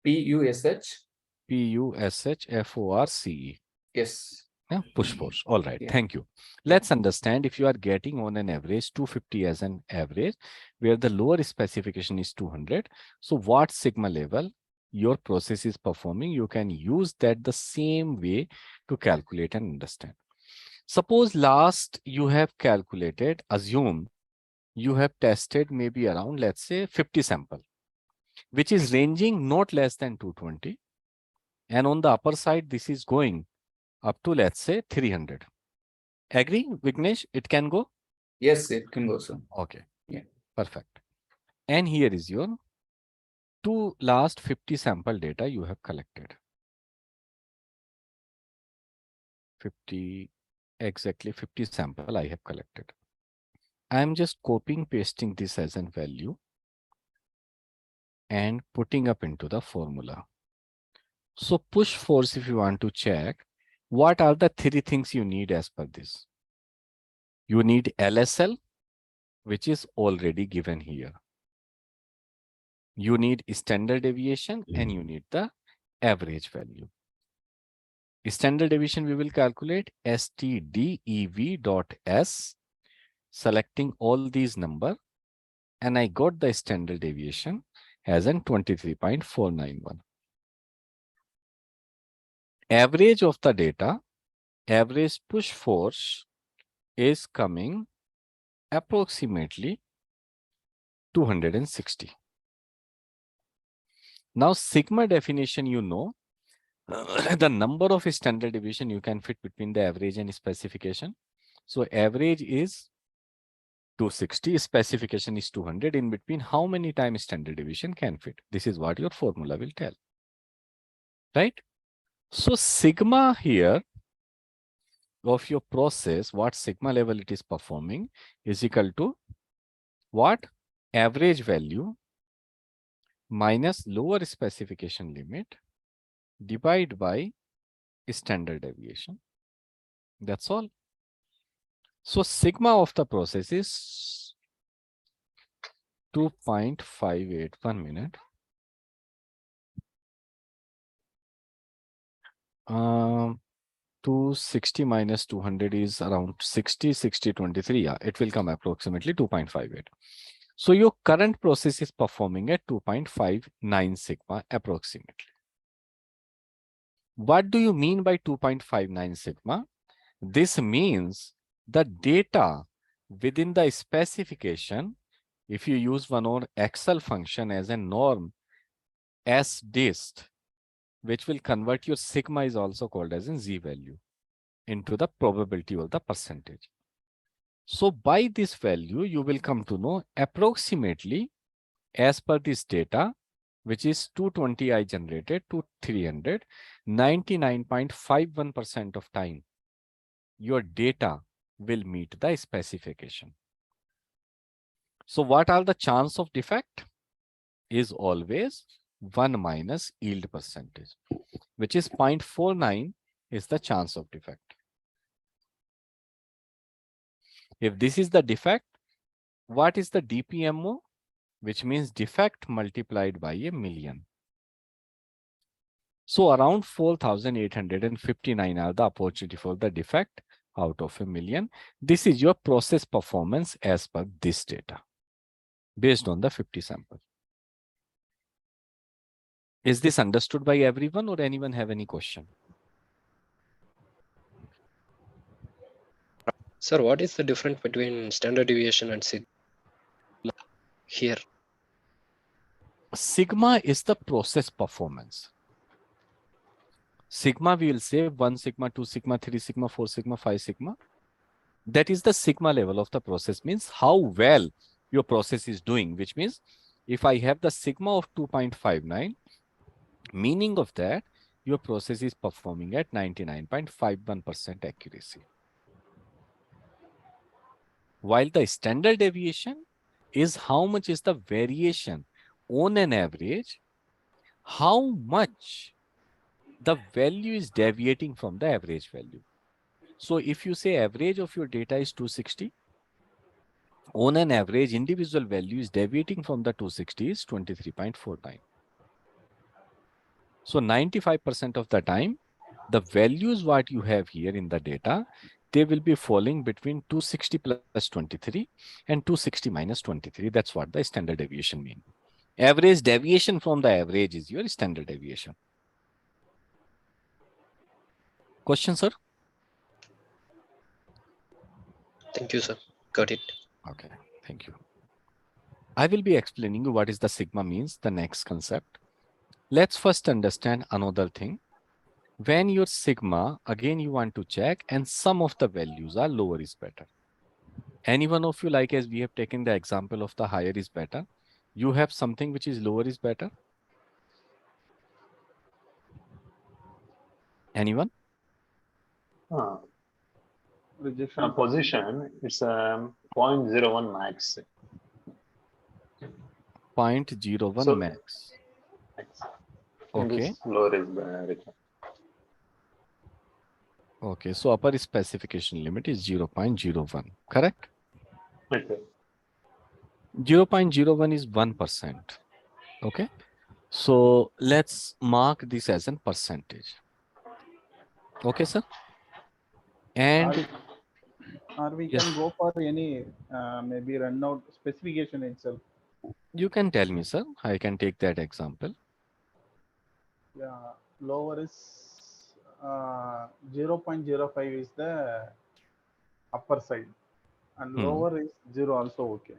PUSH. PUSHFORCE. Yes. Yeah, push force. All right. Yeah. Thank you. Let's understand if you are getting on an average 250 as an average, where the lower specification is 200. So what sigma level your process is performing, you can use that the same way to calculate and understand. Suppose last you have calculated, assume you have tested maybe around, let's say 50 sample, which is ranging not less than 220. And on the upper side, this is going up to, let's say, 300. Agree, Vignesh? It can go? Yes, it can go, sir. Okay. Yeah. Perfect. And here is your last 50 sample data you have collected. 50 sample I have collected. I am just copying, pasting this as a value and putting up into the formula. So push force, if you want to check, what are the three things you need as per this? You need LSL, which is already given here. You need standard deviation and you need the average value. Standard deviation we will calculate STDEV.S, selecting all these number and I got the standard deviation as an 23.491. Average of the data, average push force is coming approximately 260. Now, sigma definition, you know, the number of standard deviation you can fit between the average and specification. So average is 260, specification is 200. In between, how many times standard deviation can fit? This is what your formula will tell, right? So sigma here of your process, what sigma level it is performing, is equal to what? Average value minus lower specification limit divided by standard deviation. That's all. So sigma of the process is 2.58. 1 minute. 260 minus 200 is around 60, 60, 23. Yeah, it will come approximately 2.58. So your current process is performing at 2.59 sigma approximately. What do you mean by 2.59 sigma? This means the data within the specification, if you use one or Excel function as a norm, as dist, which will convert your sigma is also called as in Z value into the probability or the percentage. So by this value, you will come to know approximately as per this data, which is 220 I generated to 300, 99.51% of time, your data will meet the specification. So what are the chance of defect? Is always 1 minus yield percentage, which is 0.49 is the chance of defect. If this is the defect, what is the DPMO? Which means defect multiplied by a million. So around 4,859 are the opportunity for the defect out of a million. This is your process performance as per this data based on the 50 samples. Is this understood by everyone or anyone have any question? Sir, what is the difference between standard deviation and sigma here? Sigma is the process performance. Sigma, we will say 1 sigma, 2 sigma, 3 sigma, 4 sigma, 5 sigma. That is the sigma level of the process, means how well your process is doing, which means if I have the sigma of 2.59, meaning of that, your process is performing at 99.51% accuracy. While the standard deviation is how much is the variation on an average, how much the value is deviating from the average value. So if you say average of your data is 260, on an average individual value is deviating from the 260 is 23.49. So 95% of the time, the values what you have here in the data, they will be falling between 260 plus 23 and 260 minus 23. That's what the standard deviation means. Average deviation from the average is your standard deviation. Question, sir? Thank you, sir. Got it. Okay, thank you. I will be explaining you what is the sigma means, the next concept. Let's first understand another thing. When your sigma, again you want to check and some of the values are lower is better. Any one of you, like as we have taken the example of the higher is better, you have something which is lower is better? Anyone? Position, it's 0.01 max. 0.01 So, max. Okay. Lower is better. Okay, so upper specification limit is 0.01, correct? Okay. 0.01 is 1%. Okay, so let's mark this as a percentage. Okay, sir. And Or we Yes. can go for any maybe run out specification itself. You can tell me, sir. I can take that example. Yeah, lower is 0.05 is the upper side, and lower is 0 also okay.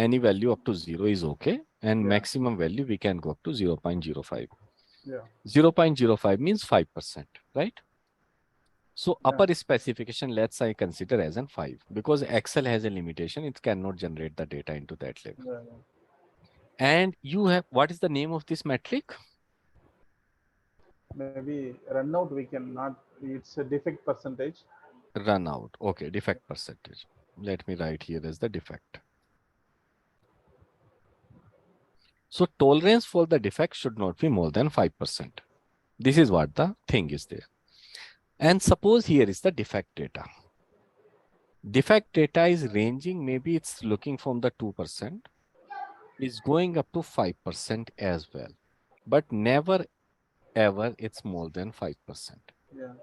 Any value up to 0 is okay, and Yeah. maximum value we can go up to 0.05. Yeah. 0.05 means 5%, right? So Yeah. upper specification, let's I consider as an 5, because Excel has a limitation. It cannot generate the data into that level. Yeah. And you have, what is the name of this metric? Maybe run out we can not, it's a defect percentage. Run out. Okay, defect percentage. Let me write here as the defect. So tolerance for the defect should not be more than 5%. This is what the thing is there. And suppose here is the defect data. Defect data is ranging, maybe it's looking from the 2%, is going up to 5% as well. But never ever it's more than 5%. Yeah.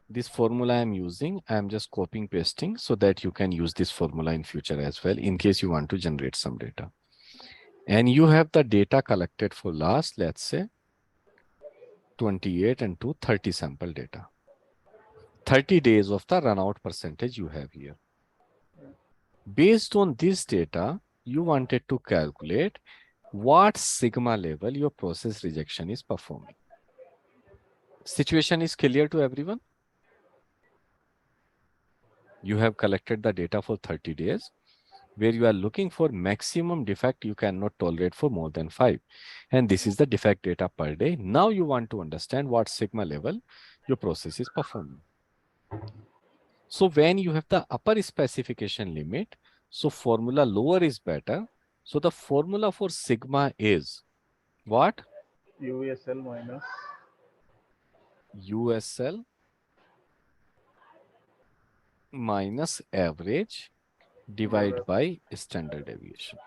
This formula I'm using, I'm just copying pasting so that you can use this formula in future as well in case you want to generate some data. And you have the data collected for last, let's say 28 and 30 sample data. 30 days of the run out percentage you have here. Based on this data, you wanted to calculate what sigma level your process rejection is performing. Situation is clear to everyone? You have collected the data for 30 days where you are looking for maximum defect you cannot tolerate for more than 5. And this is the defect data per day. Now you want to understand what sigma level your process is performing. So when you have the upper specification limit, so formula lower is better. So the formula for sigma is what? USL minus USL minus average divided by standard deviation.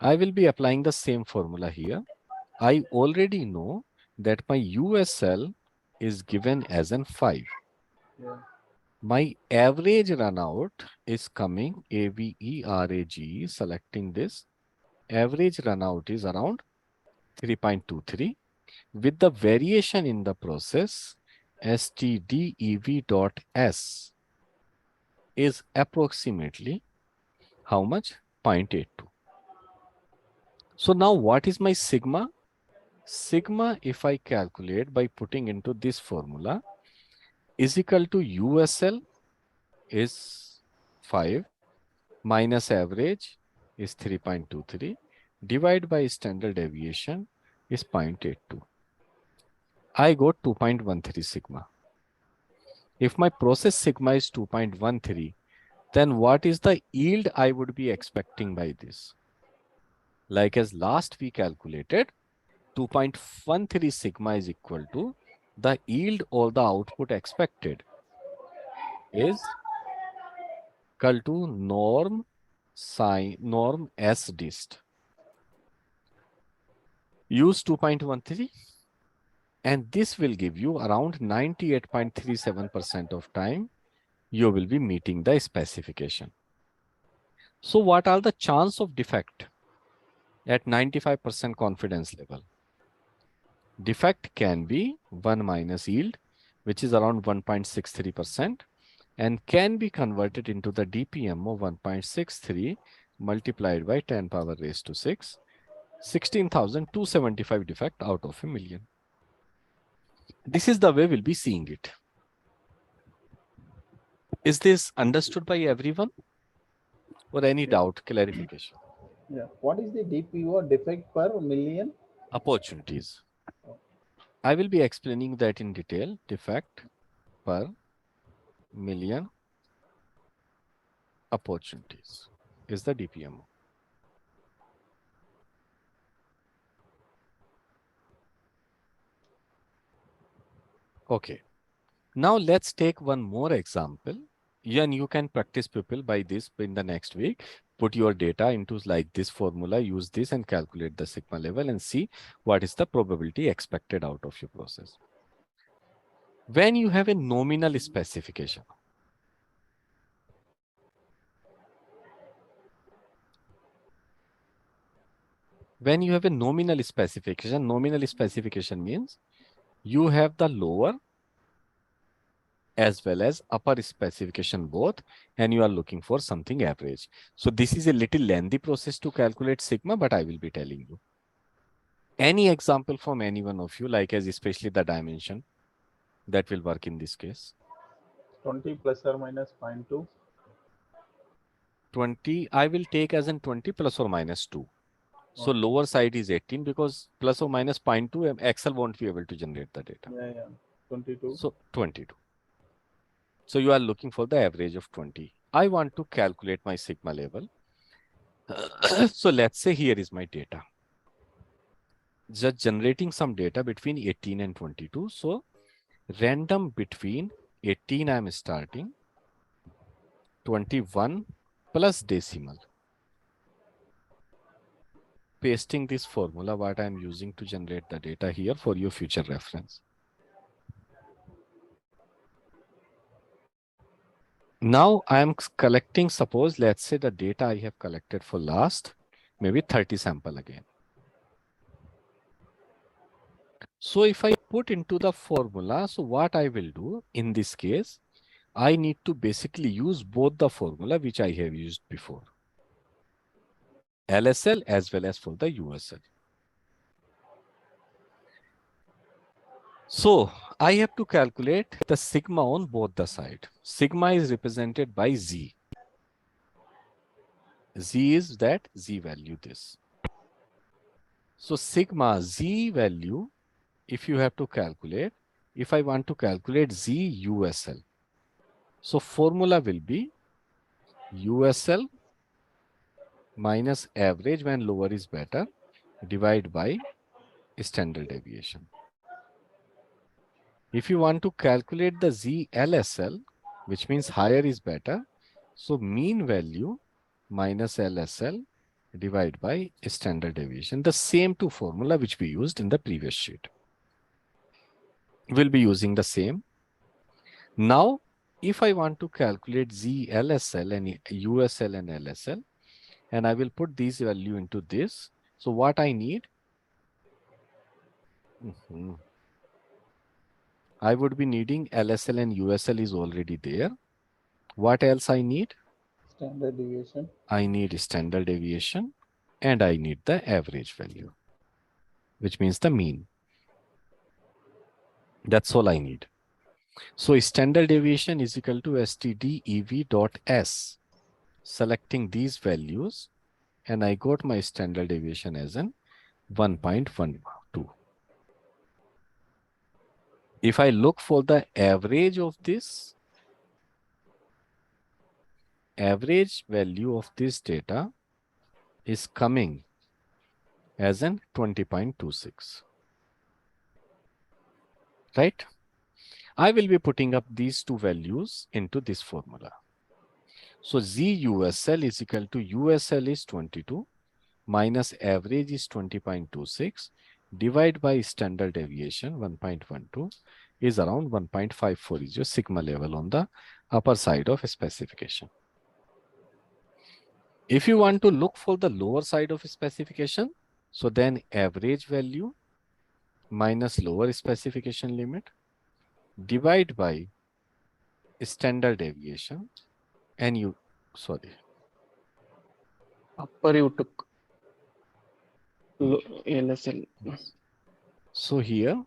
I will be applying the same formula here. I already know that my USL is given as an 5. Yeah. My average run out is coming AVERAG, selecting this. Average run out is around 3.23 with the variation in the process STDEV.S is approximately how much? 0.82. So now what is my sigma? Sigma, if I calculate by putting into this formula, is equal to USL is 5 minus average is 3.23 divided by standard deviation is 0.82. I got 2.13 sigma. If my process sigma is 2.13, then what is the yield I would be expecting by this? Like as last we calculated, 2.13 sigma is equal to the yield or the output expected is equal to norm S dist. Use 2.13 and this will give you around 98.37% of time you will be meeting the specification. So what are the chance of defect at 95% confidence level? Defect can be 1 minus yield, which is around 1.63%, and can be converted into the DPMO 1.63 multiplied by 10 power raised to 6, 16,275 defect out of a million. This is the way we'll be seeing it. Is this understood by everyone? Or any doubt, clarification? Yeah. What is the DPO, defect per million? Opportunities. I will be explaining that in detail. Defect per million opportunities is the DPMO. Okay. Now let's take one more example. And you can practice people by this in the next week. Put your data into like this formula, use this and calculate the sigma level and see what is the probability expected out of your process. When you have a nominal specification, nominal specification means you have the lower as well as upper specification both, and you are looking for something average. So this is a little lengthy process to calculate sigma, but I will be telling you. Any example from any one of you, like as especially the dimension that will work in this case? 20 plus or minus 0.2. 20, I will take as in 20 plus or minus 2. So Okay. lower side is 18 because plus or minus 0.2, Excel won't be able to generate the data. Yeah. 22. So 22. So you are looking for the average of 20. I want to calculate my sigma level. So let's say here is my data. Just generating some data between 18 and 22. So random between 18 I'm starting, 21 plus decimal. Pasting this formula what I'm using to generate the data here for your future reference. Now I'm collecting, suppose, let's say the data I have collected for last, maybe 30 sample again. So if I put into the formula, so what I will do in this case, I need to basically use both the formula which I have used before. LSL as well as for the USL. So I have to calculate the sigma on both the side. Sigma is represented by Z. Z is that Z value this. So sigma Z value, if you have to calculate, if I want to calculate Z USL, so formula will be USL minus average when lower is better, divide by standard deviation. If you want to calculate the ZLSL, which means higher is better, so mean value minus LSL divide by standard deviation. The same two formula which we used in the previous sheet. We'll be using the same. Now, if I want to calculate ZLSL and USL and LSL, and I will put these value into this. So what I need? I would be needing LSL and USL is already there. What else I need? Standard deviation. I need standard deviation and I need the average value, which means the mean. That's all I need. So standard deviation is equal to stdev.s. Selecting these values, and I got my standard deviation as an 1.12. If I look for the average of this, average value of this data is coming as an 20.26. Right? I will be putting up these two values into this formula. So ZUSL is equal to USL is 22 minus average is 20.26 divide by standard deviation 1.12 is around 1.54 is your sigma level on the upper side of a specification. If you want to look for the lower side of a specification, so then average value minus lower specification limit divide by standard deviation and you, sorry. Upper you took LSL. So here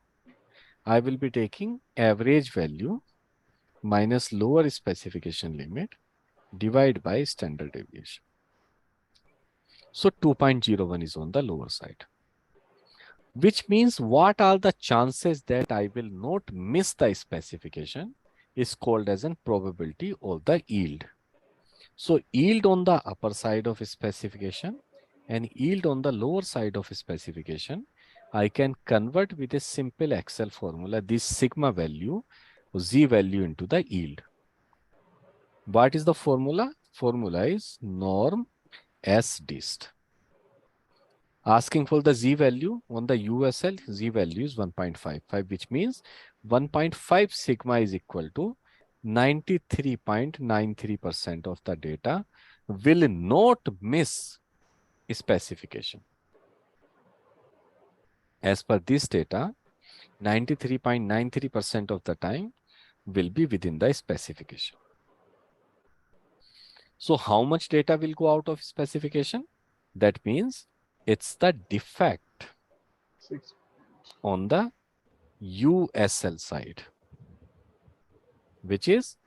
I will be taking average value minus lower specification limit divide by standard deviation. So 2.01 is on the lower side, which means what are the chances that I will not miss the specification is called as a probability of the yield. So yield on the upper side of specification and yield on the lower side of specification, I can convert with a simple Excel formula, this sigma value, Z value into the yield. What is the formula? Formula is norm S dist. Asking for the Z value on the USL, Z value is 1.55, which means 1.5 sigma is equal to 93.93% of the data will not miss specification. As per this data, 93.93% of the time will be within the specification. So how much data will go out of specification? That means it's the defect on the USL side, which is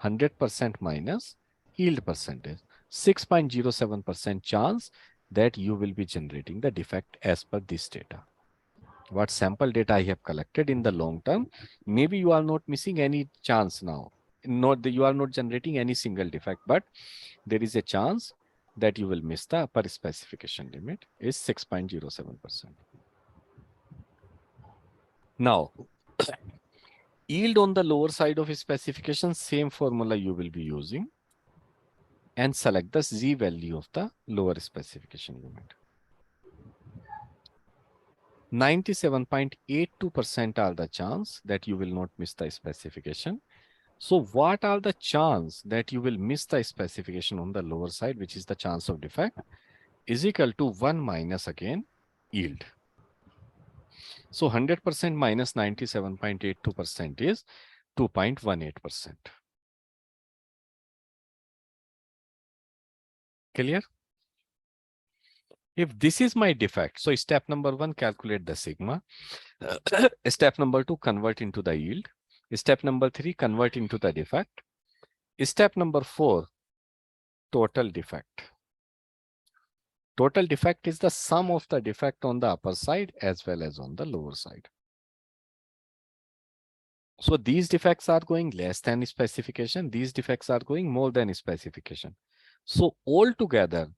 100% minus yield percentage. 6.07% chance that you will be generating the defect as per this data. What sample data I have collected in the long term, maybe you are not missing any chance now. You are not generating any single defect, but there is a chance that you will miss the upper specification limit is 6.07%. Now, yield on the lower side of specification, same formula you will be using and select the Z value of the lower specification limit. 97.82% are the chance that you will not miss the specification. So what are the chance that you will miss the specification on the lower side, which is the chance of defect, is equal to 1 minus again yield. So 100% minus 97.82% is 2.18%. Clear? If this is my defect, so step number 1, calculate the sigma. Step number 2, convert into the yield. Step number 3, convert into the defect. Step number 4, total defect. Total defect is the sum of the defect on the upper side as well as on the lower side. So these defects are going less than specification. These defects are going more than specification. So altogether,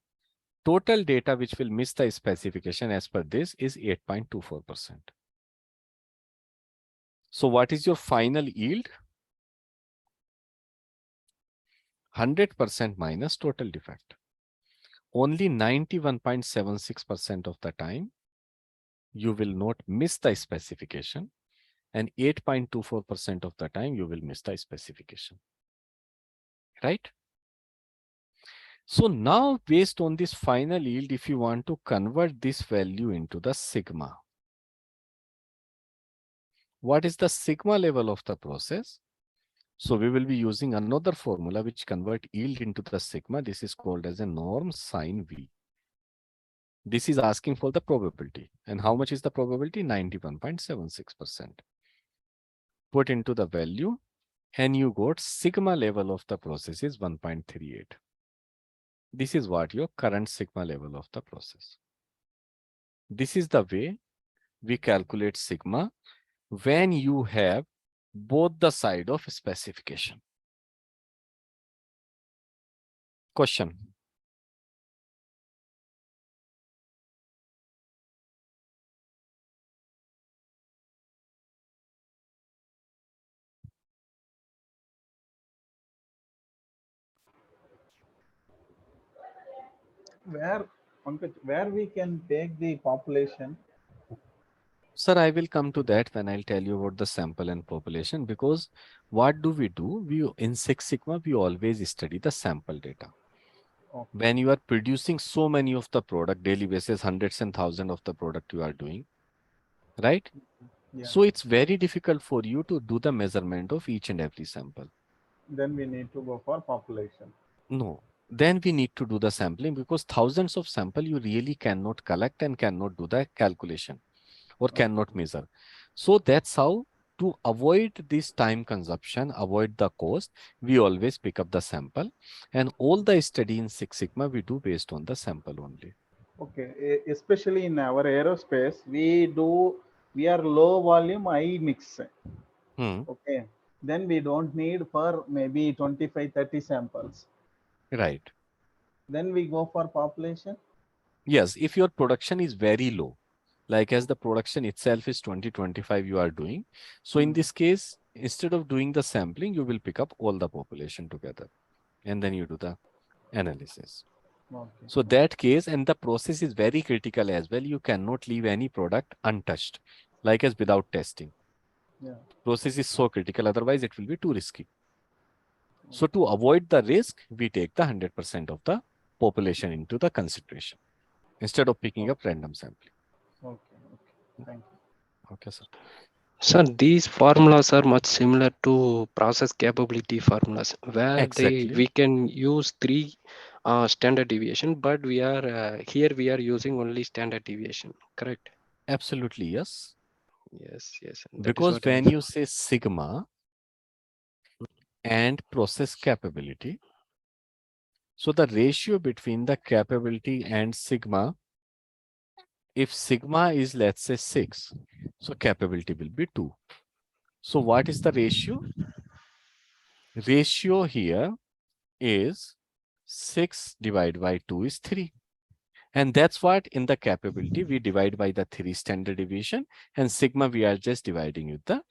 total data which will miss the specification as per this is 8.24%. So what is your final yield? 100% minus total defect. Only 91.76% of the time you will not miss the specification, and 8.24% of the time you will miss the specification. Right? So now based on this final yield, if you want to convert this value into the sigma, what is the sigma level of the process? So we will be using another formula which convert yield into the sigma. This is called as a norm sine V. This is asking for the probability. And how much is the probability? 91.76%. Put into the value and you got sigma level of the process is 1.38. This is what your current sigma level of the process. This is the way we calculate sigma when you have both the side of specification. Question. Where we can take the population? Sir, I will come to that when I'll tell you about the sample and population, because what do? We in Six Sigma, we always study the sample data. Okay. When you are producing so many of the product, daily basis, hundreds and thousands of the product you are doing, right? Yeah. So it's very difficult for you to do the measurement of each and every sample. Then we need to go for population. No. Then we need to do the sampling, because thousands of sample you really cannot collect and cannot do the calculation or cannot measure. So that's how, to avoid this time consumption, avoid the cost, we always pick up the sample, and all the study in Six Sigma we do based on the sample only. Okay, especially in our aerospace, we are low volume, high mix. Okay, then we don't need for maybe 25-30 samples. Right. Then we go for population. Yes, if your production is very low, like as the production itself is 20-25 you are doing. So in this case, instead of doing the sampling, you will pick up all the population together and then you do the analysis. Okay. So that case, and the process is very critical as well. You cannot leave any product untouched, like as without testing. Yeah. Process is so critical, otherwise it will be too risky. So to avoid the risk, we take the 100% of the population into the consideration instead of picking up random sampling. Okay. Thank you. Okay, sir. So these formulas are much similar to process capability formulas, where we can use 3 standard deviation, but we are here we are using only standard deviation, correct? Absolutely, yes. Yes. Because when you say sigma and process capability, so the ratio between the capability and sigma, if sigma is, let's say, 6, so capability will be 2. So what is the ratio? Ratio here is 6 divided by 2 is 3. And that's what in the capability we divide by the 3 standard deviation, and sigma we are just dividing with the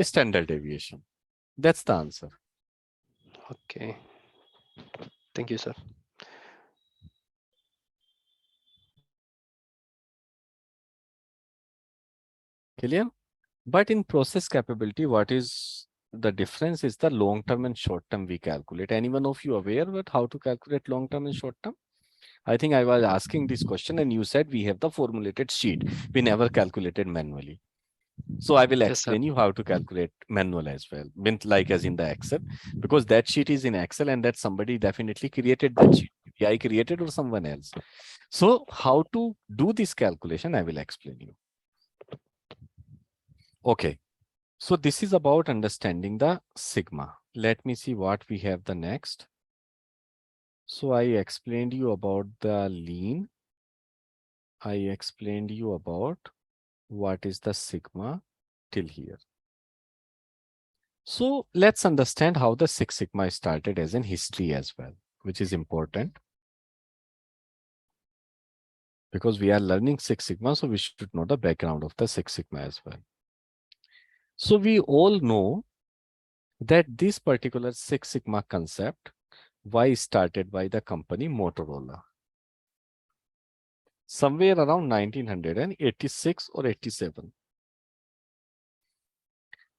standard deviation. That's the answer. Okay. Thank you, sir. Clear? But in process capability, what is the difference is the long term and short term we calculate. Anyone of you aware about how to calculate long term and short term? I think I was asking this question and you said we have the formulated sheet. We never calculated manually. So I will explain you how to calculate manual as well, like as in the Excel, because that sheet is in Excel and that somebody definitely created that sheet. I created or someone else. So how to do this calculation, I will explain you. Okay. So this is about understanding the sigma. Let me see what we have the next. So I explained you about the lean. I explained you about what is the sigma till here. So let's understand how the Six Sigma started as in history as well, which is important. Because we are learning Six Sigma, so we should know the background of the Six Sigma as well. So we all know that this particular Six Sigma concept was started by the company Motorola. Somewhere around 1986 or 87.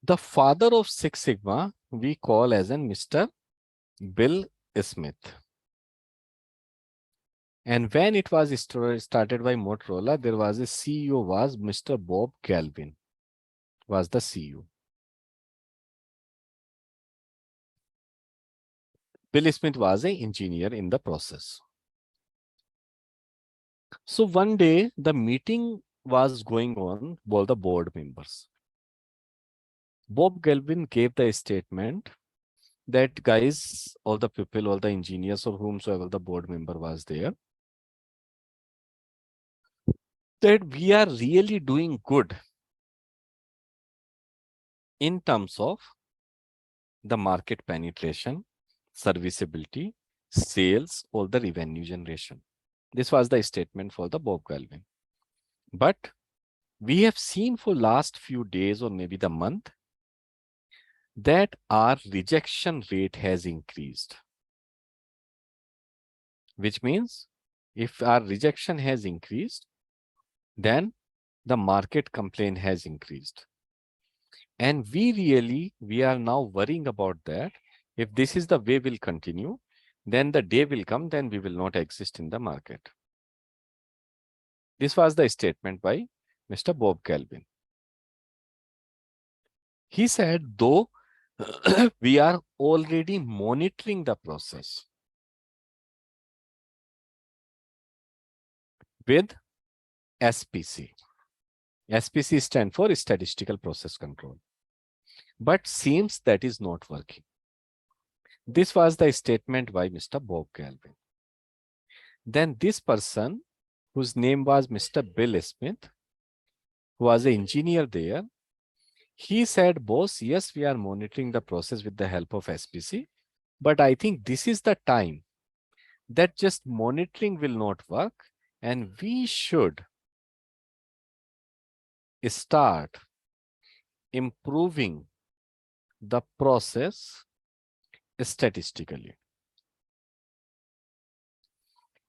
The father of Six Sigma we call as in Mr. Bill Smith. And when it was started by Motorola, there was a CEO was Mr. Bob Galvin was the CEO. Bill Smith was an engineer in the process. So one day the meeting was going on with the board members. Bob Galvin gave the statement that guys, all the people, all the engineers or whomsoever the board member was there, that we are really doing good in terms of the market penetration, serviceability, sales, or the revenue generation. This was the statement for the Bob Galvin. But we have seen for last few days or maybe the month that our rejection rate has increased. Which means if our rejection has increased, then the market complaint has increased. And we are now worrying about that. If this is the way we'll continue, then the day will come, then we will not exist in the market. This was the statement by Mr. Bob Galvin. He said, though we are already monitoring the process with SPC. SPC stands for Statistical Process Control. But seems that is not working. This was the statement by Mr. Bob Galvin. Then this person, whose name was Mr. Bill Smith, who was an engineer there, he said, boss, yes, we are monitoring the process with the help of SPC, but I think this is the time that just monitoring will not work and we should start improving the process statistically.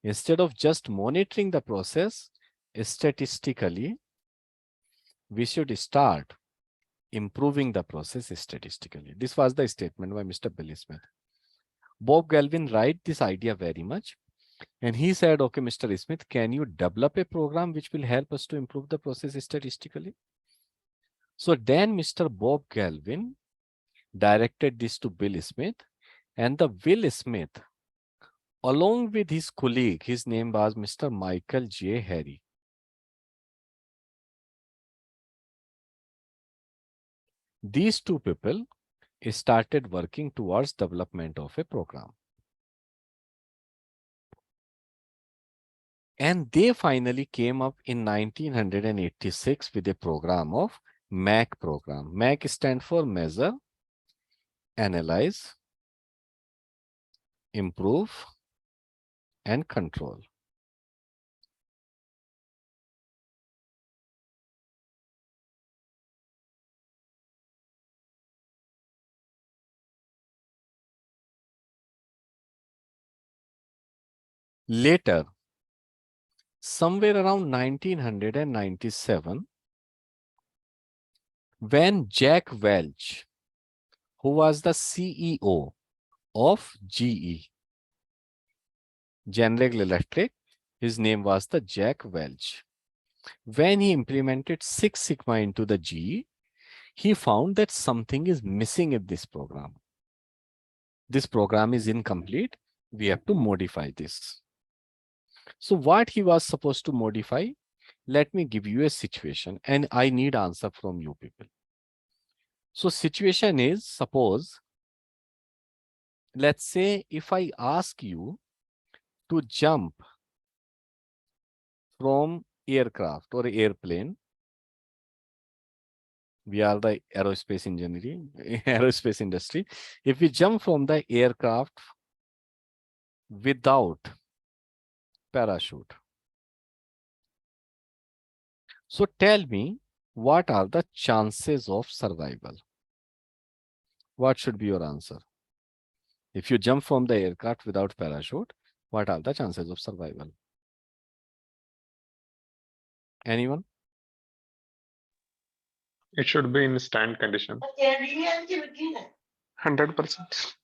Instead of just monitoring the process statistically, we should start improving the process statistically. This was the statement by Mr. Billy Smith. Bob Galvin liked this idea very much. And he said, okay, Mr. Smith, can you develop a program which will help us to improve the process statistically? So then Mr. Bob Galvin directed this to Bill Smith, and the Will Smith, along with his colleague, his name was Mr. Michael J. Harry. These two people started working towards development of a program. And they finally came up in 1986 with a program of MAC program. MAC stands for Measure, Analyze, Improve, and Control. Later, somewhere around 1997, when Jack Welch, who was the CEO of GE, General Electric, his name was the Jack Welch. When he implemented Six Sigma into the GE, he found that something is missing in this program. This program is incomplete. We have to modify this. So what he was supposed to modify? Let me give you a situation and I need answer from you people. So situation is, suppose, let's say if I ask you to jump from aircraft or airplane, we are the aerospace engineering, aerospace industry. If we jump from the aircraft without parachute. So tell me, what are the chances of survival? What should be your answer? If you jump from the aircraft without parachute, what are the chances of survival? Anyone? It should be in stand condition. 100%.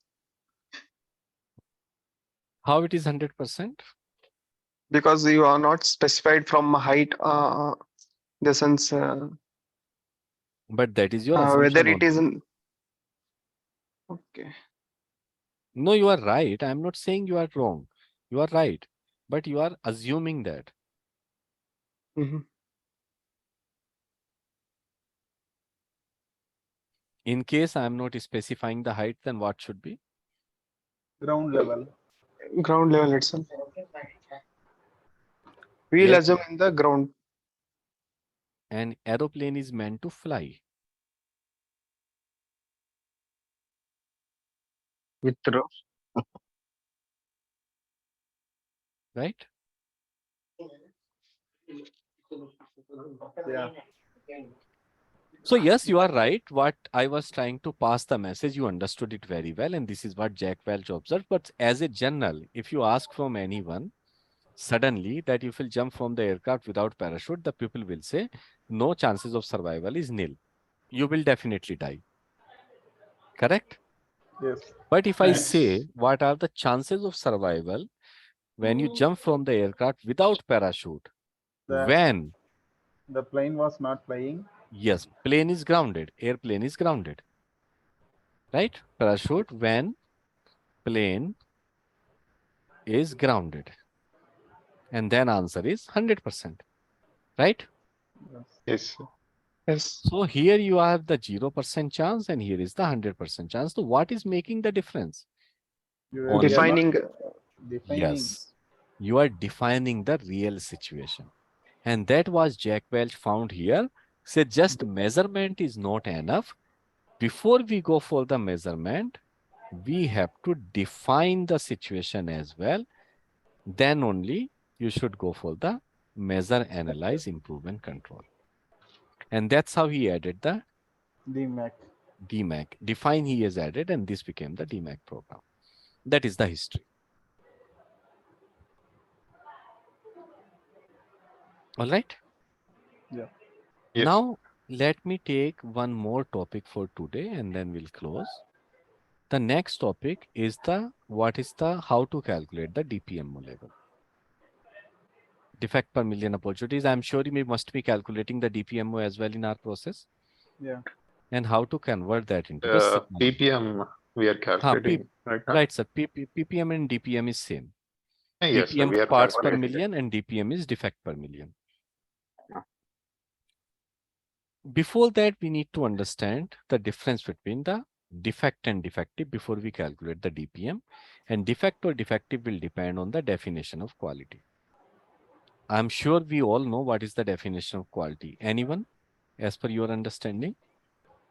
How it is 100%? Because you are not specified from height, the sense. But that is your assumption. Whether it only. isn't. Okay. No, you are right. I'm not saying you are wrong. You are right. But you are assuming that. Mm-hmm. In case I'm not specifying the height, then what should be? Ground level. Ground level itself. We'll Yes. assume in the ground. An aeroplane is meant to fly. With rope. Right? Yeah. So yes, you are right. What I was trying to pass the message, you understood it very well. And this is what Jack Welch observed. But as a general, if you ask from anyone, suddenly that if you jump from the aircraft without parachute, the people will say, no chances of survival is nil. You will definitely die. Correct? Yes. But if I say, what are the chances of survival when you jump from the aircraft without parachute? When the plane was not flying. Yes, plane is grounded, airplane is grounded. Right? Parachute when plane is grounded. And then answer is 100%. Right? Yes. Yes. So here you have the 0% chance and here is the 100% chance. So what is making the difference? Defining. Yes. You are defining the real situation. And that was Jack Welch found here. So just measurement is not enough. Before we go for the measurement, we have to define the situation as well. Then only you should go for the measure, analyze, improve, and control. And that's how he added the DMAC. DMAC. Define he has added, and this became the DMAC program. That is the history. All right. Yeah. Yes. Now, let me take one more topic for today and then we'll close. The next topic is how to calculate the DPMO level. Defect per million opportunities. I'm sure you must be calculating the DPMO as well in our process. Yeah. And how to convert that into the sigma. PPM we are calculating right now. Right, sir. PPM and DPM is same. Yes, sir, PPM we is are parts per calculating million and DPM is defect per million. Yeah. Before that, we need to understand the difference between the defect and defective before we calculate the DPM. And defect or defective will depend on the definition of quality. I'm sure we all know what is the definition of quality. Anyone, as per your understanding?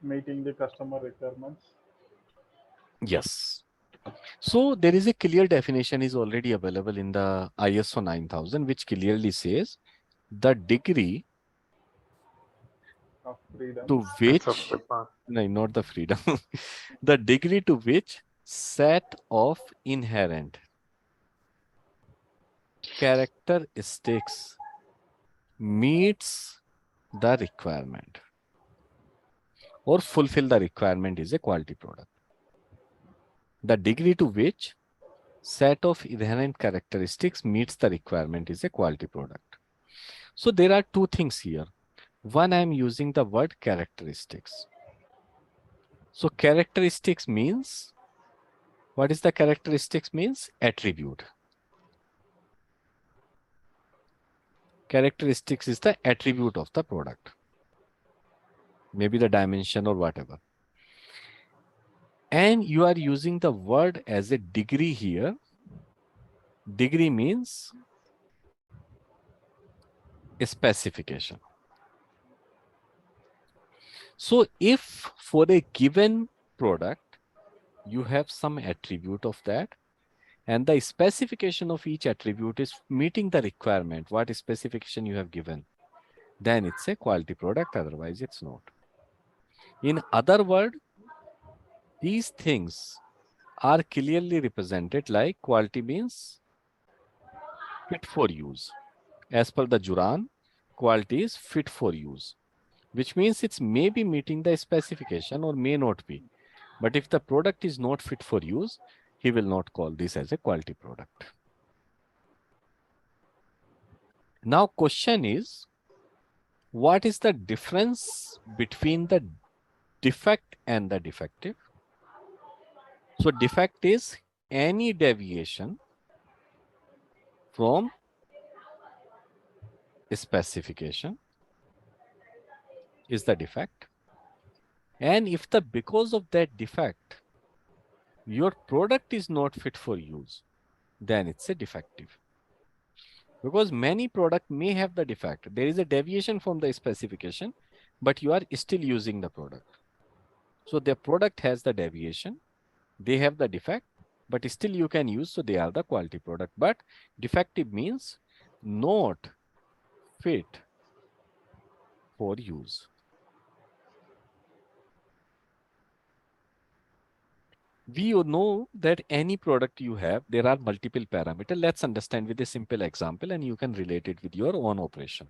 Meeting the customer requirements. Yes. So there is a clear definition is already available in the ISO 9000, which clearly says the degree Of freedom. to which, no, not the freedom, the degree to which set of inherent characteristics meets the requirement or fulfill the requirement is a quality product. The degree to which set of inherent characteristics meets the requirement is a quality product. So there are two things here. One, I'm using the word characteristics. So characteristics means, what is the characteristics means? Attribute. Characteristics is the attribute of the product. Maybe the dimension or whatever. And you are using the word as a degree here. Degree means a specification. So if for a given product, you have some attribute of that, and the specification of each attribute is meeting the requirement, what specification you have given, then it's a quality product, otherwise it's not. In other words, these things are clearly represented like quality means fit for use. As per the Juran, quality is fit for use, which means it's may be meeting the specification or may not be. But if the product is not fit for use, he will not call this as a quality product. Now, question is, what is the difference between the defect and the defective? So defect is any deviation from a specification is the defect. And if because of that defect, your product is not fit for use, then it's a defective. Because many products may have the defect. There is a deviation from the specification, but you are still using the product. So the product has the deviation, they have the defect, but still you can use, so they are the quality product. But defective means not fit for use. We know that any product you have, there are multiple parameters. Let's understand with a simple example and you can relate it with your own operation.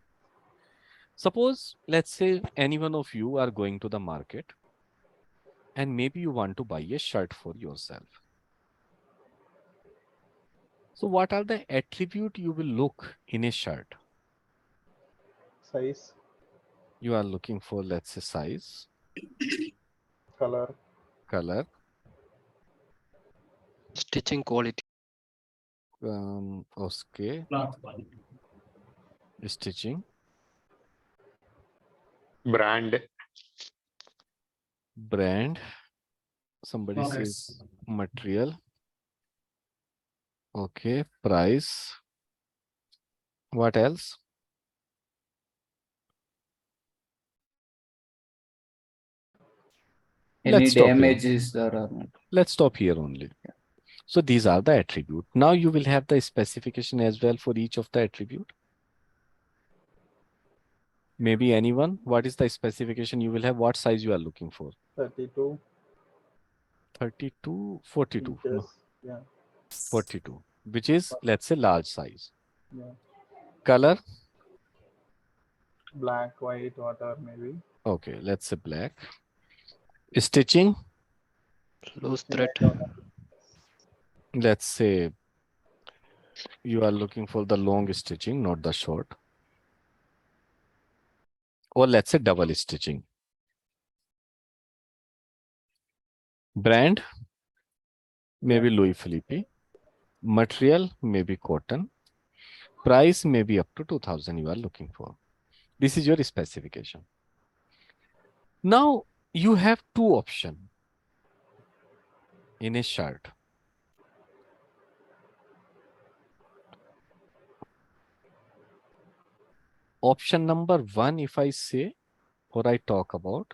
Suppose, let's say any one of you are going to the market and maybe you want to buy a shirt for yourself. So what are the attributes you will look in a shirt? Size. You are looking for, let's say, size. Color. Color. Stitching quality. Okay. Stitching. Brand. Brand. Somebody says material. Okay. Price. What else? Any damages there or not? Let's stop here only. Yeah. So these are the attributes. Now you will have the specification as well for each of the attribute. Maybe anyone, what is the specification you will have? What size you are looking for? 32. 32, 42. No. Yeah. 42, which is, let's say, large size. Yeah. Color? Black, white, whatever maybe. Okay, let's say black. Stitching. Loose thread. Let's say you are looking for the long stitching, not the short. Or let's say double stitching. Brand, maybe Louis Philippe. Material, maybe cotton. Price, maybe up to 2000 you are looking for. This is your specification. Now you have two options in a shirt. Option number one, if I say or I talk about,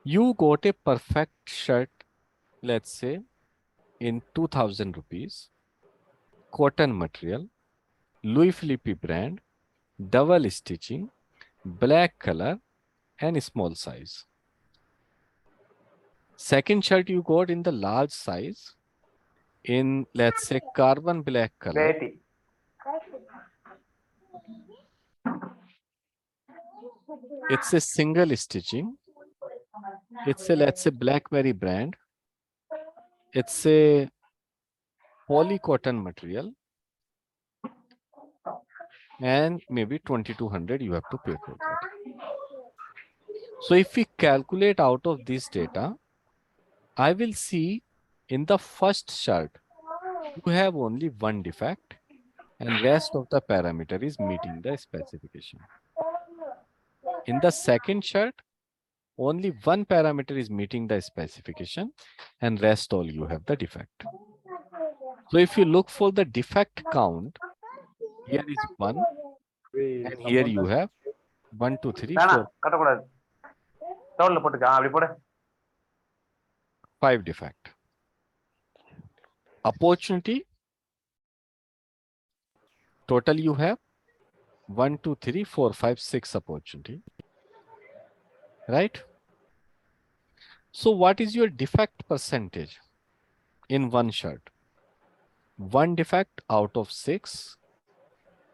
you got a perfect shirt, let's say in 2000 rupees, cotton material, Louis Philippe brand, double stitching, black color and small size. Second shirt you got in the large size in, let's say, carbon black color. It's a single stitching. It's a, let's say, Blackberry brand. It's a poly cotton material. And maybe 2200 you have to pay for that. So if we calculate out of this data, I will see in the first shirt, you have only one defect and rest of the parameter is meeting the specification. In the second shirt, only one parameter is meeting the specification and rest all you have the defect. So if you look for the defect count, here is 1 and here you have 1, 2, 3, 4, 5 defect. Opportunity, total you have 1, 2, 3, 4, 5, 6 opportunity, right? So what is your defect percentage in one shirt? 1 defect out of 6,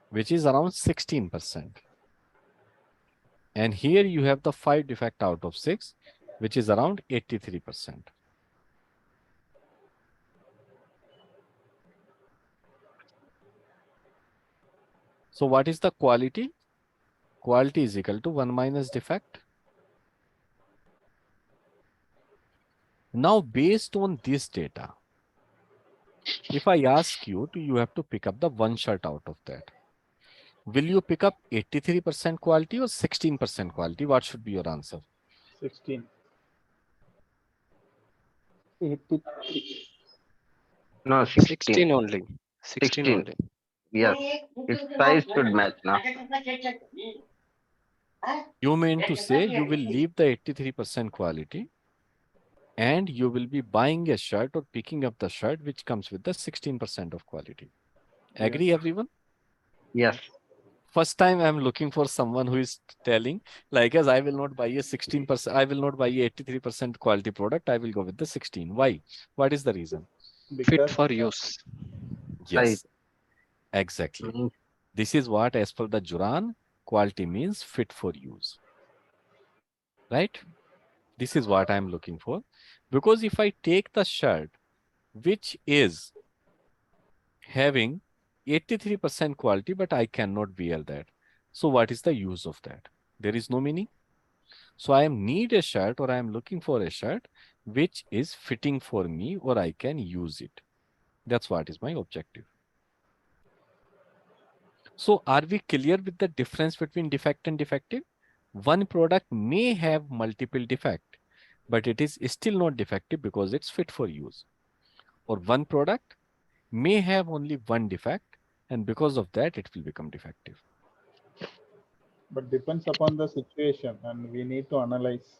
which is around 16%. And here you have the 5 defect out of 6, which is around 83%. So what is the quality? Quality is equal to 1 minus defect. Now, based on this data, if I ask you to, you have to pick up the one shirt out of that. Will you pick up 83% quality or 16% quality? What should be your answer? 16. 83. No, 16 only. 16 only. Yes, its size should match now. You mean to say you will leave the 83% quality and you will be buying a shirt or picking up the shirt which comes with the 16% of quality. Agree, everyone? Yes. First time I'm looking for someone who is telling, like, as I will not buy a 16%, I will not buy a 83% quality product. I will go with the 16. Why? What is the reason? Fit for use. Yes, exactly. This is what, as per the Juran, quality means fit for use. Right? This is what I'm looking for. Because if I take the shirt, which is having 83% quality, but I cannot wear that. So what is the use of that? There is no meaning. So I need a shirt or I am looking for a shirt which is fitting for me or I can use it. That's what is my objective. So are we clear with the difference between defect and defective? One product may have multiple defect, but it is still not defective because it's fit for use. Or one product may have only one defect and because of that it will become defective. But depends upon the situation and we need to analyze.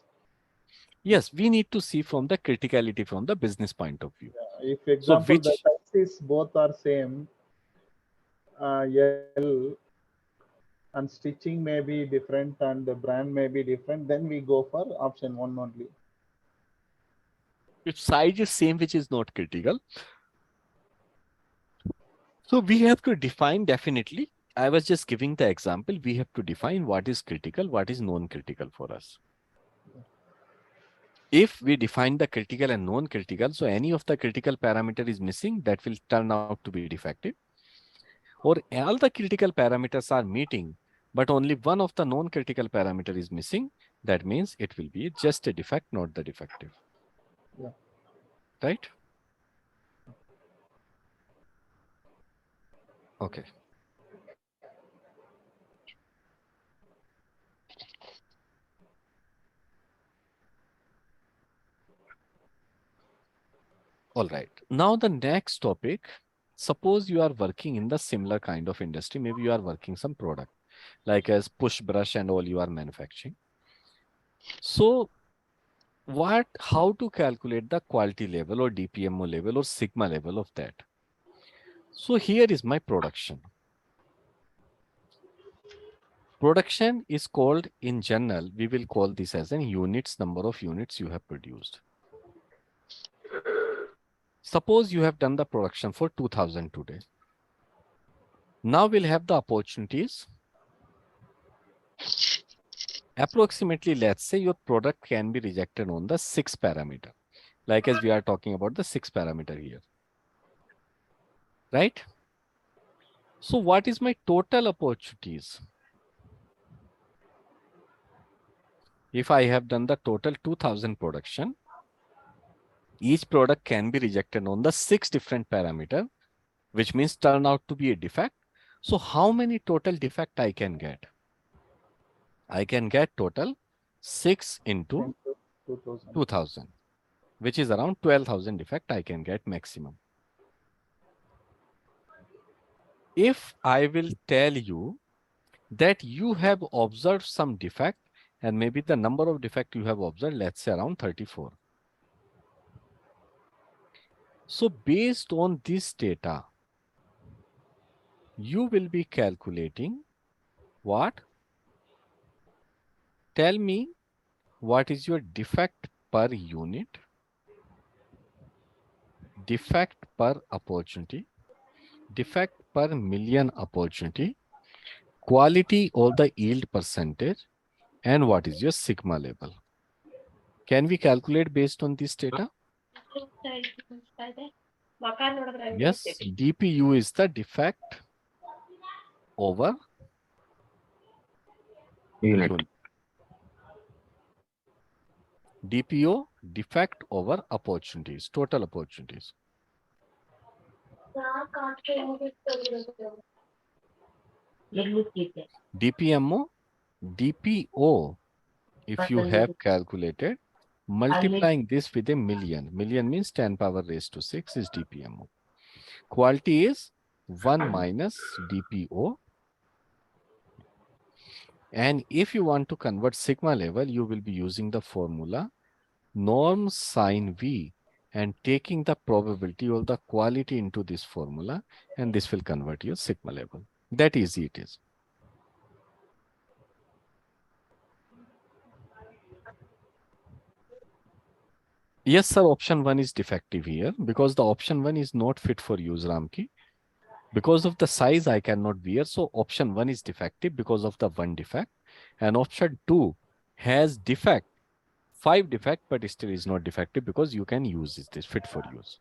Yes, we need to see from the criticality from the business point of view. Yeah, if example the sizes both are same, L and stitching may be different and the brand may be different, then we go for option 1 only. If size is same, which is not critical. So we have to define definitely I was just giving the example. We have to define what is critical, what is non-critical for us. If we define the critical and non-critical, so any of the critical parameter is missing, that will turn out to be defective. Or all the critical parameters are meeting, but only one of the non-critical parameter is missing, that means it will be just a defect, not the defective. Yeah. Right? Okay. All right. Now the next topic, suppose you are working in the similar kind of industry. Maybe you are working some product like as push brush and all you are manufacturing. So how to calculate the quality level or DPMO level or sigma level of that? So here is my production. Production is called, in general, we will call this as an units, number of units you have produced. Suppose you have done the production for 2000 today. Now we'll have the opportunities. Approximately, let's say your product can be rejected on the 6 parameter. Like as we are talking about the 6 parameter here. Right? So what is my total opportunities? If I have done the total 2000 production, each product can be rejected on the 6 different parameter, which means turn out to be a defect. So how many total defect I can get? I can get total 6 into 2000, which is around 12,000 defect I can get maximum. If I will tell you that you have observed some defect and maybe the number of defect you have observed, let's say around 34. So based on this data, you will be calculating what? Tell me what is your defect per unit, defect per opportunity, defect per million opportunity, quality or the yield percentage, and what is your sigma level. Can we calculate based on this data? Yes, DPU is the defect over unit. DPO, defect over opportunities, total opportunities. DPMO, DPO, if you have calculated, multiplying this with a million. Million means 10 power raised to 6 is DPMO. Quality is 1 minus DPO. And if you want to convert sigma level, you will be using the formula norm sine V and taking the probability or the quality into this formula, and this will convert your sigma level. That easy it is. Yes, sir, option 1 is defective here because the option 1 is not fit for use, Ramki. Because of the size, I cannot wear. So option 1 is defective because of the 1 defect. And option 2 has defect, 5 defect, but still is not defective because you can use this fit for use.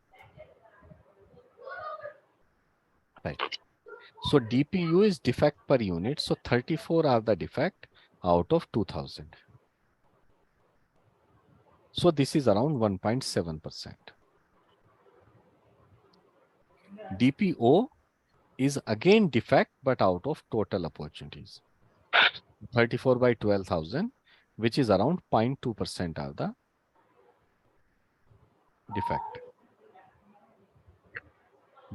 Right. So DPU is defect per unit. So 34 are the defect out of 2000. So this is around 1.7%. DPO is again defect, but out of total opportunities. 34 by 12,000, which is around 0.2% of the defect.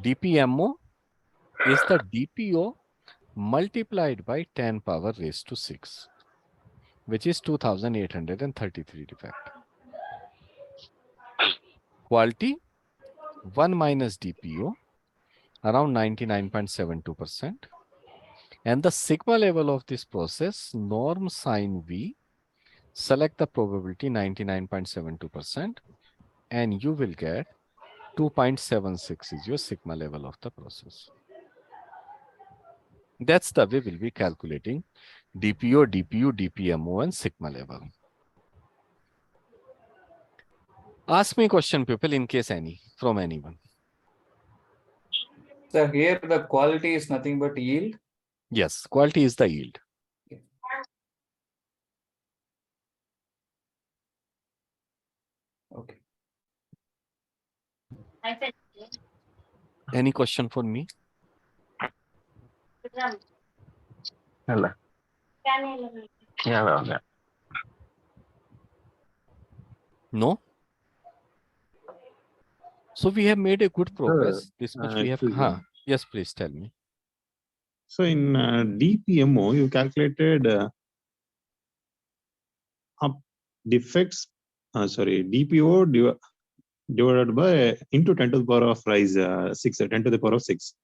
DPMO is the DPO multiplied by 10 power raised to 6, which is 2,833 defect. Quality, 1 minus DPO, around 99.72%. And the sigma level of this process, norm sine V, select the probability 99.72%, and you will get 2.76 is your sigma level of the process. That's the way we'll be calculating DPO, DPU, DPMO, and sigma level. Ask me a question, people, in case any, from anyone. So here the quality is nothing but yield. Yes, quality is the yield. Okay. Any question for me? Hello. Yeah. No? So we have made a good progress. This much we have. Yes, please tell me. So in DPMO, you calculated defects, DPO divided by into 10 to the power of 6, 10 to the power of 6.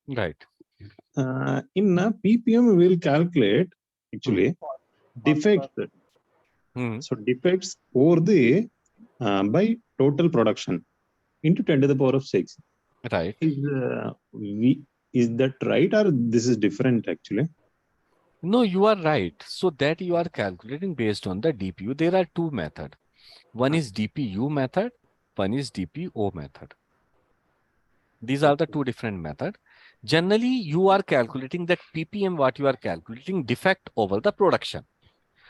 Right. In PPM, we will calculate actually defects. So defects over the by total production into 10 to the power of 6. Right. Is that right, or this is different actually? No, you are right. So that you are calculating based on the DPU. There are two methods. One is DPU method, one is DPO method. These are the two different methods. Generally, you are calculating that PPM, what you are calculating, defect over the production.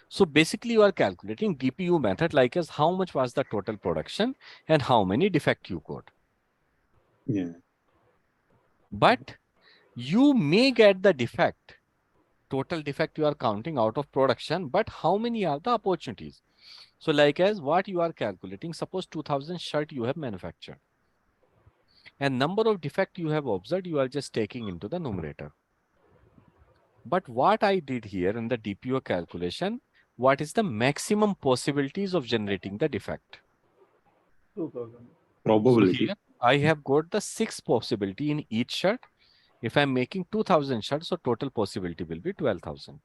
So basically, you are calculating DPU method like as how much was the total production and how many defect you got. Yeah. But you may get the defect, total defect you are counting out of production, but how many are the opportunities? So like as what you are calculating, suppose 2000 shirt you have manufactured. And number of defect you have observed, you are just taking into the numerator. But what I did here in the DPO calculation, what is the maximum possibilities of generating the defect? 2000. Probability. So here I have got the 6 possibility in each shirt. If I'm making 2000 shirts, so total possibility will be 12,000.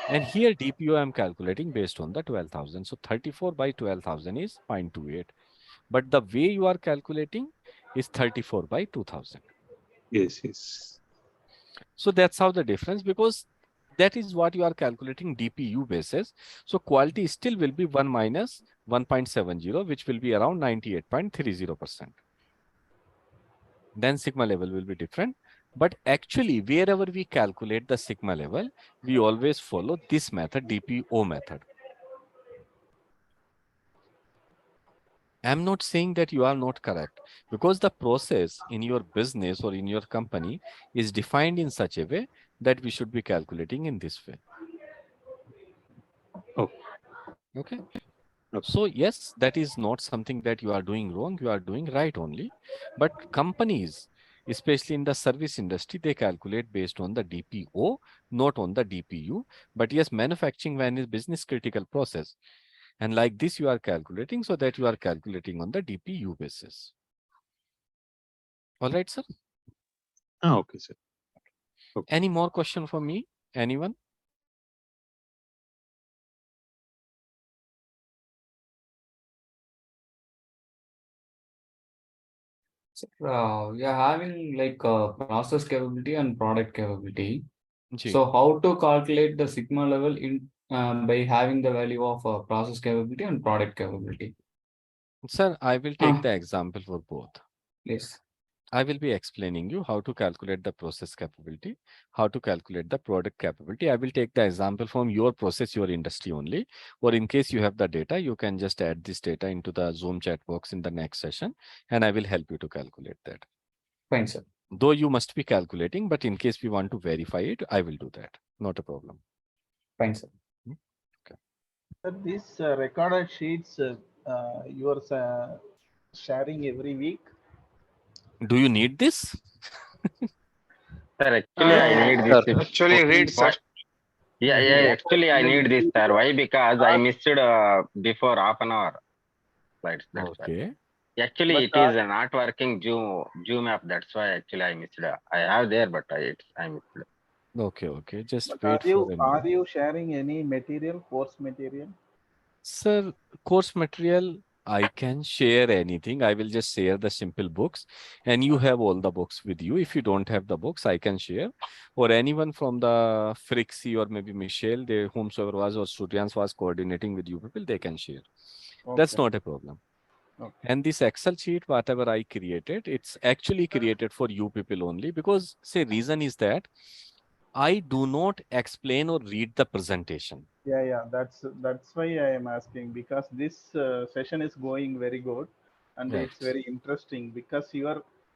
And here DPO I'm calculating based on the 12,000. So 34 by 12,000 is 0.28. But the way you are calculating is 34 by 2000. Yes, yes. So that's how the difference, because that is what you are calculating DPU basis. So quality still will be 1 minus 1.70, which will be around 98.30%. Then sigma level will be different. But actually, wherever we calculate the sigma level, we always follow this method, DPO method. I'm not saying that you are not correct, because the process in your business or in your company is defined in such a way that we should be calculating in this way. Okay. So yes, that is not something that you are doing wrong. You are doing right only. But companies, especially in the service industry, they calculate based on the DPO, not on the DPU. But yes, manufacturing van is business critical process. And like this, you are calculating so that you are calculating on the DPU basis. All right, sir. Okay, sir. Okay. Any more question for me? Anyone? We are having like process capability and product capability. Gee. So how to calculate the sigma level in by having the value of process capability and product capability? Sir, I will take the example for both. Yes. I will be explaining you how to calculate the process capability, how to calculate the product capability. I will take the example from your process, your industry only, or in case you have the data, you can just add this data into the Zoom chat box in the next session, and I will help you to calculate that. Fine, sir. Though you must be calculating, but in case we want to verify it, I will do that. Not a problem. Fine, sir. Okay. Sir, these recorded sheets you are sharing every week. Do you need this? Sir, actually, I need this. Actually, read, sir. Yeah, actually, I need this, sir. Why? Because I missed before half an hour. Slides. That's okay. Why. Actually, it is not working Zoom app. That's why actually I missed. I have there, but I missed. Okay, okay. Just But wait for a minute. are you sharing any material, course material? Sir, course material, I can share anything. I will just share the simple books and you have all the books with you. If you don't have the books, I can share, or anyone from the Frixie or maybe Michelle, they whomsoever was or Suryans was coordinating with you people, they can share. That's not a problem. Okay. And this Excel sheet, whatever I created, it's actually created for you people only, because say reason is that I do not explain or read the presentation. Yeah, that's why I am asking, because this session is going very good and Right. it's very interesting, because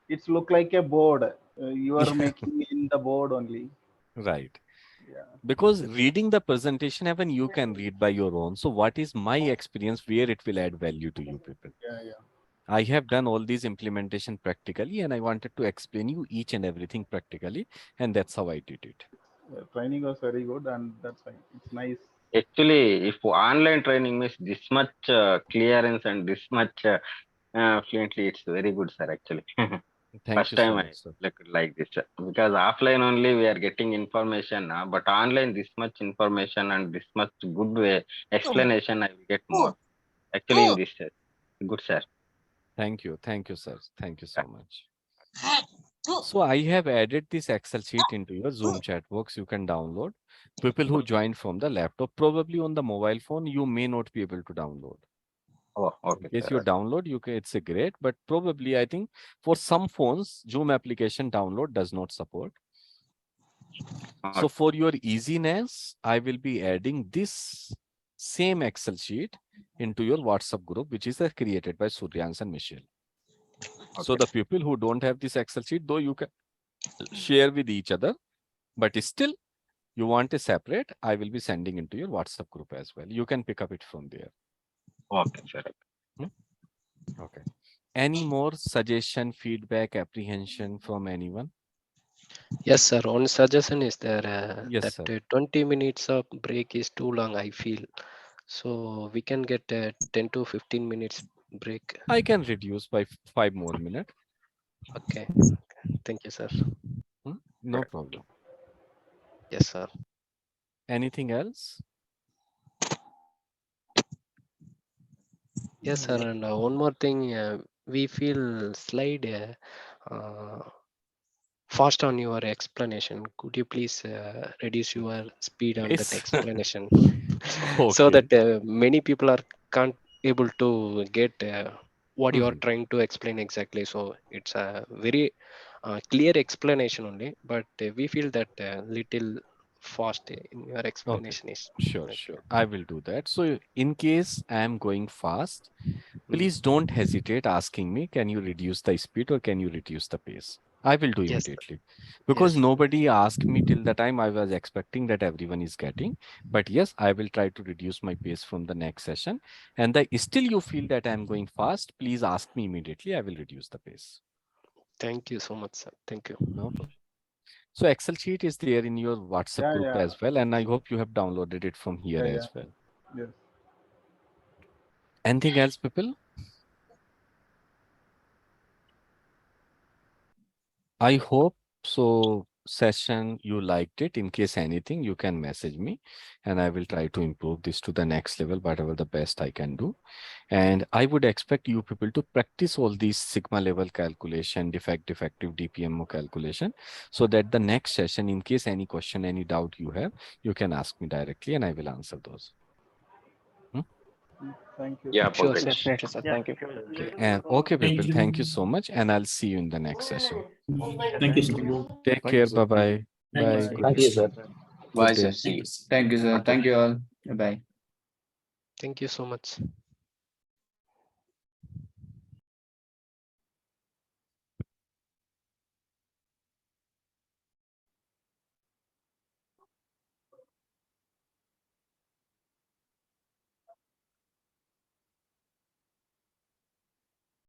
it's look like a board. You are making in the board only. Right. Yeah. Because reading the presentation, even you can read by your own. So what is my experience where it will add value to you people? Yeah. I have done all these implementation practically, and I wanted to explain you each and everything practically, and that's how I did it. Training was very good, and that's why it's nice. Actually, if online training means this much clearance and this much fluently, it's very good, sir. Actually, Thank first you time so I much, sir. look like this, because offline only we are getting information, but online this much information and this much good way explanation I will get more. Actually, in this, good, sir. Thank you, sir. Thank you so much. So I have added this Excel sheet into your Zoom chat box. You can download. People who joined from the laptop, probably on the mobile phone, you may not be able to download. Oh, okay. If you download, you can, it's a great, but probably I think for some phones, Zoom application download does not support. So for your easiness, I will be adding this same Excel sheet into your WhatsApp group, which is created by Suryans and Michelle. Okay. So the people who don't have this Excel sheet, though you can share with each other, but still you want a separate, I will be sending into your WhatsApp group as well. You can pick up it from there. Okay, sir. Okay. Any more suggestion, feedback, apprehension from anyone? Yes, sir. One suggestion is there Yes, that sir. 20 minutes of break is too long, I feel. So we can get 10 to 15 minutes break. I can reduce by 5 more minutes. Okay. Thank you, sir. No problem. Yes, sir. Anything else? Yes, sir. And one more thing, we feel slide fast on your explanation. Could you please reduce your speed on that explanation so that many people can't able to get what you are trying to explain exactly. So it's a very clear explanation only, but we feel that little fast in your explanation is Sure. I will do that. So in case I am going fast, please don't hesitate asking me, can you reduce the speed or can you reduce the pace? I will do immediately, because nobody asked me till the time I was expecting that everyone is getting. But yes, I will try to reduce my pace from the next session. And still you feel that I'm going fast, please ask me immediately. I will reduce the pace. Thank you so much, sir. Thank you. No problem. So Excel sheet is there in your WhatsApp group as well. And I hope you have downloaded it from here as well. Yes. Anything else, people? I hope so session you liked it. In case anything, you can message me and I will try to improve this to the next level, whatever the best I can do. And I would expect you people to practice all these sigma level calculation, defective DPMO calculation, so that the next session, in case any question, any doubt you have, you can ask me directly and I will answer those. Thank you. Yeah, Sure, definitely, sir. Thank you. Okay, people, thank you so much. And I'll see you in the next session. Thank you, sir. Take care. Bye-bye. Bye. Thank you, sir. Good Bye, day. sir. See you. Thank you, sir. Thank you all. Bye. Thank you so much.